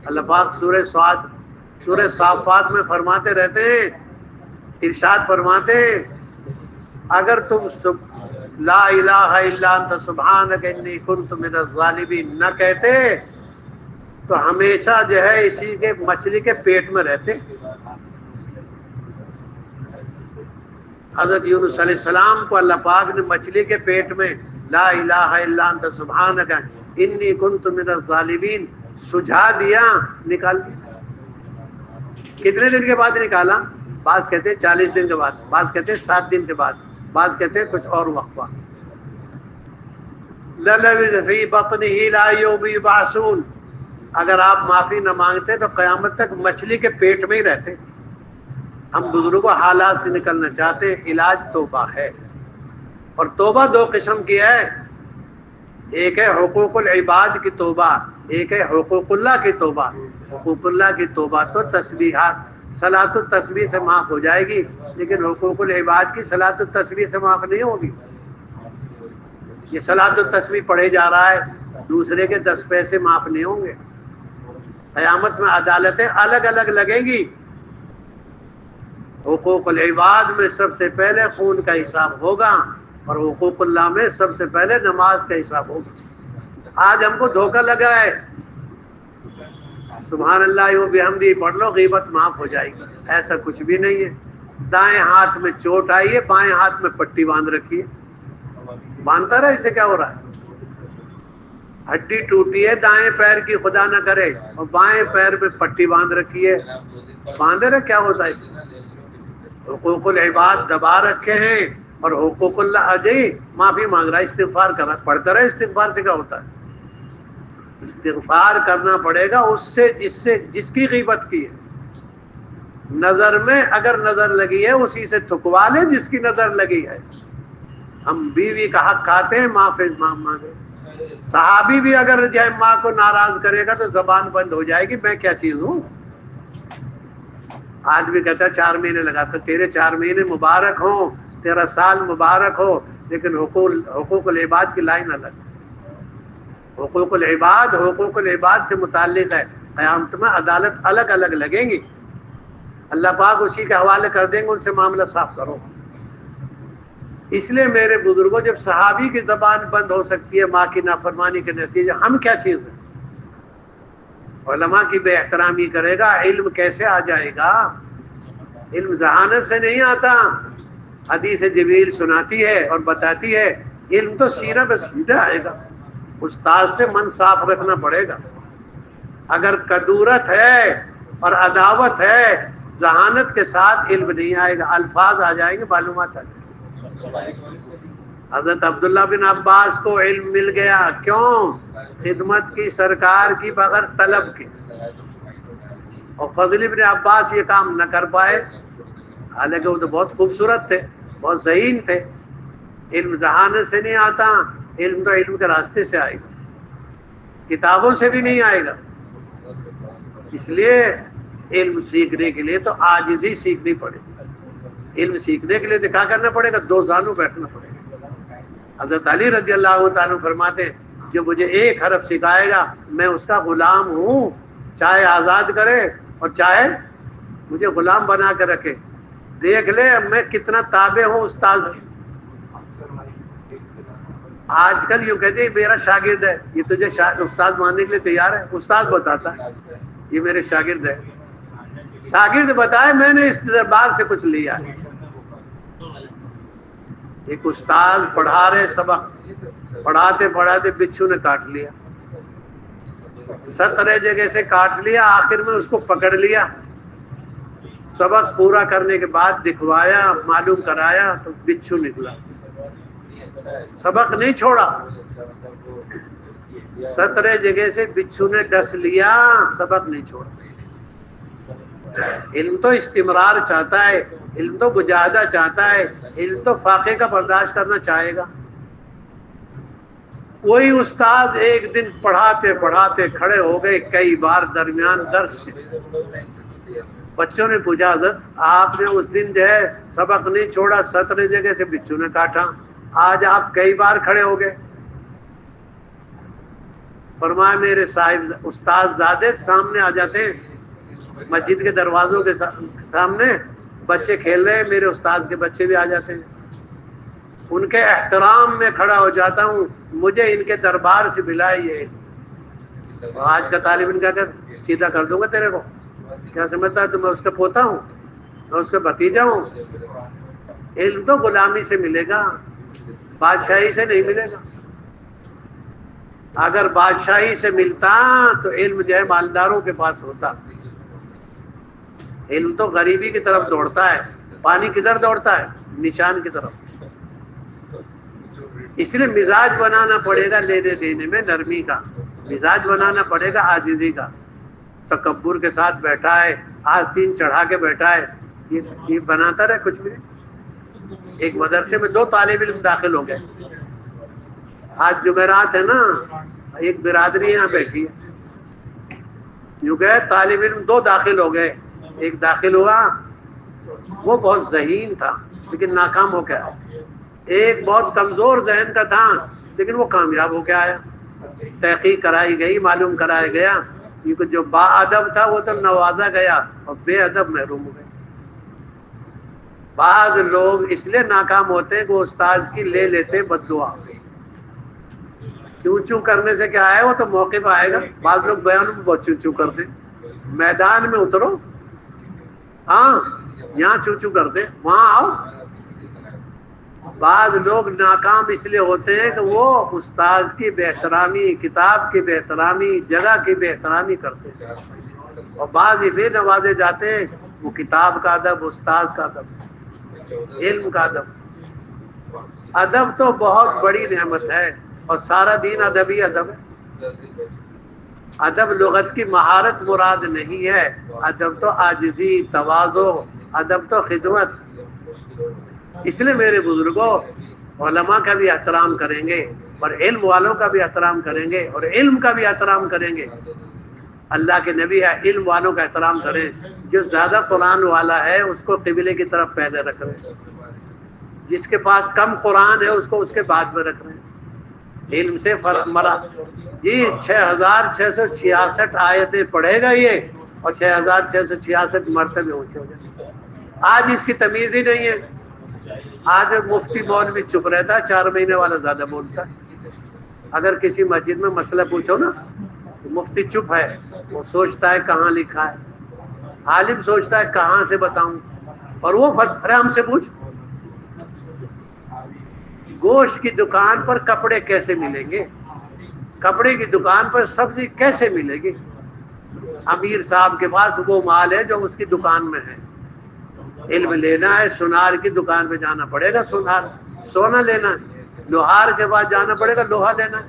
Speaker 2: اللہ پاک سورہ صافات میں فرماتے رہتے ہیں، ارشاد فرماتے ہیں اگر تم لا الہ الا انت سبحانک انی کنت من الظالمین نہ کہتے تو ہمیشہ جو ہے اسی کے مچھلی کے پیٹ میں رہتے. حضرت یونس علیہ السلام کو اللہ پاک نے مچھلی کے پیٹ میں لا الہ الا انت سبحانک انی کنت من الظالمین سجھا دیا، نکال دیا. کتنے دن کے بعد نکالا؟ بعض کہتے ہیں 40 دن کے بعد، بعض کہتے ہیں 7 دن کے بعد، بعض کہتے ہیں کچھ اور وقفہ. لَلَبِثَ فِي بَطْنِهِ إِلَىٰ يَوْمِ يُبْعَثُونَ. اگر آپ معافی نہ مانگتے تو قیامت تک مچھلی کے پیٹ میں ہی رہتے. ہم بزرگوں حالات سے نکلنا چاہتے ہیں، علاج توبہ ہے. اور توبہ دو قسم کی ہے، ایک ہے حقوق العباد کی توبہ، ایک ہے حقوق اللہ کی توبہ۔ حقوق اللہ کی توبہ تو تسبیحات، صلاۃ التسبیح سے معاف ہو جائے گی، لیکن حقوق العباد کی صلاۃ التسبیح سے معاف نہیں ہوگی۔ یہ صلاۃ التسبیح پڑھے جا رہا ہے، دوسرے کے 10 پیسے معاف نہیں ہوں گے۔ قیامت میں عدالتیں الگ الگ لگیں گی۔ حقوق العباد میں سب سے پہلے خون کا حساب ہوگا، اور حقوق اللہ میں سب سے پہلے نماز کا حساب ہوگا۔ آج ہم کو دھوکہ لگا ہے، سبحان اللہ و بحمدہ پڑھ لو غیبت معاف ہو جائے گی، ایسا کچھ بھی نہیں ہے۔ دائیں ہاتھ میں چوٹ آئی ہے، بائیں ہاتھ میں پٹی باندھ رکھی ہے، باندھتا رہا، اس سے کیا ہو رہا ہے؟ ہڈی ٹوٹی ہے دائیں پیر کی، خدا نہ کرے، اور بائیں پیر میں پٹی باندھ رکھی ہے، باندھے رہے، کیا ہوتا ہے اس سے؟ حقوق العباد دبا رکھے ہیں، اور حقوق اللہ اجی معافی مانگ رہا ہے، استغفار کر رہا ہے، پڑھتا رہے۔ استغفار سے کیا ہوتا ہے؟ استغفار کرنا پڑے گا اس سے جس کی غیبت کی ہے۔ نظر میں اگر نظر لگی ہے اسی سے تھکوا لے جس کی نظر لگی ہے۔ ہم بیوی کا حق کھاتے ہیں، معافی مانگے۔ صحابی بھی اگر جو ہے ماں کو ناراض کرے گا تو زبان بند ہو جائے گی، میں کیا چیز ہوں؟ آج بھی کہتا ہے 4 مہینے لگاتا، تیرے 4 مہینے مبارک ہوں، تیرا سال مبارک ہو، لیکن حقوق العباد کی لائن الگ ہے۔ حقوق العباد سے متعلق ہے، قیامت میں عدالت الگ الگ لگیں گی، اللہ پاک اسی کے حوالے کر دیں گے، ان سے معاملہ صاف کرو۔ اس لیے میرے بزرگوں، جب صحابی کی زبان بند ہو سکتی ہے ماں کی نافرمانی کے نتیجے، ہم کیا چیز ہیں؟ علماء کی بے احترامی کرے گا، علم کیسے آ جائے گا؟ علم ذہانت سے نہیں آتا، حدیث جبریل سناتی ہے اور بتاتی ہے، علم تو سینہ بہ سینہ آئے گا۔ استاد سے من صاف رکھنا پڑے گا۔ اگر کدورت ہے اور عداوت ہے، ذہانت کے ساتھ علم نہیں آئے گا، الفاظ آ جائیں گے، معلومات آ جائیں گے۔ حضرت عبداللہ بن عباس کو علم مل گیا، کیوں؟ خدمت کی سرکار کی بغیر طلب کے، اور فضل بن عباس یہ کام نہ کر پائے، حالانکہ وہ تو بہت خوبصورت تھے، بہت ذہین تھے۔ علم ذہانت سے نہیں آتا، علم تو علم کے راستے سے آئے گا، کتابوں سے بھی نہیں آئے گا۔ اس لیے علم سیکھنے کے لیے تو عاجزی سیکھنی پڑے گی۔ علم سیکھنے کے لیے تو کیا کرنا پڑے گا؟ 2 زانوں بیٹھنا پڑے گا۔ حضرت علی رضی اللہ تعالیٰ فرماتے ہیں، جو مجھے 1 حرف سکھائے گا میں اس کا غلام ہوں، چاہے آزاد کرے اور چاہے مجھے غلام بنا کے رکھے۔ دیکھ لے میں کتنا تابع ہوں استاد کی۔ آج کل یوں کہتے ہیں میرا شاگرد ہے، یہ تجھے استاد ماننے کے لیے تیار ہے؟ استاد بتاتا ہے یہ میرے شاگرد ہے، شاگرد بتائے میں نے اس دربار سے کچھ لیا ہے۔ ایک استاد پڑھا رہے سبق، پڑھاتے پڑھاتے بچھو نے کاٹ لیا، 17 جگہ سے کاٹ لیا، آخر میں اس کو پکڑ لیا۔ سبق پورا کرنے کے بعد دکھوایا، معلوم کرایا تو بچھو نکلا، سبق نہیں چھوڑا۔ 17 جگہ سے بچھو نے ڈس لیا، سبق نہیں چھوڑا۔ علم تو استمرار چاہتا ہے، علم تو مجاہدہ چاہتا ہے، علم تو فاقے کا برداشت کرنا چاہے گا۔ وہی استاد ایک دن پڑھاتے پڑھاتے کھڑے ہو گئے کئی بار درمیان درس کے۔ بچوں نے پوچھا حضرت آپ نے اس دن جو ہے سبق نہیں چھوڑا، 17 جگہ سے بچوں نے کاٹا، آج آپ کئی بار کھڑے ہو گئے؟ فرمایا میرے صاحب استاد زادے سامنے آ جاتے ہیں، مسجد کے دروازوں کے سامنے بچے کھیل رہے ہیں، میرے استاد کے بچے بھی آ جاتے ہیں، ان کے احترام میں کھڑا ہو جاتا ہوں، مجھے ان کے دربار سے ملا یہ۔ آج کا طالب علم کیا کہتا، سیدھا کر دوں گا تیرے کو، کیا سمجھتا ہے تو میں اس کا پوتا ہوں، میں اس کا بھتیجا ہوں؟ علم تو غلامی سے ملے گا، بادشاہی سے نہیں ملے گا۔ اگر بادشاہی سے ملتا تو علم جو ہے مالداروں کے پاس ہوتا۔ علم تو غریبی کی طرف دوڑتا ہے، پانی کدھر دوڑتا ہے؟ نشان کی طرف۔ اس لیے مزاج بنانا پڑے گا لینے دینے میں نرمی کا، مزاج بنانا پڑے گا عاجزی کا۔ تکبر کے ساتھ بیٹھا ہے، آستین چڑھا کے بیٹھا ہے، یہ بناتا رہے کچھ بھی نہیں۔ ایک مدرسے میں 2 طالب علم داخل ہو گئے. آج جمعرات ہے نا, ایک برادری یہاں بیٹھی ہے, یوں گئے طالب علم 2 داخل ہو گئے. ایک داخل ہوا, وہ بہت ذہین تھا لیکن ناکام ہو کے آیا. ایک بہت کمزور ذہن کا تھا لیکن وہ کامیاب ہو کے آیا. تحقیق کرائی گئی, معلوم کرایا گیا کیونکہ جو با ادب تھا وہ تو نوازا گیا اور بے ادب محروم ہو گئے. بعض لوگ اس لیے ناکام ہوتے ہیں کہ وہ استاد کی لے لیتے بد دعا. چوں چوں کرنے سے کیا ہے, وہ تو موقع پہ آئے گا. بعض لوگ بیان میں بہت چوں چوں کرتے, میدان میں اترو, ہاں یہاں چوں چوں کرتے وہاں آؤ. بعض لوگ ناکام اس لیے ہوتے ہیں کہ وہ استاد کی بے احترامی, کتاب کی بے احترامی, جگہ کی بے احترامی کرتے ہیں. اور بعض اس لیے نوازے جاتے ہیں وہ کتاب کا ادب, استاد کا ادب, علم کا ادب. ادب تو بہت بڑی نعمت ہے اور سارا دین ادب ہی ادب ہے. ادب لغت کی مہارت مراد نہیں ہے, ادب تو عاجزی, تواضع, ادب تو خدمت. اس لیے میرے بزرگوں علماء کا بھی احترام کریں گے اور علم والوں کا بھی احترام کریں گے اور علم کا بھی احترام کریں گے. اللہ کے نبی ہے علم والوں کا احترام کریں. جو زیادہ قرآن والا ہے اس کو قبلے کی طرف پہلے رکھ رہے ہیں, جس کے پاس کم قرآن ہے اس کو اس کے بعد میں رکھ رہے ہیں. علم سے فرق مرا جی 6666 آیتیں پڑھے گا یہ اور 6666 مرتبے اونچے ہو جائیں. آج اس کی تمیز ہی نہیں ہے. آج مفتی مولوی چپ رہتا ہے, 4 مہینے والا زیادہ بولتا ہے. اگر کسی مسجد میں مسئلہ پوچھو نا تو مفتی چپ ہے, وہ سوچتا ہے کہاں لکھا ہے, عالم سوچتا ہے کہاں سے بتاؤں, اور وہ ارے ہم سے پوچھ. گوشت کی دکان پر کپڑے کیسے ملیں گے, کپڑے کی دکان پر سبزی کیسے ملے گی؟ امیر صاحب کے پاس وہ مال ہے جو اس کی دکان میں ہے. علم لینا ہے سونار کی دکان پہ جانا پڑے گا, سونار سونا لینا ہے. لوہار کے پاس جانا پڑے گا, لوہا لینا ہے.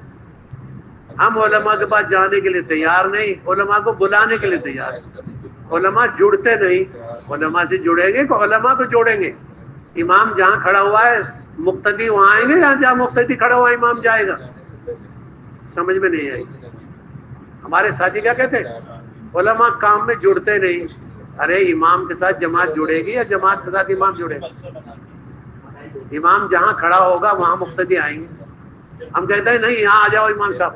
Speaker 2: ہم علماء کے پاس جانے کے لیے تیار نہیں, علماء کو بلانے کے لیے تیار ہیں. علماء جڑتے نہیں, علماء سے جڑیں گے تو علماء کو جوڑیں گے. امام جہاں کھڑا ہوا ہے مقتدی وہاں آئیں گے, جہاں مقتدی کھڑا ہوا امام جائے گا. سمجھ میں نہیں آئی. ہمارے ساتھی کیا کہتے ہیں, علماء کام میں جڑتے نہیں. ارے امام کے ساتھ جماعت جڑے گی یا جماعت کے ساتھ امام جڑے گا؟ امام جہاں کھڑا ہوگا وہاں مقتدی آئیں گے. ہم کہتے ہیں نہیں یہاں آ جاؤ امام صاحب.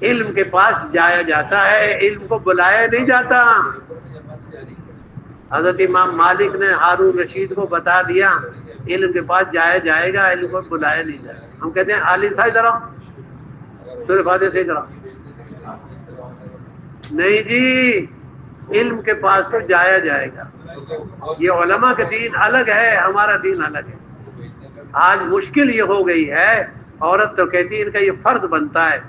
Speaker 2: علم کے پاس جایا جاتا ہے, علم کو بلایا نہیں جاتا. حضرت امام مالک نے ہارون رشید کو بتا دیا علم کے پاس جایا جائے گا, علم کو بلایا نہیں جائے گا. ہم کہتے ہیں عالم صاحب ادھر آؤ, سورہ فاتحہ سے ادھر آؤ. نہیں جی, علم کے پاس تو جایا جائے گا. یہ علماء کا دین الگ ہے, ہمارا دین الگ ہے. آج مشکل یہ ہو گئی ہے, عورت تو کہتی ہے ان کا یہ فرض بنتا ہے,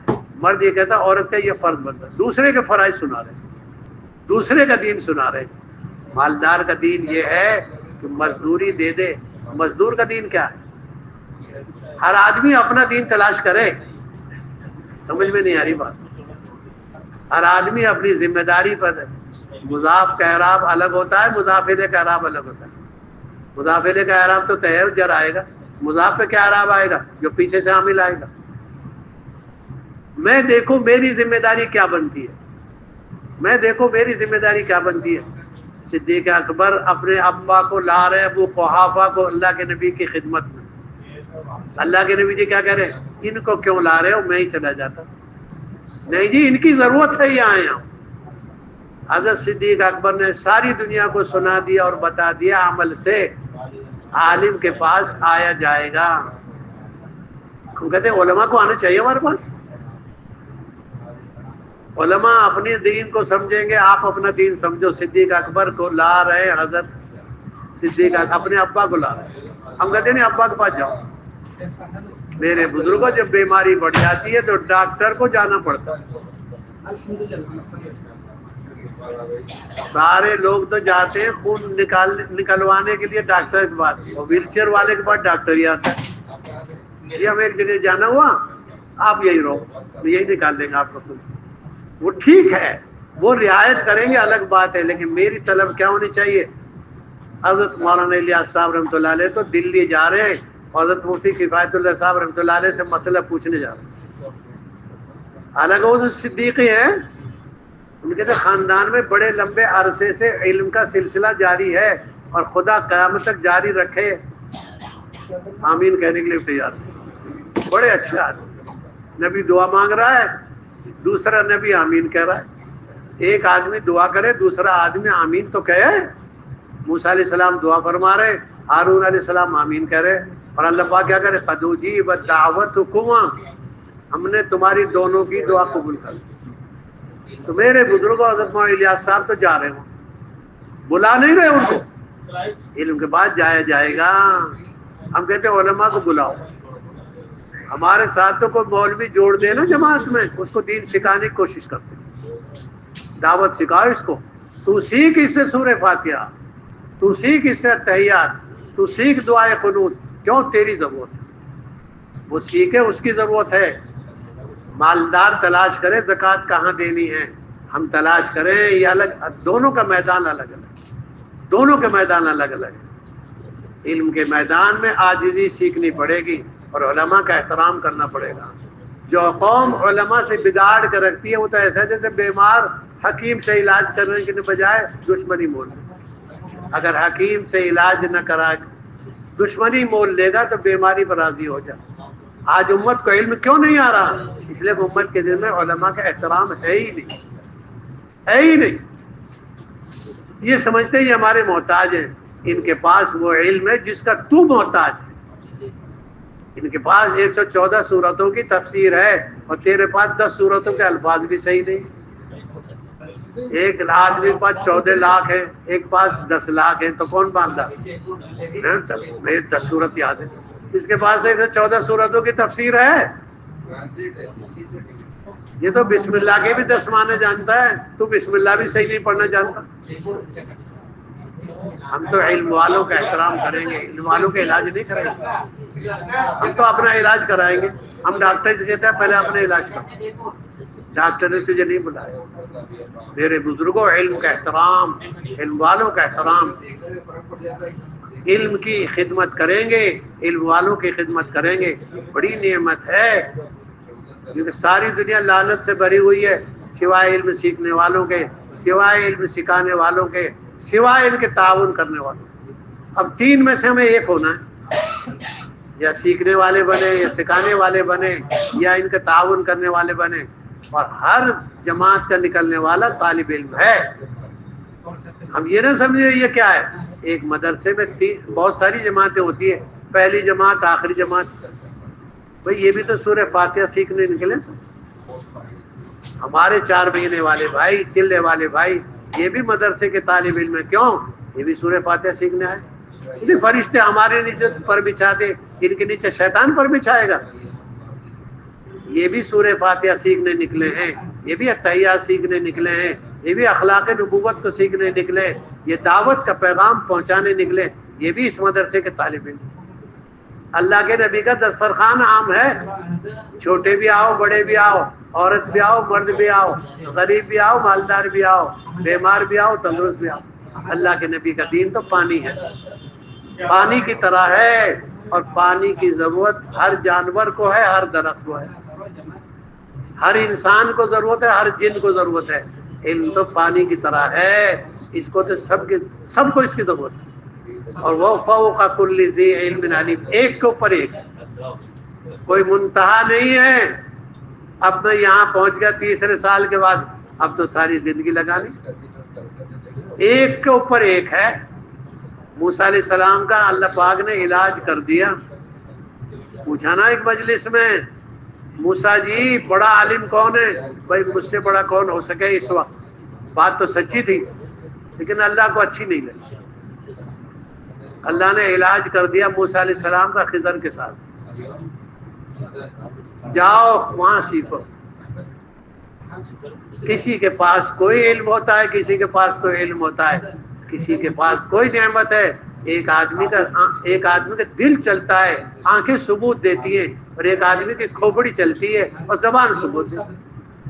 Speaker 2: مرد یہ کہتا ہے عورت کا یہ فرض بنتا ہے. دوسرے کے فرائض سنا رہے, دوسرے کا دین سنا رہے. مالدار کا دین یہ ہے کہ مزدوری دے دے. مزدور کا دین کیا ہے؟ ہر آدمی اپنا دین تلاش کرے. سمجھ میں نہیں آ رہی بات. ہر آدمی اپنی ذمہ داری پر. مضاف کا اعراب الگ ہوتا ہے, مضاف الیہ کا اعراب الگ ہوتا ہے. مضاف الیہ کا اعراب تو تہجر آئے گا, مضاف پہ کیا اعراب آئے گا؟ جو پیچھے سے عامل آئے گا. میں دیکھوں میری ذمہ داری کیا بنتی ہے, میں دیکھوں میری ذمہ داری کیا بنتی ہے. صدیق اکبر اپنے ابا کو لا رہے ابو قحافہ کو اللہ کے نبی کی خدمت میں. اللہ کے نبی جی کیا کہہ رہے ہیں, ان کو کیوں لا رہے ہو, میں ہی چلا جاتا. نہیں جی ان کی ضرورت ہے, یہ آئے ہم. حضرت صدیق اکبر نے ساری دنیا کو سنا دیا اور بتا دیا عمل سے عالم کے پاس آیا جائے گا. ہم کہتے ہیں علماء کو آنا چاہیے ہمارے پاس. علماء اپنے دین کو سمجھیں گے, آپ اپنا دین سمجھو. صدیق اکبر کو لا رہے حضرت صدیق اپنے ابا کو لا رہے. ہم کہتے ہیں نہیں ابا کے پاس جاؤ. میرے بزرگوں جب بیماری بڑھ جاتی ہے تو ڈاکٹر کو جانا پڑتا ہے. سارے لوگ تو جاتے ہیں خون نکلوانے کے لیے ڈاکٹر کے پاس, اور ویل چیئر والے کے پاس ڈاکٹر ہی آتا ہے. یہ ہم ایک جگہ جانا ہوا, آپ یہی رہو, یہی نکال دیں گے آپ کو خون. وہ ٹھیک ہے, وہ رعایت کریں گے الگ بات ہے, لیکن میری طلب کیا ہونی چاہیے؟ حضرت مولانا الیاس صاحب رحمۃ اللہ علیہ تو دلی جا رہے ہیں اور حضرت مفتی کفایت اللہ صاحب رحمۃ اللہ علیہ سے مسئلہ پوچھنے جا رہے ہیں. حالانکہ وہ تو صدیقی ہیں، ان کے خاندان میں بڑے لمبے عرصے سے علم کا سلسلہ جاری ہے اور خدا قیامت تک جاری رکھے. آمین کہنے کے لیے تیار ہیں. بڑے اچھے آدمی. نبی دعا مانگ رہا ہے، دوسرا نبی آمین کہہ رہا ہے. ایک آدمی دعا کرے دوسرا آدمی آمین تو کہے. موسیٰ علیہ السلام دعا فرما رہے، ہارون علیہ السلام آمین کہہ رہے، اور اللہ پاک کیا کرے؟ قد اجیبت دعوتکما، ہم نے تمہاری دونوں کی دعا قبول کر لی. تو میرے بزرگوں حضرت مولانا الیاس صاحب تو جا رہے ہوں، بلا نہیں رہے ان کو. علم کے بعد جایا جائے گا. ہم کہتے ہیں علماء کو بلاؤ. ہمارے ساتھ تو کوئی مولوی جوڑ دے نا جماعت میں، اس کو دین سکھانے کی کوشش کرتے ہیں. دعوت سکھاؤ اس کو. تو سیکھ اس سے سورہ فاتحہ، تو سیکھ اس سے تحیات، تو سیکھ دعائے قنوت. کیوں؟ تیری ضرورت ہے. وہ سیکھے، اس کی ضرورت ہے. مالدار تلاش کرے زکوٰۃ کہاں دینی ہے، ہم تلاش کریں. یہ الگ، دونوں کا میدان الگ الگ، دونوں کے میدان الگ الگ ہے. علم کے میدان میں عاجزی سیکھنی پڑے گی اور علماء کا احترام کرنا پڑے گا. جو قوم علماء سے بگاڑ کر رکھتی ہے وہ تو ایسا ہے جیسے بیمار حکیم سے علاج کرنے کے بجائے دشمنی مول لے. اگر حکیم سے علاج نہ کرا دشمنی مول لے گا تو بیماری پر راضی ہو جائے. آج امت کو علم کیوں نہیں آ رہا؟ اس لیے امت کے دل میں علماء کا احترام ہے ہی نہیں، ہے ہی نہیں. یہ سمجھتے ہیں یہ ہمارے محتاج ہیں. ان کے پاس وہ علم ہے جس کا تو محتاج ہے. ان کے پاس 114 سورتوں کی تفسیر ہے اور تیرے پاس 10 سورتوں کے الفاظ بھی صحیح نہیں. ایک آدمی کے پاس 14 لاکھ ہے، ایک پاس 10 لاکھ ہے، تو کون باندھا؟ 10 سورت یاد ہے. اس کے پاس 114 سورتوں کی تفسیر ہے. یہ تو بسم اللہ کے بھی 10 معنی جانتا ہے، تو بسم اللہ بھی صحیح نہیں پڑھنا جانتا. ہم تو علم والوں کا احترام کریں گے، علم والوں کا علاج نہیں کریں گے. ہم تو اپنا علاج کرائیں گے. ہم ڈاکٹر سے کہتے ہیں پہلے اپنا علاج کرو. ڈاکٹر نے تجھے نہیں بلایا. میرے بزرگوں، علم کا احترام، علم والوں کا احترام. علم کی خدمت کریں گے، علم والوں کی خدمت کریں گے. بڑی نعمت ہے، کیونکہ ساری دنیا لعنت سے بھری ہوئی ہے سوائے علم سیکھنے والوں کے، سوائے علم سکھانے والوں کے، سوائے ان کے تعاون کرنے والوں. اب 3 میں سے ہمیں ایک ہونا ہے، یا سیکھنے والے بنے، یا سکھانے والے بنے، یا ان کے تعاون کرنے والے بنے. اور ہر جماعت کا نکلنے والا طالب علم ہے. ہم یہ نہ سمجھے یہ کیا ہے. ایک مدرسے میں بہت ساری جماعتیں ہوتی ہیں، پہلی جماعت، آخری جماعت. بھئی یہ بھی تو سورہ فاتحہ سیکھنے نکلے. ہمارے 4 مہینے والے بھائی، چلے والے بھائی، یہ بھی مدرسے کے طالب علم ہے. کیوں؟ یہ بھی سورہ فاتحہ سیکھنے آئے. یہ فرشتے ہمارے نیچے پر بچھا دے، ان کے نیچے شیطان پر بچھائے گا. یہ بھی سورہ فاتحہ سیکھنے نکلے ہیں، یہ بھی اتحیات سیکھنے نکلے ہیں، یہ بھی اخلاق نبوت کو سیکھنے نکلے، یہ دعوت کا پیغام پہنچانے نکلے. یہ بھی اس مدرسے کے طالب علم. اللہ کے نبی کا دسترخوان عام ہے. چھوٹے بھی آؤ، بڑے بھی آؤ، عورت بھی آؤ، مرد بھی آؤ، غریب بھی آؤ، مالدار بھی آؤ، بیمار بھی آؤ، تندرست بھی آؤ. اللہ کے نبی کا دین تو پانی ہے، پانی کی طرح ہے. اور پانی کی ضرورت ہر جانور کو ہے، ہر درخت کو ہے، ہر انسان کو ضرورت ہے، ہر جن کو ضرورت ہے. علم تو پانی کی طرح ہے، اس کو تو سب کو اس کی ضرورت ہے. اور وہ فوق کل ذی علم علیم، ایک کے اوپر ایک، کوئی منتہا نہیں ہے. اب میں یہاں پہنچ گیا 3 سال کے بعد، اب تو ساری زندگی لگا لی. ایک کے اوپر ایک ہے. موسیٰ علیہ السلام کا اللہ پاک نے علاج کر دیا. پوچھا نا ایک مجلس میں، موسیٰ جی بڑا عالم کون ہے؟ بھائی مجھ سے بڑا کون ہو سکے اس وقت. بات تو سچی تھی لیکن اللہ کو اچھی نہیں لگی. اللہ نے علاج کر دیا موسیٰ علیہ السلام کا خضر کے ساتھ. جاؤ وہاں سیکھو. کسی کے پاس کوئی علم ہوتا ہے، کسی کے پاس کوئی علم ہوتا ہے، کسی کے پاس کوئی نعمت ہے. ایک آدمی کا دل چلتا ہے، آنکھیں ثبوت دیتی ہیں، اور ایک آدمی کی کھوپڑی چلتی ہے اور زبان ثبوت دیتی ہے.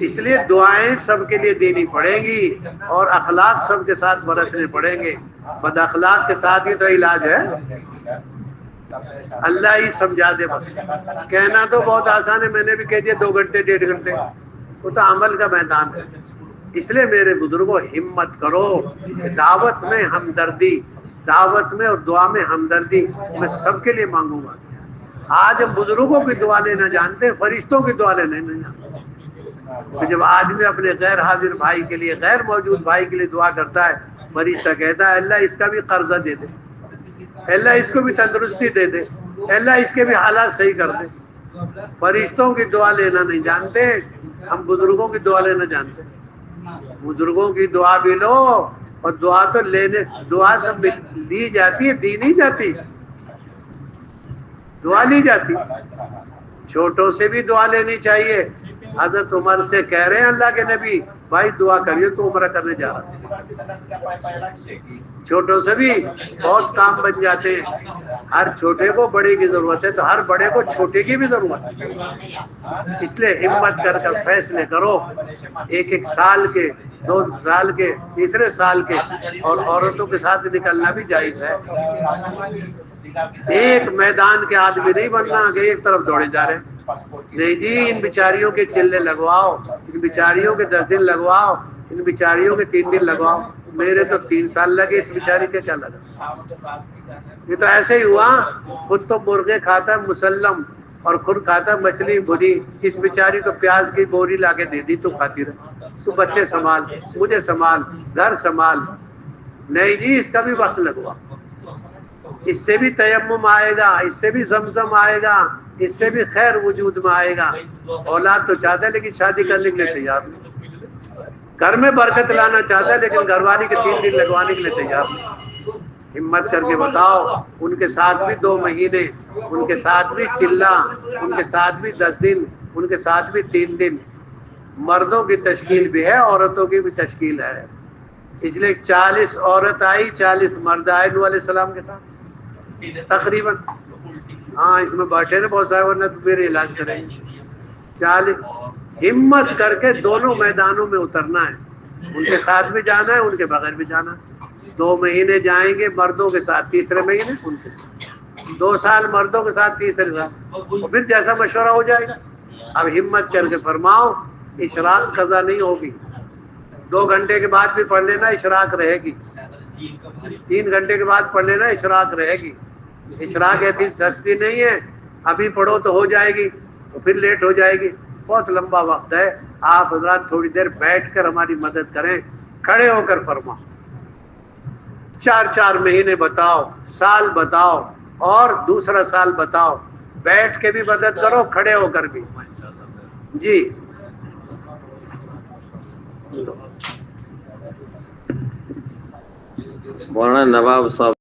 Speaker 2: اس لیے دعائیں سب کے لیے دینی پڑیں گی اور اخلاق سب کے ساتھ برتنے پڑیں گے. بد اخلاق کے ساتھ ہی تو علاج ہے. اللہ ہی سمجھا دے. بس کہنا تو بہت آسان ہے, میں نے بھی کہہ دیا 2 گھنٹے 1.5 گھنٹے, وہ تو عمل کا میدان ہے. اس لیے میرے بزرگوں ہمت کرو. دعوت میں ہمدردی, دعوت میں اور دعا میں ہمدردی میں سب کے لیے مانگوں گا. آج ہم بزرگوں کی دعا لینا جانتے ہیں, فرشتوں کی دعا لینا نہیں جانتے. تو جب آدمی اپنے غیر حاضر بھائی کے لیے, غیر موجود بھائی کے لیے دعا کرتا ہے, فرشتہ کہتا ہے اللہ اس کا بھی قرضہ دے دے, اللہ اس کو بھی تندرستی دے دے, اللہ اس کے بھی حالات صحیح کر دے. فرشتوں کی دعا لینا نہیں جانتے, ہم بزرگوں کی دعا لینا جانتے ہیں. بزرگوں کی دعا بھی لو, اور دعا تو لینے, دعا تو لی جاتی ہے, دی نہیں جاتی. دعا لی جاتی. چھوٹوں سے بھی دعا لینی چاہیے. حضرت عمر سے کہہ رہے ہیں اللہ کے نبی, بھائی دعا کریے تو عمرہ کرنے جا رہا ہے. چھوٹوں سے بھی بہت کام بن جاتے ہیں. ہر چھوٹے کو بڑے کی ضرورت ہے, تو ہر بڑے کو چھوٹے کی بھی ضرورت ہے. اس لیے ہمت کر کر فیصلے کرو, 1 سال کے, 2 سال کے, تیسرے سال کے, اور عورتوں کے ساتھ نکلنا بھی جائز ہے. ایک میدان کے آدمی نہیں بننا کہ ایک طرف دوڑے جا رہے. نہیں جی, ان بیچاریوں کے چلے لگواؤ, ان بیچاریوں کے 10 دن لگواؤ, ان بیچاریوں کے 3 دن لگواؤ. میرے تو 3 سال لگے, اس بیچاری کے کیا لگا. یہ تو ایسے ہی ہوا, خود تو مرغے کھاتا ہے مسلم, اور خود کھاتا ہے مچھلی بھری. اس بیچاری کو پیاز کی بوری لا کے دے دی, تو کھاتی رہے. تو بچے سنبھال, مجھے سنبھال, گھر سنبھال. نہیں جی, اس کا بھی وقت لگوا. اس سے بھی تیمم آئے گا, اس سے بھی زمزم آئے گا, اس سے بھی خیر وجود میں آئے گا. اولاد تو چاہتا ہے لیکن شادی کرنے کے لیے تیار نہیں. گھر میں برکت لانا چاہتا ہے لیکن گھر والی کے 3 دن لگوانے کے لیے تیار نہیں. ہمت کر کے بتاؤ. ان کے ساتھ بھی 2 مہینے, ان کے ساتھ بھی چلہ, ان کے ساتھ بھی 10 دن, ان کے ساتھ بھی 3 دن. مردوں کی تشکیل بھی ہے, عورتوں کی بھی تشکیل ہے. اس لیے 40 عورت آئی, 40 مرد آئے نوح علیہ السلام کے ساتھ تقریباً. ہاں, اس میں بیٹھے نا بہت سارے, ورنہ تو پھر علاج کریں گے. 40 ہمت کر کے دونوں میدانوں میں اترنا ہے. ان کے ساتھ بھی جانا ہے, ان کے بغیر بھی جانا ہے. 2 مہینے جائیں گے مردوں کے ساتھ, تیسرے مہینے ان کے ساتھ. 2 سال مردوں کے ساتھ, تیسرے سال, اور پھر جیسا مشورہ ہو جائے گا. اب ہمت کر کے فرماؤ, اشراق قضا نہیں ہوگی. 2 گھنٹے کے بعد بھی پڑھ لینا, اشراق رہے گی. 3 گھنٹے کے بعد پڑھ لینا, اشراق رہے گی. اشراق ایسی سستی نہیں ہے, ابھی پڑھو تو ہو جائے گی, تو پھر لیٹ ہو جائے گی. بہت لمبا وقت ہے. آپ حضرات تھوڑی دیر بیٹھ کر ہماری مدد کریں, کھڑے ہو کر فرماؤ. 4 مہینے بتاؤ, سال بتاؤ, اور دوسرا سال بتاؤ. بیٹھ کے بھی مدد کرو, کھڑے ہو کر بھی. جی مولانا نواب صاحب.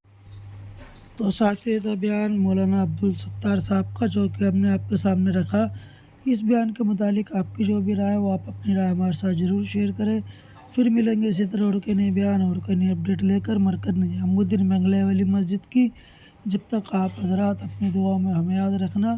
Speaker 1: تو ساتھی بیان مولانا عبدالستار صاحب کا, جو کہ ہم نے آپ کے سامنے رکھا. اس بیان کے متعلق آپ کی جو بھی رائے ہے وہ آپ اپنی رائے ہمارے ساتھ ضرور شیئر کریں. پھر ملیں گے اسی طرح اور کے نئے بیان اور کے نئی اپڈیٹ لے کر مرکز نظام الدین منگلے والی مسجد کی. جب تک آپ حضرات اپنی دعاؤں میں ہمیں یاد رکھنا.